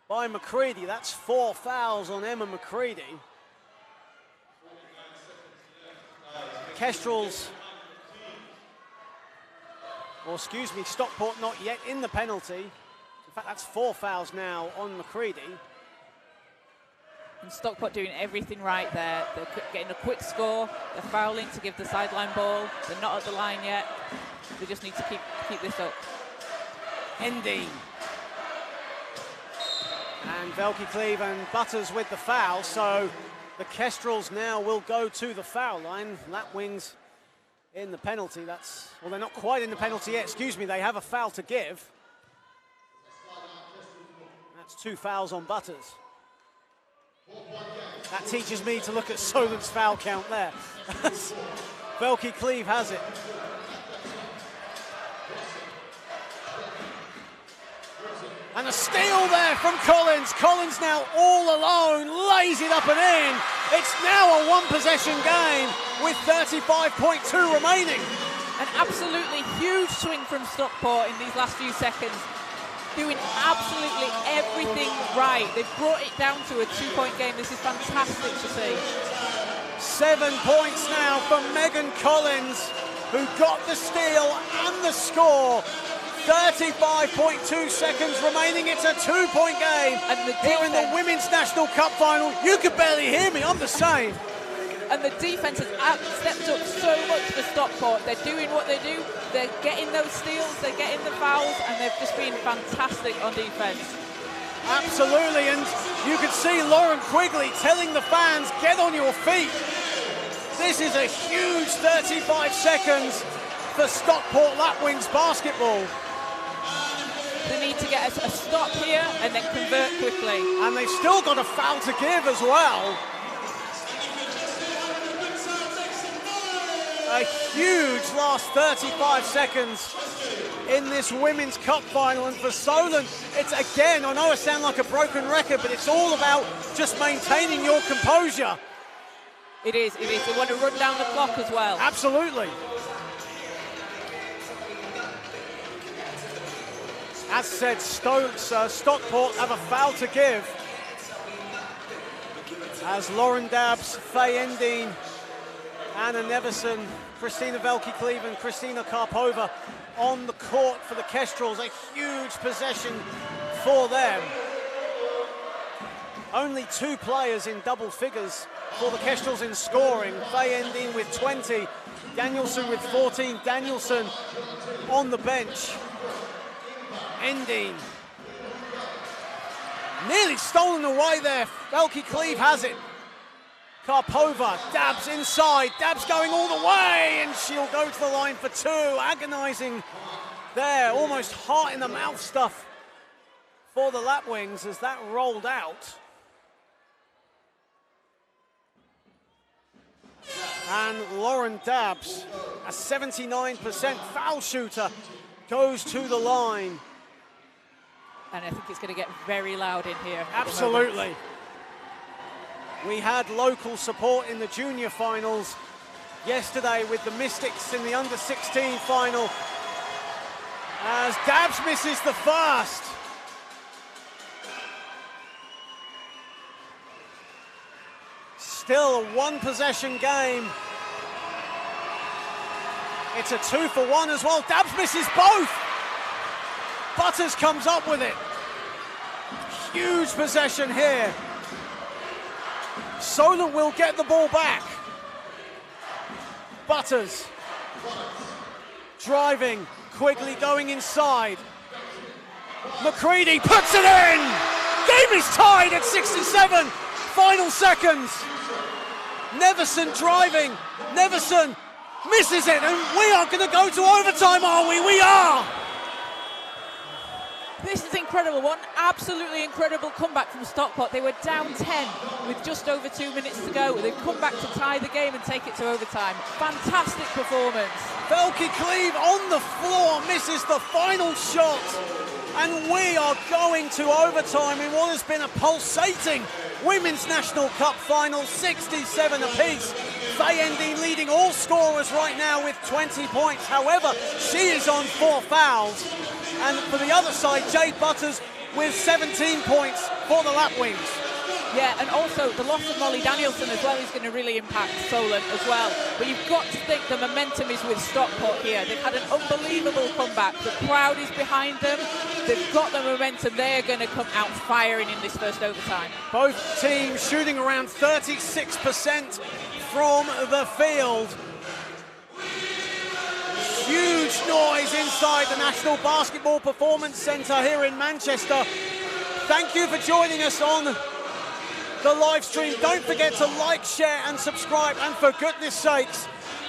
by McCready. That's 4 fouls on Emma McCready. Kestrels, or excuse me, Stockport not yet in the penalty. In fact, that's 4 fouls now on McCready. And Stockport doing everything right there. They're getting a quick score. They're fouling to give the sideline ball. They're not at the line yet. They just need to keep this up. Ending. And Velke Cleave and Butters with the foul. So the Kestrels now will go to the foul line. Lapwings in the penalty. Well, they're not quite in the penalty yet. Excuse me, they have a foul to give. That's 2 fouls on Butters. That teaches me to look at Solent's foul count there. Velke Cleave has it. And a steal there from Collins. Collins now all alone, lays it up and in. It's now a 1-possession game with 35.2 remaining. An absolutely huge swing from Stockport in these last few seconds. Doing absolutely everything right. They've brought it down to a 2-point game. This is fantastic to see. 7 points now from Megan Collins, who got the steal and the score. 35.2 seconds remaining. It's a 2-point game. And here in the Women's National Cup final, you could barely hear me. I'm the same. And the defense has stepped up so much for Stockport. They're doing what they do. They're getting those steals, they're getting the fouls, and they've just been fantastic on defense. Absolutely, and you could see Lauren Quigley telling the fans, get on your feet. This is a huge 35 seconds for Stockport Lapwings basketball. They need to get a stop here and then convert quickly. And they've still got a foul to give as well. A huge last 35 seconds in this Women's Cup final. And for Solent, it's again, I know I sound like a broken record, but it's all about just maintaining your composure. It is. They want to run down the clock as well. Absolutely. As said, Stockport have a foul to give. As Lauren Dabbs, Faye Endine, Anna Neverson, Christina Velke Cleave and Christina Karpova on the court for the Kestrels. A huge possession for them. Only 2 players in double figures for the Kestrels in scoring. Faye Endine with 20, Danielson with 14. Danielson on the bench. Endine Nearly stolen away there. Velky Cleve has it. Karpova, Dabbs inside. Dabbs going all the way, and she'll go to the line for two. Agonizing there, almost heart in the mouth stuff for the Lapwings as that rolled out. And Lauren Dabbs, a 79% foul shooter, goes to the line. And I think it's going to get very loud in here. Absolutely. We had local support in the junior finals yesterday with the Mystics in the under-16 final as Dabbs misses the first. Still a one-possession game. It's a 2-for-1 as well. Dabbs misses both. Butters comes up with it. Huge possession here. Solent will get the ball back. Butters driving, Quigley going inside. McCready puts it in! Game is tied at 67. Final seconds. Neverson driving. Neverson misses it, and we are going to go to overtime, are we? We are! This is incredible. One absolutely incredible comeback from Stockport. They were down 10 with just over 2 minutes to go. They've come back to tie the game and take it to overtime. Fantastic performance. Velky Cleve on the floor misses the final shot. And we are going to overtime in what has been a pulsating Women's National Cup final, 67 apiece. Faye Endine leading all scorers right now with 20 points. However, she is on 4 fouls. And for the other side, Jade Butters with 17 points for the Lapwings. Yeah, and also the loss of Molly Danielson as well is going to really impact Solent as well. But you've got to think the momentum is with Stockport here. They've had an unbelievable comeback. The crowd is behind them. They've got the momentum. They are going to come out firing in this first overtime. Both teams shooting around 36% from the field. Huge noise inside the National Basketball Performance Centre here in Manchester. Thank you for joining us on the live stream. Don't forget to like, share and subscribe. And for goodness sakes,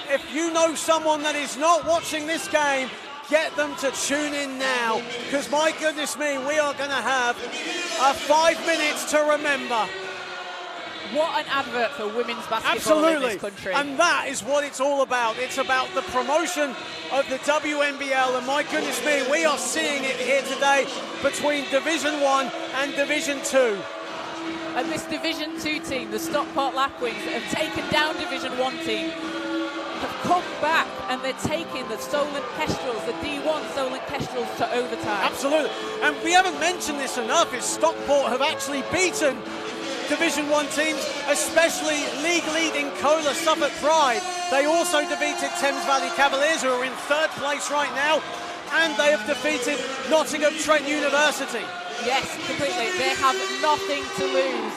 if you know someone that is not watching this game, get them to tune in now, because my goodness me, we are going to have a 5 minutes to remember. What an advert for women's basketball Absolutely. in this country. And that is what it's all about. It's about the promotion of the WNBL, and my goodness me, we are seeing it here today between Division 1 and Division 2. And this Division 2 team, the Stockport Lapwings, that have taken down Division 1 team, have come back and they're taking the Solent Kestrels, the D1 Solent Kestrels, to overtime. Absolutely. And we haven't mentioned this enough, is Stockport have actually beaten Division 1 teams, especially league-leading Kohler Suffolk Pride. They also defeated Thames Valley Cavaliers, who are in 3rd place right now, and they have defeated Nottingham Trent University. Yes, completely. They have nothing to lose.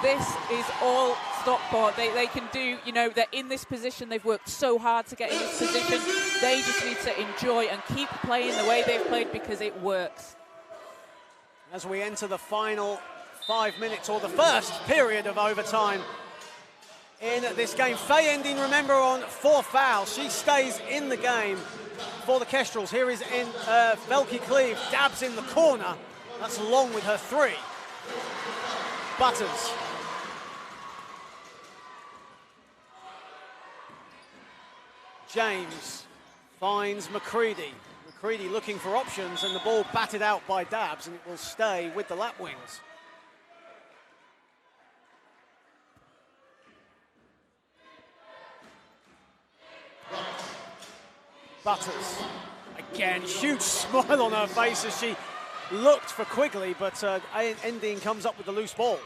This is all Stockport. They can do, you know, they're in this position. They've worked so hard to get in this position. They just need to enjoy and keep playing the way they've played, because it works. As we enter the final 5 minutes, or the first period of overtime in this game. Faye Endine, remember, on 4 fouls. She stays in the game for the Kestrels. Here is Velky Cleve, Dabbs in the corner. That's Long with her 3. Butters. James finds McCready. McCready looking for options, and the ball batted out by Dabbs, and it will stay with the Lapwings. Butters, again, huge smile on her face as she looked for Quigley, but Endine comes up with the loose ball.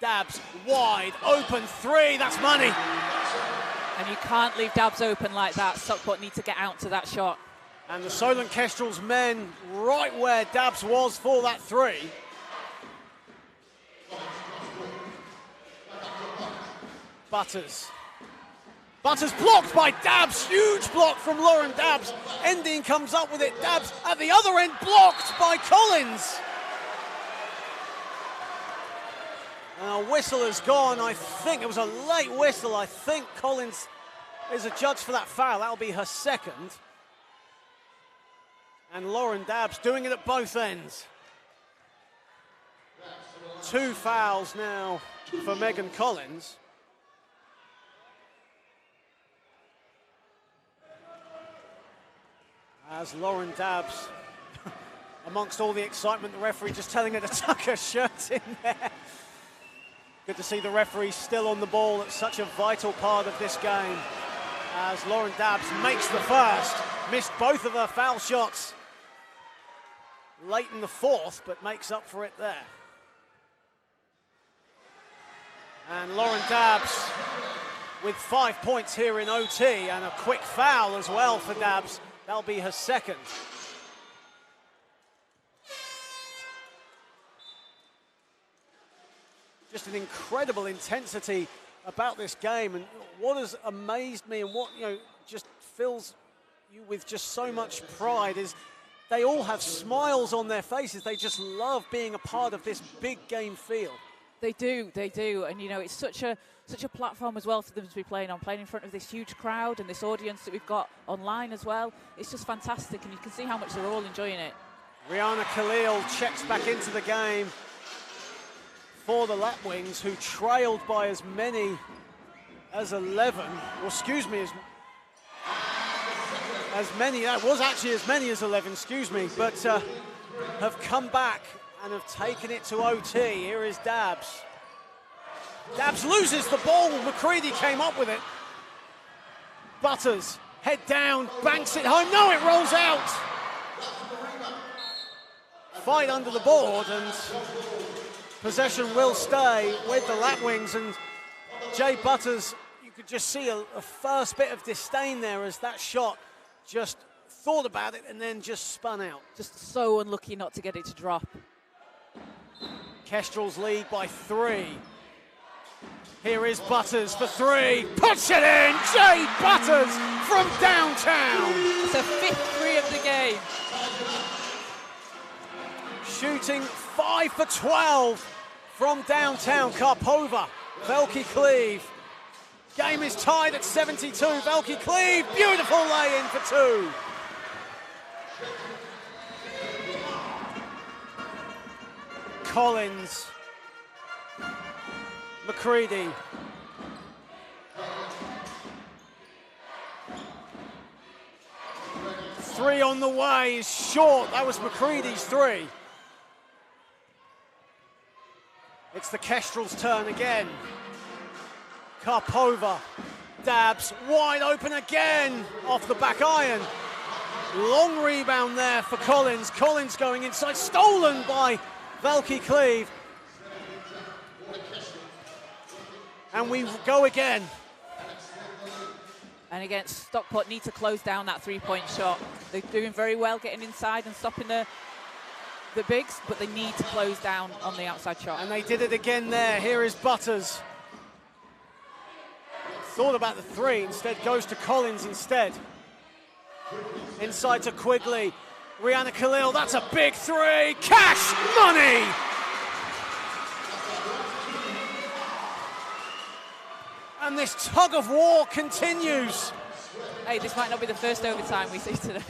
Dabbs, wide, open 3, that's money. And you can't leave Dabbs open like that. Stockport need to get out to that shot. And the Solent Kestrels men right where Dabbs was for that 3. Butters. Butters blocked by Dabbs, huge block from Lauren Dabbs. Endine comes up with it, Dabbs at the other end, blocked by Collins. And a whistle has gone. I think it was a late whistle. I think Collins is adjudged for that foul. That'll be her second. And Lauren Dabbs doing it at both ends. 2 fouls now for Megan Collins. As Lauren Dabbs, amongst all the excitement, the referee just telling her to tuck her shirt in there. Good to see the referee still on the ball. It's such a vital part of this game. As Lauren Dabbs makes the first, missed both of her foul shots late in the fourth, but makes up for it there. And Lauren Dabbs with 5 points here in OT, and a quick foul as well for Dabbs. That'll be her second. Just an incredible intensity about this game, and what has amazed me and what just fills you with just so much pride is they all have smiles on their faces. They just love being a part of this big game feel. They do, and it's such a platform as well for them to be playing in front of this huge crowd and this audience that we've got online as well. It's just fantastic, and you can see how much they're all enjoying it. Rihanna Khalil checks back into the game for the Lapwings, who trailed by as many as 11, or excuse me, as many, that was actually as many as 11, excuse me, but have come back and have taken it to OT. Here is Dabbs. Dabbs loses the ball. McCready came up with it. Butters, head down, banks it home. No, it rolls out. Fight under the board, and possession will stay with the Lapwings. And Jay Butters, you could just see a first bit of disdain there as that shot just thought about it and then just spun out. Just so unlucky not to get it to drop. Kestrels lead by 3. Here is Butters for 3. Puts it in! Jay Butters from downtown. It's a 5th 3 of the game. Shooting 5 for 12 from downtown. Karpova, Velke Cleve. Game is tied at 72. Velke Cleve, beautiful lay-in for 2. Collins, McCready. Three on the way is short. That was McCready's 3. It's the Kestrels' turn again. Karpova, Dabbs, wide open again off the back iron. Long rebound there for Collins. Collins going inside, stolen by Velke Cleve. And we go again. And again, Stockport need to close down that 3-point shot. They're doing very well getting inside and stopping the bigs, but they need to close down on the outside shot. And they did it again there. Here is Butters. Thought about the 3, instead goes to Collins instead. Inside to Quigley. Rihanna Khalil, that's a big 3. Cash money! And this tug of war continues. Hey, this might not be the first overtime we see today.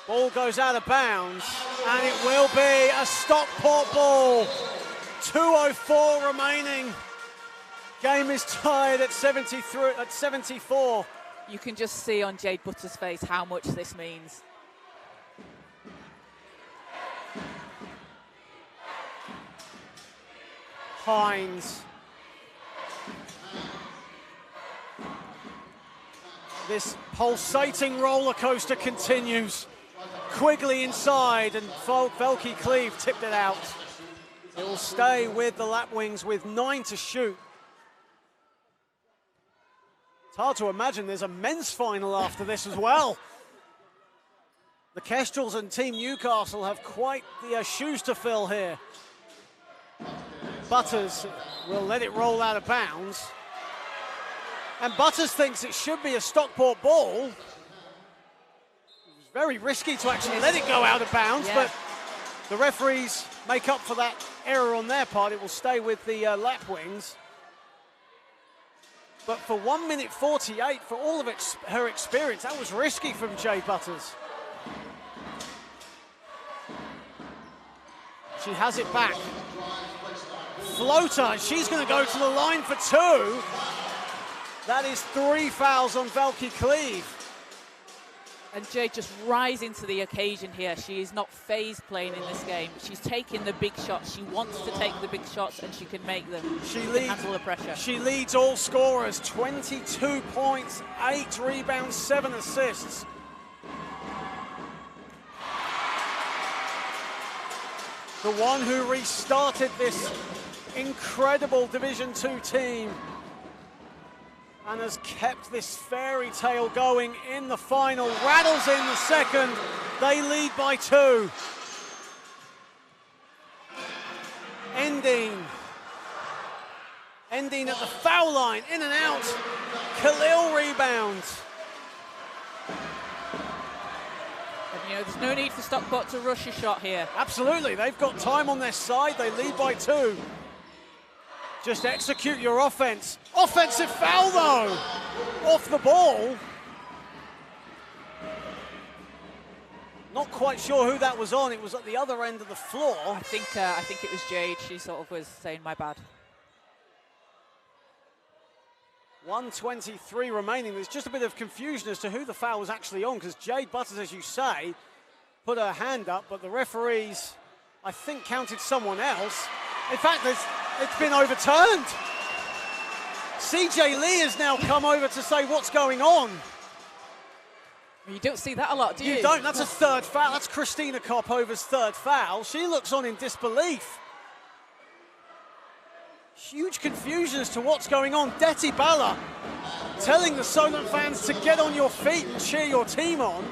Ball goes out of bounds, and it will be a Stockport ball. 2:04 remaining. Game is tied at 74. You can just see on Jade Butters' face how much this means. Hines. This pulsating roller coaster continues. Quigley inside, and Velke Cleve tipped it out. It will stay with the Lapwings with 9 to shoot. It's hard to imagine there's a men's final after this as well. The Kestrels and Team Newcastle have quite the shoes to fill here. Butters will let it roll out of bounds. And Butters thinks it should be a Stockport ball. It was very risky to actually let it go out of bounds, but the referees make up for that error on their part. It will stay with the Lapwings. But for 1 minute 48, for all of her experience, that was risky from Jade Butters. She has it back. Floater, she's going to go to the line for 2. That is 3 fouls on Velke Cleve. And Jade just rising to the occasion here. She is not phased playing in this game. She's taking the big shots. She wants to take the big shots, and she can make them. She can handle the pressure. She leads all scorers, 22 points, 8 rebounds, 7 assists. The one who restarted this incredible Division 2 team and has kept this fairy tale going in the final. Rattles in the second. They lead by 2. Ending at the foul line, in and out. Khalil rebounds. And, you know, there's no need for Stockport to rush a shot here. Absolutely, they've got time on their side. They lead by 2. Just execute your offense. Offensive foul, though, off the ball. Not quite sure who that was on. It was at the other end of the floor. I think it was Jade. She sort of was saying, my bad. 1:23 remaining. There's just a bit of confusion as to who the foul was actually on, because Jade Butters, as you say, put her hand up, but the referees, I think, counted someone else. In fact, it's been overturned. CJ Lee has now come over to say what's going on. You don't see that a lot, do you? You don't. That's a 3rd foul. That's Christina Karpova's 3rd foul. She looks on in disbelief. Huge confusion as to what's going on. Deti Bala telling the Solent fans to get on your feet and cheer your team on.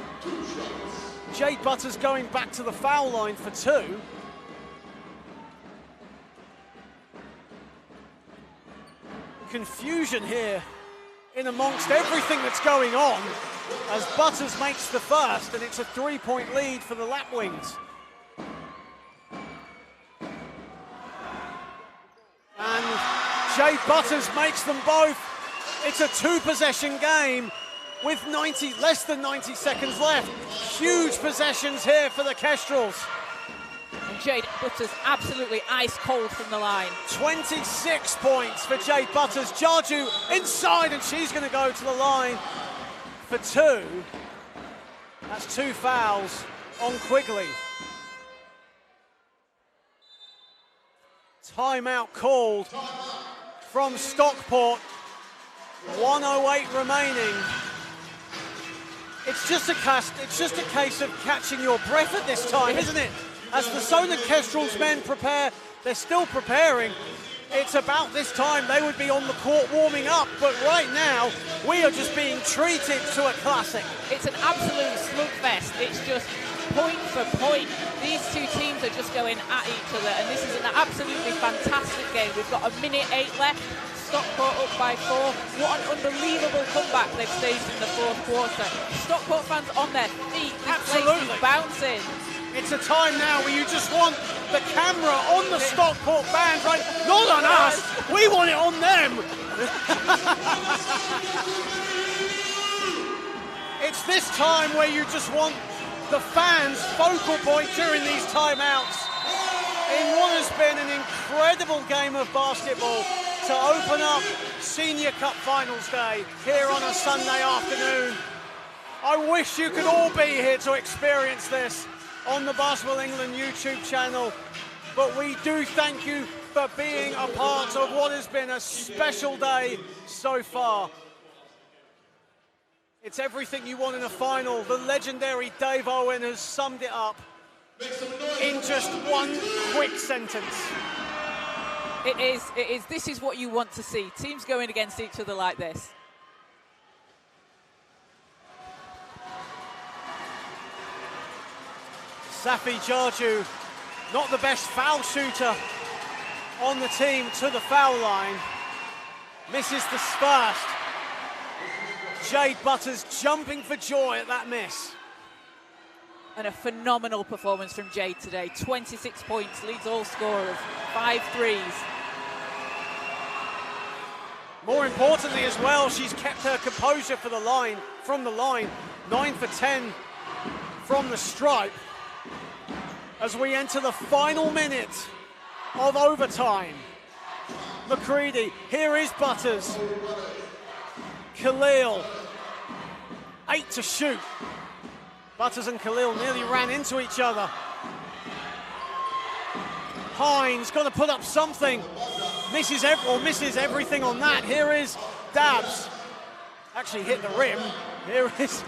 Jade Butters going back to the foul line for 2. Confusion here in amongst everything that's going on as Butters makes the first, and it's a 3-point lead for the Lapwings. And Jade Butters makes them both. It's a 2-possession game with less than 90 seconds left. Huge possessions here for the Kestrels. And Jade Butters absolutely ice cold from the line. 26 points for Jade Butters. Jarju inside, and she's going to go to the line for 2. That's 2 fouls on Quigley. Timeout called from Stockport. 1:08 remaining. It's just a case of catching your breath at this time, isn't it? As the Solent Kestrels men prepare, they're still preparing. It's about this time they would be on the court warming up, but right now we are just being treated to a classic. It's an absolute slugfest. It's just point for point. These two teams are just going at each other, and this is an absolutely fantastic game. We've got 1:08 left. Stockport up by 4. What an unbelievable comeback they've staged in the 4th quarter. Stockport fans on their feet. Absolutely Bouncing. It's a time now where you just want the camera on the Stockport band, right? Not on us. We want it on them. It's this time where you just want the fans' focal point during these timeouts in what has been an incredible game of basketball to open up Senior Cup Finals Day here on a Sunday afternoon. I wish you could all be here to experience this on the Basketball England YouTube channel, but we do thank you for being a part of what has been a special day so far. It's everything you want in a final. The legendary Dave Owen has summed it up in just one quick sentence. It is. This is what you want to see. Teams going against each other like this. Safi Jarju, not the best foul shooter on the team, to the foul line. Misses the first. Jade Butters jumping for joy at that miss. And a phenomenal performance from Jade today. 26 points, leads all scorers, 5 threes. More importantly as well, she's kept her composure for the line, from the line. 9 for 10 from the stripe. As we enter the final minute of overtime. McCready, here is Butters. Khalil, 8 to shoot. Butters and Khalil nearly ran into each other. Hines got to put up something. Misses everything on that. Here is Dabbs. Actually hit the rim. Here is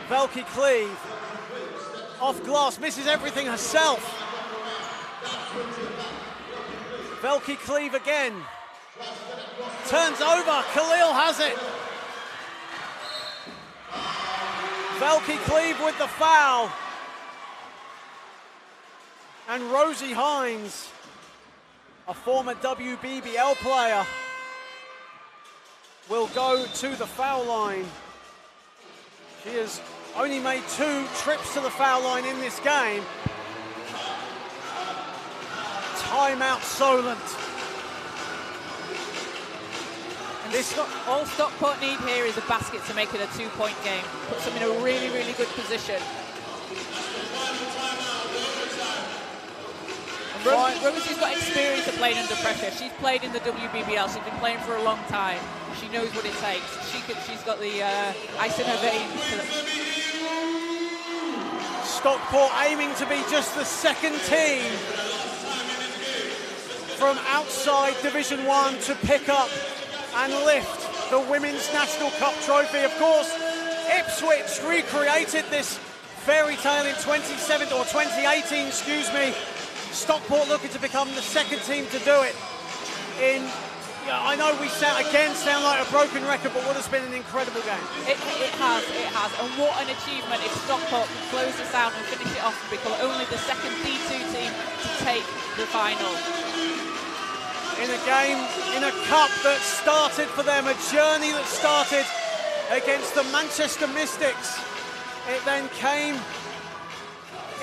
Velke Cleve. Off glass, misses everything herself. Velke Cleve again. Turns over, Khalil has it. Velke Cleve with the foul. And Rosie Hines, a former WBBL player, will go to the foul line. She has only made 2 trips to the foul line in this game. Timeout Solent. All Stockport need here is a basket to make it a 2-point game. Puts them in a really, really good position. Rosie's got experience of playing under pressure. She's played in the WBBL. She's been playing for a long time. She knows what it takes. She's got the ice in her veins. Stockport aiming to be just the second team from outside Division 1 to pick up and lift the Women's National Cup trophy. Of course, Ipswich recreated this fairy tale in 2018, Stockport looking to become the second team to do it. I know we sound like a broken record, but what has been an incredible game. It has. And what an achievement if Stockport can close this out and finish it off and become only the second D2 team to take the final. In a game, in a cup that started for them, a journey that started against the Manchester Mystics. It then came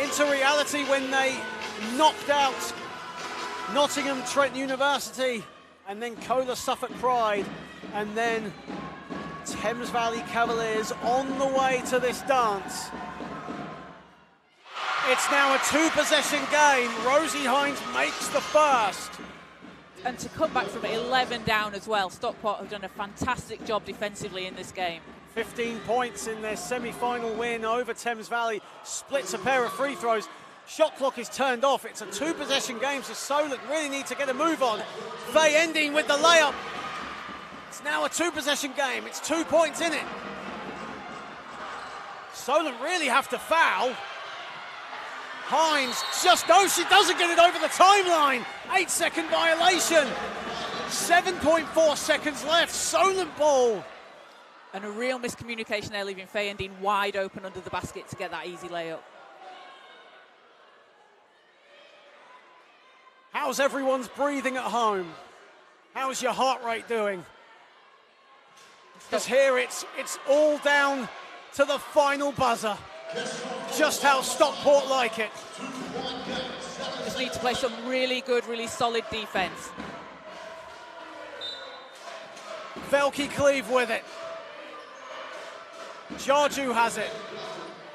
into reality when they knocked out Nottingham Trent University, and then Kohler Suffolk Pride, and then Thames Valley Cavaliers on the way to this dance. It's now a 2-possession game. Rosie Hines makes the first. And to come back from 11 down as well, Stockport have done a fantastic job defensively in this game. 15 points in their semi-final win over Thames Valley, splits a pair of free throws. Shot clock is turned off. It's a 2-possession game, so Solent really need to get a move on. Faye ending with the layup. It's now a 2-possession game. It's 2 points in it. Solent really have to foul. Hines she doesn't get it over the timeline. 8-second violation. 7.4 seconds left. Solent ball. And a real miscommunication there, leaving Faye Endine wide open under the basket to get that easy layup. How's everyone's breathing at home? How's your heart rate doing? Because here it's all down to the final buzzer. Just how Stockport like it. Just need to play some really good, really solid defense. Velke Cleve with it. Jarju has it.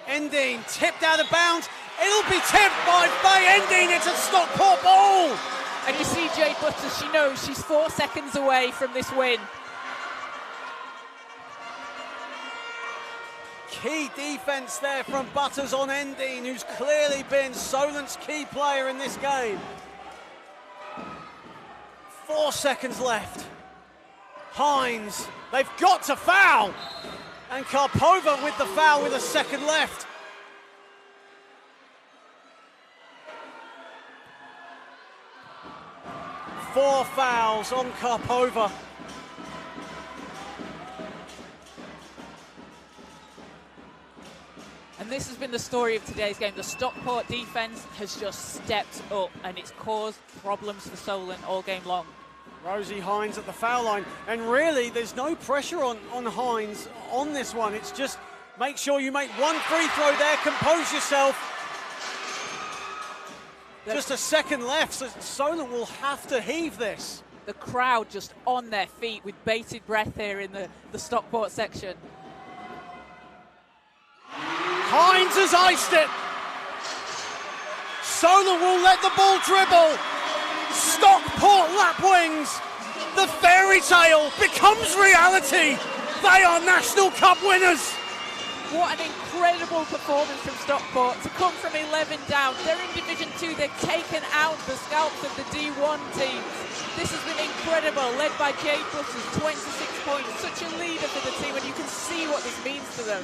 Endine tipped out of bounds. It'll be tipped by Faye Endine. It's a Stockport ball. And you see Jade Butters, she knows she's 4 seconds away from this win. Key defense there from Butters on Endine, who's clearly been Solent's key player in this game. 4 seconds left. Hines, they've got to foul. And Karpova with the foul with a second left. Four fouls on Karpova. And this has been the story of today's game. The Stockport defense has just stepped up, and it's caused problems for Solent all game long. Rosie Hines at the foul line, and really there's no pressure on Hines on this one. It's just make sure you make one free throw there, compose yourself, Just a second left, so Solent will have to heave this. The crowd just on their feet with bated breath here in the Stockport section. Hines has iced it. Solent will let the ball dribble. Stockport Lapwings, the fairy tale becomes reality. They are National Cup winners. What an incredible performance from Stockport to come from 11 down. They're in Division 2, they've taken out the scalps of the D1 teams. This has been incredible, led by Jade Butters, 26 points, such a leader for the team, and you can see what this means to them.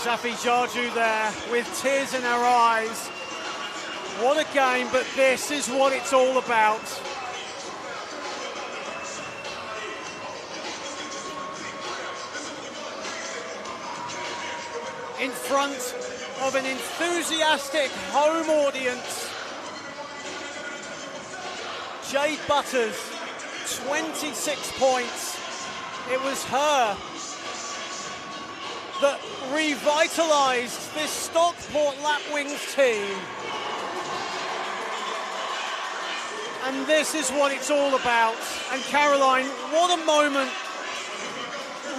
Safi Jarju there with tears in her eyes. What a game, but this is what it's all about. In front of an enthusiastic home audience, Jade Butters, 26 points. It was her that revitalised this Stockport Lapwings team. And this is what it's all about. And Caroline, what a moment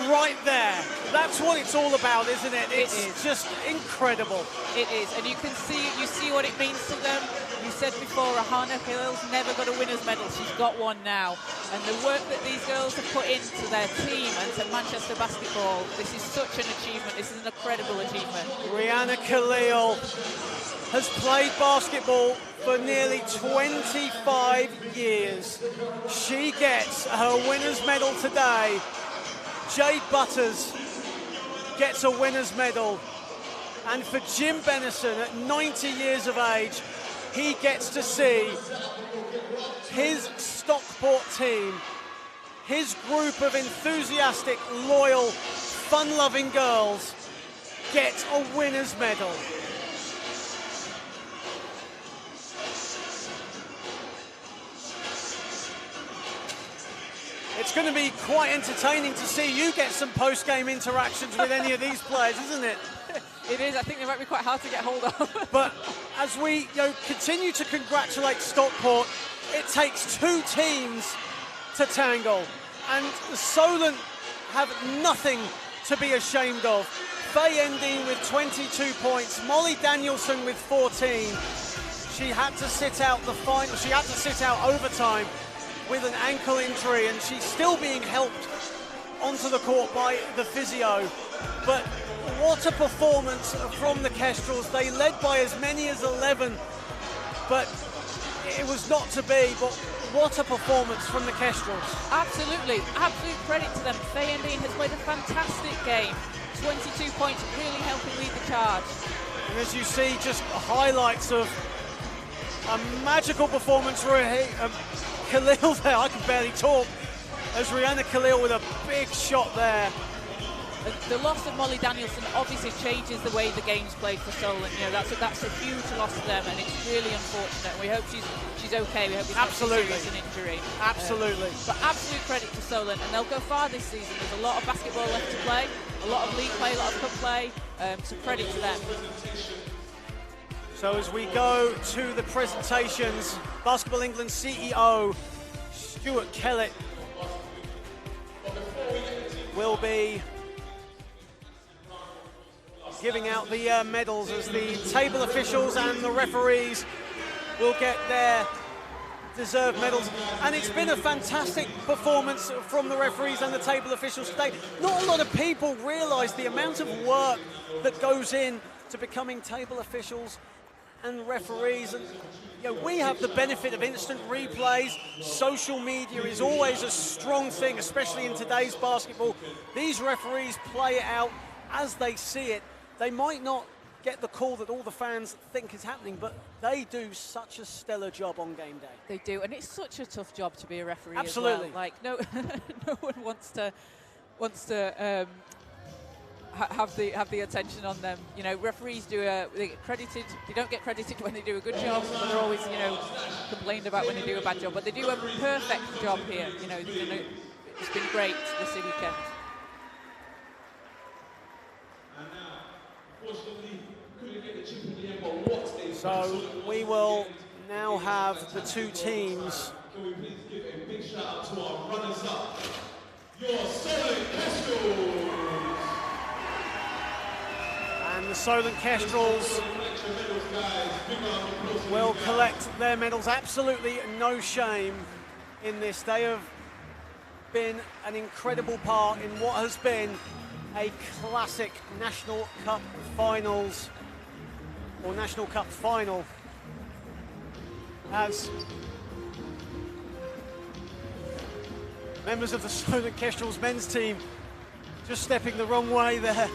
right there. That's what it's all about, isn't it? It's just incredible. It is, and you can see, you see what it means to them. You said before, Ahana Hill's never got a winner's medal. She's got one now. And the work that these girls have put into their team and to Manchester basketball, this is such an achievement. This is an incredible achievement. Rihanna Khalil has played basketball for nearly 25 years. She gets her winner's medal today. Jade Butters gets a winner's medal. And for Jim Benison, at 90 years of age, he gets to see his Stockport team, his group of enthusiastic, loyal, fun-loving girls, get a winner's medal. It's going to be quite entertaining to see you get some post-game interactions with any of these players, isn't it? It is. I think they might be quite hard to get hold of. But as we continue to congratulate Stockport, it takes two teams to tangle. And Solent have nothing to be ashamed of. Faye Endine with 22 points, Molly Danielson with 14. She had to sit out the final. She had to sit out overtime with an ankle injury, and she's still being helped onto the court by the physio. But what a performance from the Kestrels. They led by as many as 11, but it was not to be. But what a performance from the Kestrels. Absolutely, absolute credit to them. Faye Endine has played a fantastic game. 22 points, really helping lead the charge. And as you see, just highlights of a magical performance for Khalil there. I can barely talk. As Rihanna Khalil with a big shot there. The loss of Molly Danielson obviously changes the way the game's played for Solent. You know, that's a huge loss to them, and it's really unfortunate. We hope she's okay. We hope it's not too serious an injury. Absolutely. But absolute credit to Solent, and they'll go far this season. There's a lot of basketball left to play, a lot of league play, a lot of cup play. So credit to them. So as we go to the presentations, Basketball England CEO Stuart Kellett will be giving out the medals as the table officials and the referees will get their deserved medals. And it's been a fantastic performance from the referees and the table officials today. Not a lot of people realise the amount of work that goes in to becoming table officials and referees. And we have the benefit of instant replays. Social media is always a strong thing, especially in today's basketball. These referees play it out as they see it. They might not get the call that all the fans think is happening, but they do such a stellar job on game day. They do, and it's such a tough job to be a referee. Absolutely. As well. Like no one wants to have the attention on them. You know, referees they get credited. They don't get credited when they do a good job, but they're always complained about when they do a bad job. But they do a perfect job here. It's been great this weekend. So we will now have the two teams. Can we please give a big shout out to our runners-up, your Solent Kestrels. And the Solent Kestrels will collect their medals. Absolutely no shame in this. They have been an incredible part in what has been a classic National Cup finals, or National Cup final, as members of the Solent Kestrels men's team just stepping the wrong way there.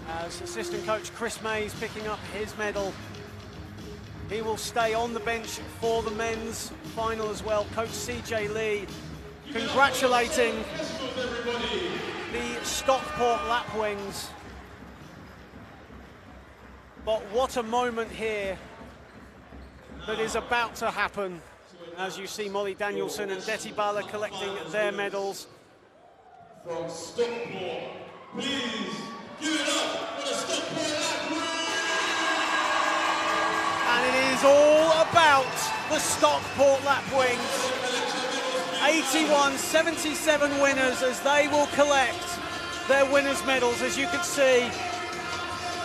As assistant coach Chris Mays picking up his medal. He will stay on the bench for the men's final as well. Coach CJ Lee congratulating the Stockport Lapwings. But what a moment here that is about to happen, as you see Molly Danielson and Detty Bala collecting their medals. From Stockport, please give it up for the Stockport Lapwings! And it is all about the Stockport Lapwings. 81-77 winners as they will collect their winners' medals. As you can see,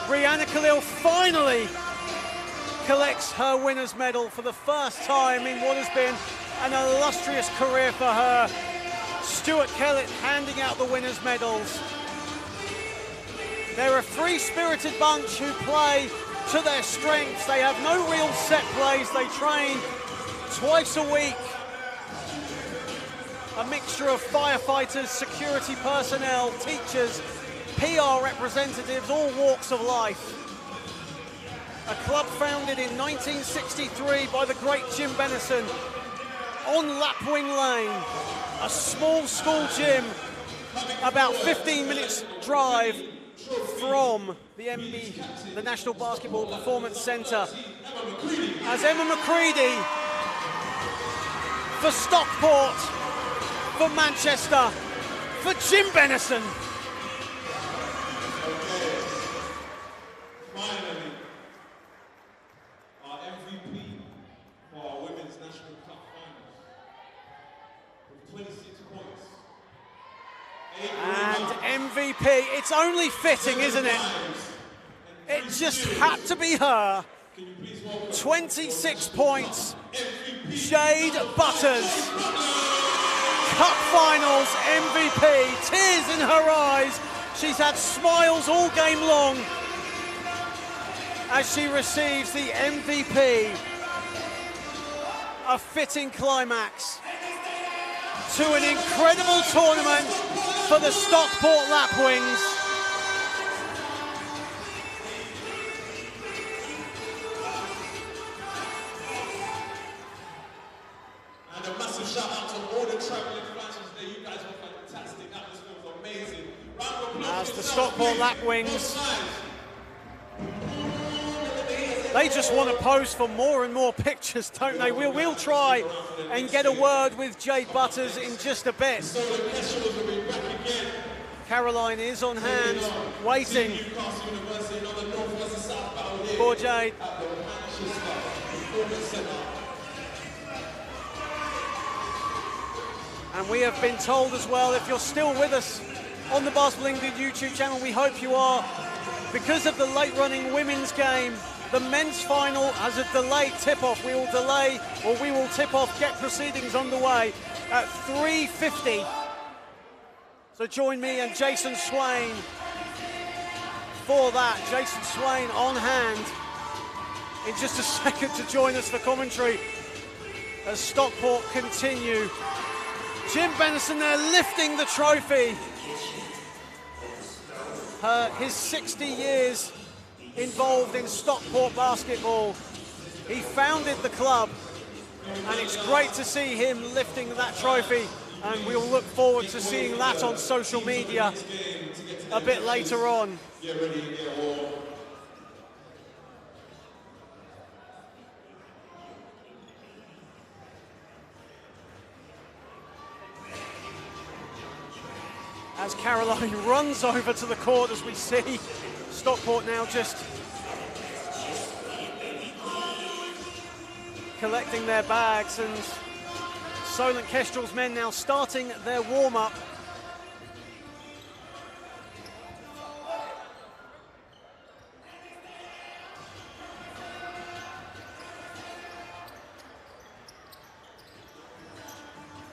Brianna Khalil finally collects her winners' medal for the first time in what has been an illustrious career for her. Stuart Kellett handing out the winners' medals. They're a free-spirited bunch who play to their strengths. They have no real set plays. They train twice a week. A mixture of firefighters, security personnel, teachers, PR representatives, all walks of life. A club founded in 1963 by the great Jim Bennison on Lapwing Lane, a small school gym about 15 minutes drive from the National Basketball Performance Centre. As Emma McCready for Stockport, for Manchester, for Jim Bennison. Finally, our MVP for our Women's National Cup finals with 26 points. And MVP, it's only fitting, isn't it? It just had to be her. 26 points, Jade Butters. Cup Finals MVP, tears in her eyes. She's had smiles all game long as she receives the MVP. A fitting climax to an incredible tournament for the Stockport Lapwings. And a massive shout out to all the travelling fans today. You guys were fantastic. Atmosphere was amazing. Round of applause As the Stockport Lapwings, they just want to pose for more and more pictures, don't they? We'll try and get a word with Jade Butters in just a bit. Caroline is on hand, waiting for Jade. And we have been told as well, if you're still with us on the Basketball England YouTube channel, we hope you are, because of the late running women's game, the men's final has a delayed tip-off. We will delay, or we will tip off, get proceedings underway at 3:50. So join me and Jason Swain for that. Jason Swain on hand in just a second to join us for commentary as Stockport continue. Jim Bennison there lifting the trophy. His 60 years involved in Stockport basketball. He founded the club, and it's great to see him lifting that trophy, and we'll look forward to seeing that on social media a bit later on. Get ready, get warm. as Caroline runs over to the court, as we see Stockport now just collecting their bags, and Solent Kestrels men now starting their warm-up.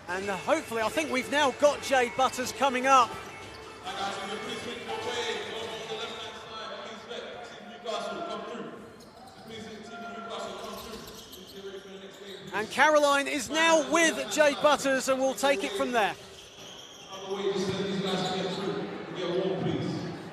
And hopefully, I think we've now got Jade Butters coming up. And Caroline is now with Jade Butters, and we'll take it from there.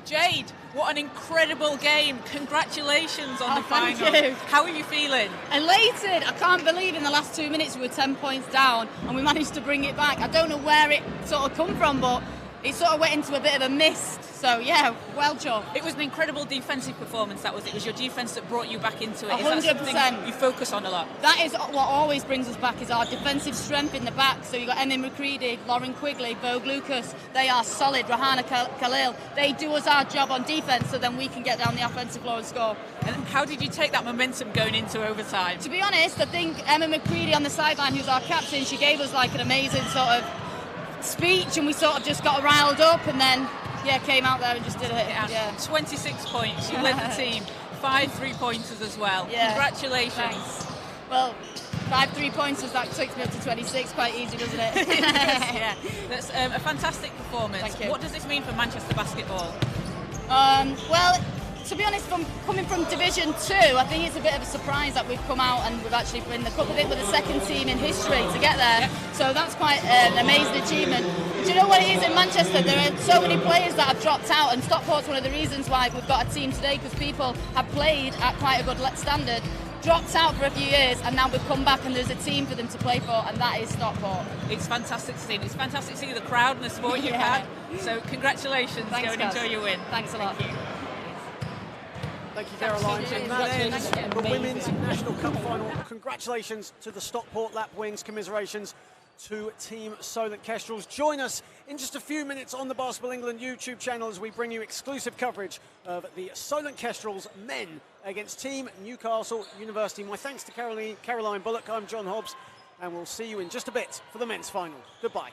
Jade, what an incredible game. Congratulations on the Thank final. you. How are you feeling? Elated. I can't believe in the last 2 minutes we were 10 points down and we managed to bring it back. I don't know where it sort of come from, but it sort of went into a bit of a mist. So yeah, well done. It was an incredible defensive performance, that was. It was your defence that brought you back into it. 100%. Is that something you focus on a lot? That is what always brings us back, is our defensive strength in the back. So you've got Emma McCready, Lauren Quigley, Vogue Lucas. They are solid. Rahana Khalil. They do us our job on defence, so then we can get down the offensive floor and score. And how did you take that momentum going into overtime? To be honest, I think Emma McCready on the sideline, who's our captain, she gave us like an amazing sort of speech, and we sort of just got riled up, and then came out there and just did it. Yeah. 26 points. You led the team. 5 3-pointers as well. Yeah. Congratulations. Thanks. Well, 5 3-pointers, that takes me up to 26. Quite easy, doesn't it? Yeah. That's a fantastic performance. Thank you. What does this mean for Manchester basketball? Well, to be honest, coming from Division 2, I think it's a bit of a surprise that we've come out and we've actually been the cup. I think we're the second team in history to get there. Yep. So that's quite an amazing achievement. Do you know what it is in Manchester? There are so many players that have dropped out, and Stockport's one of the reasons why we've got a team today, because people have played at quite a good standard, dropped out for a few years, and now we've come back and there's a team for them to play for, and that is Stockport. It's fantastic to see. It's fantastic to see the crowd and the support you've had. So congratulations. Thanks, go and enjoy your win. Thanks a lot. Thank you, Caroline. And that ends the Women's National Cup final. Congratulations to the Stockport Lapwings. Commiserations to Team Solent Kestrels. Join us in just a few minutes on the Basketball England YouTube channel as we bring you exclusive coverage of the Solent Kestrels men against Team Newcastle University. My thanks to Caroline Bullock. I'm John Hobbs, and we'll see you in just a bit for the men's final. Goodbye.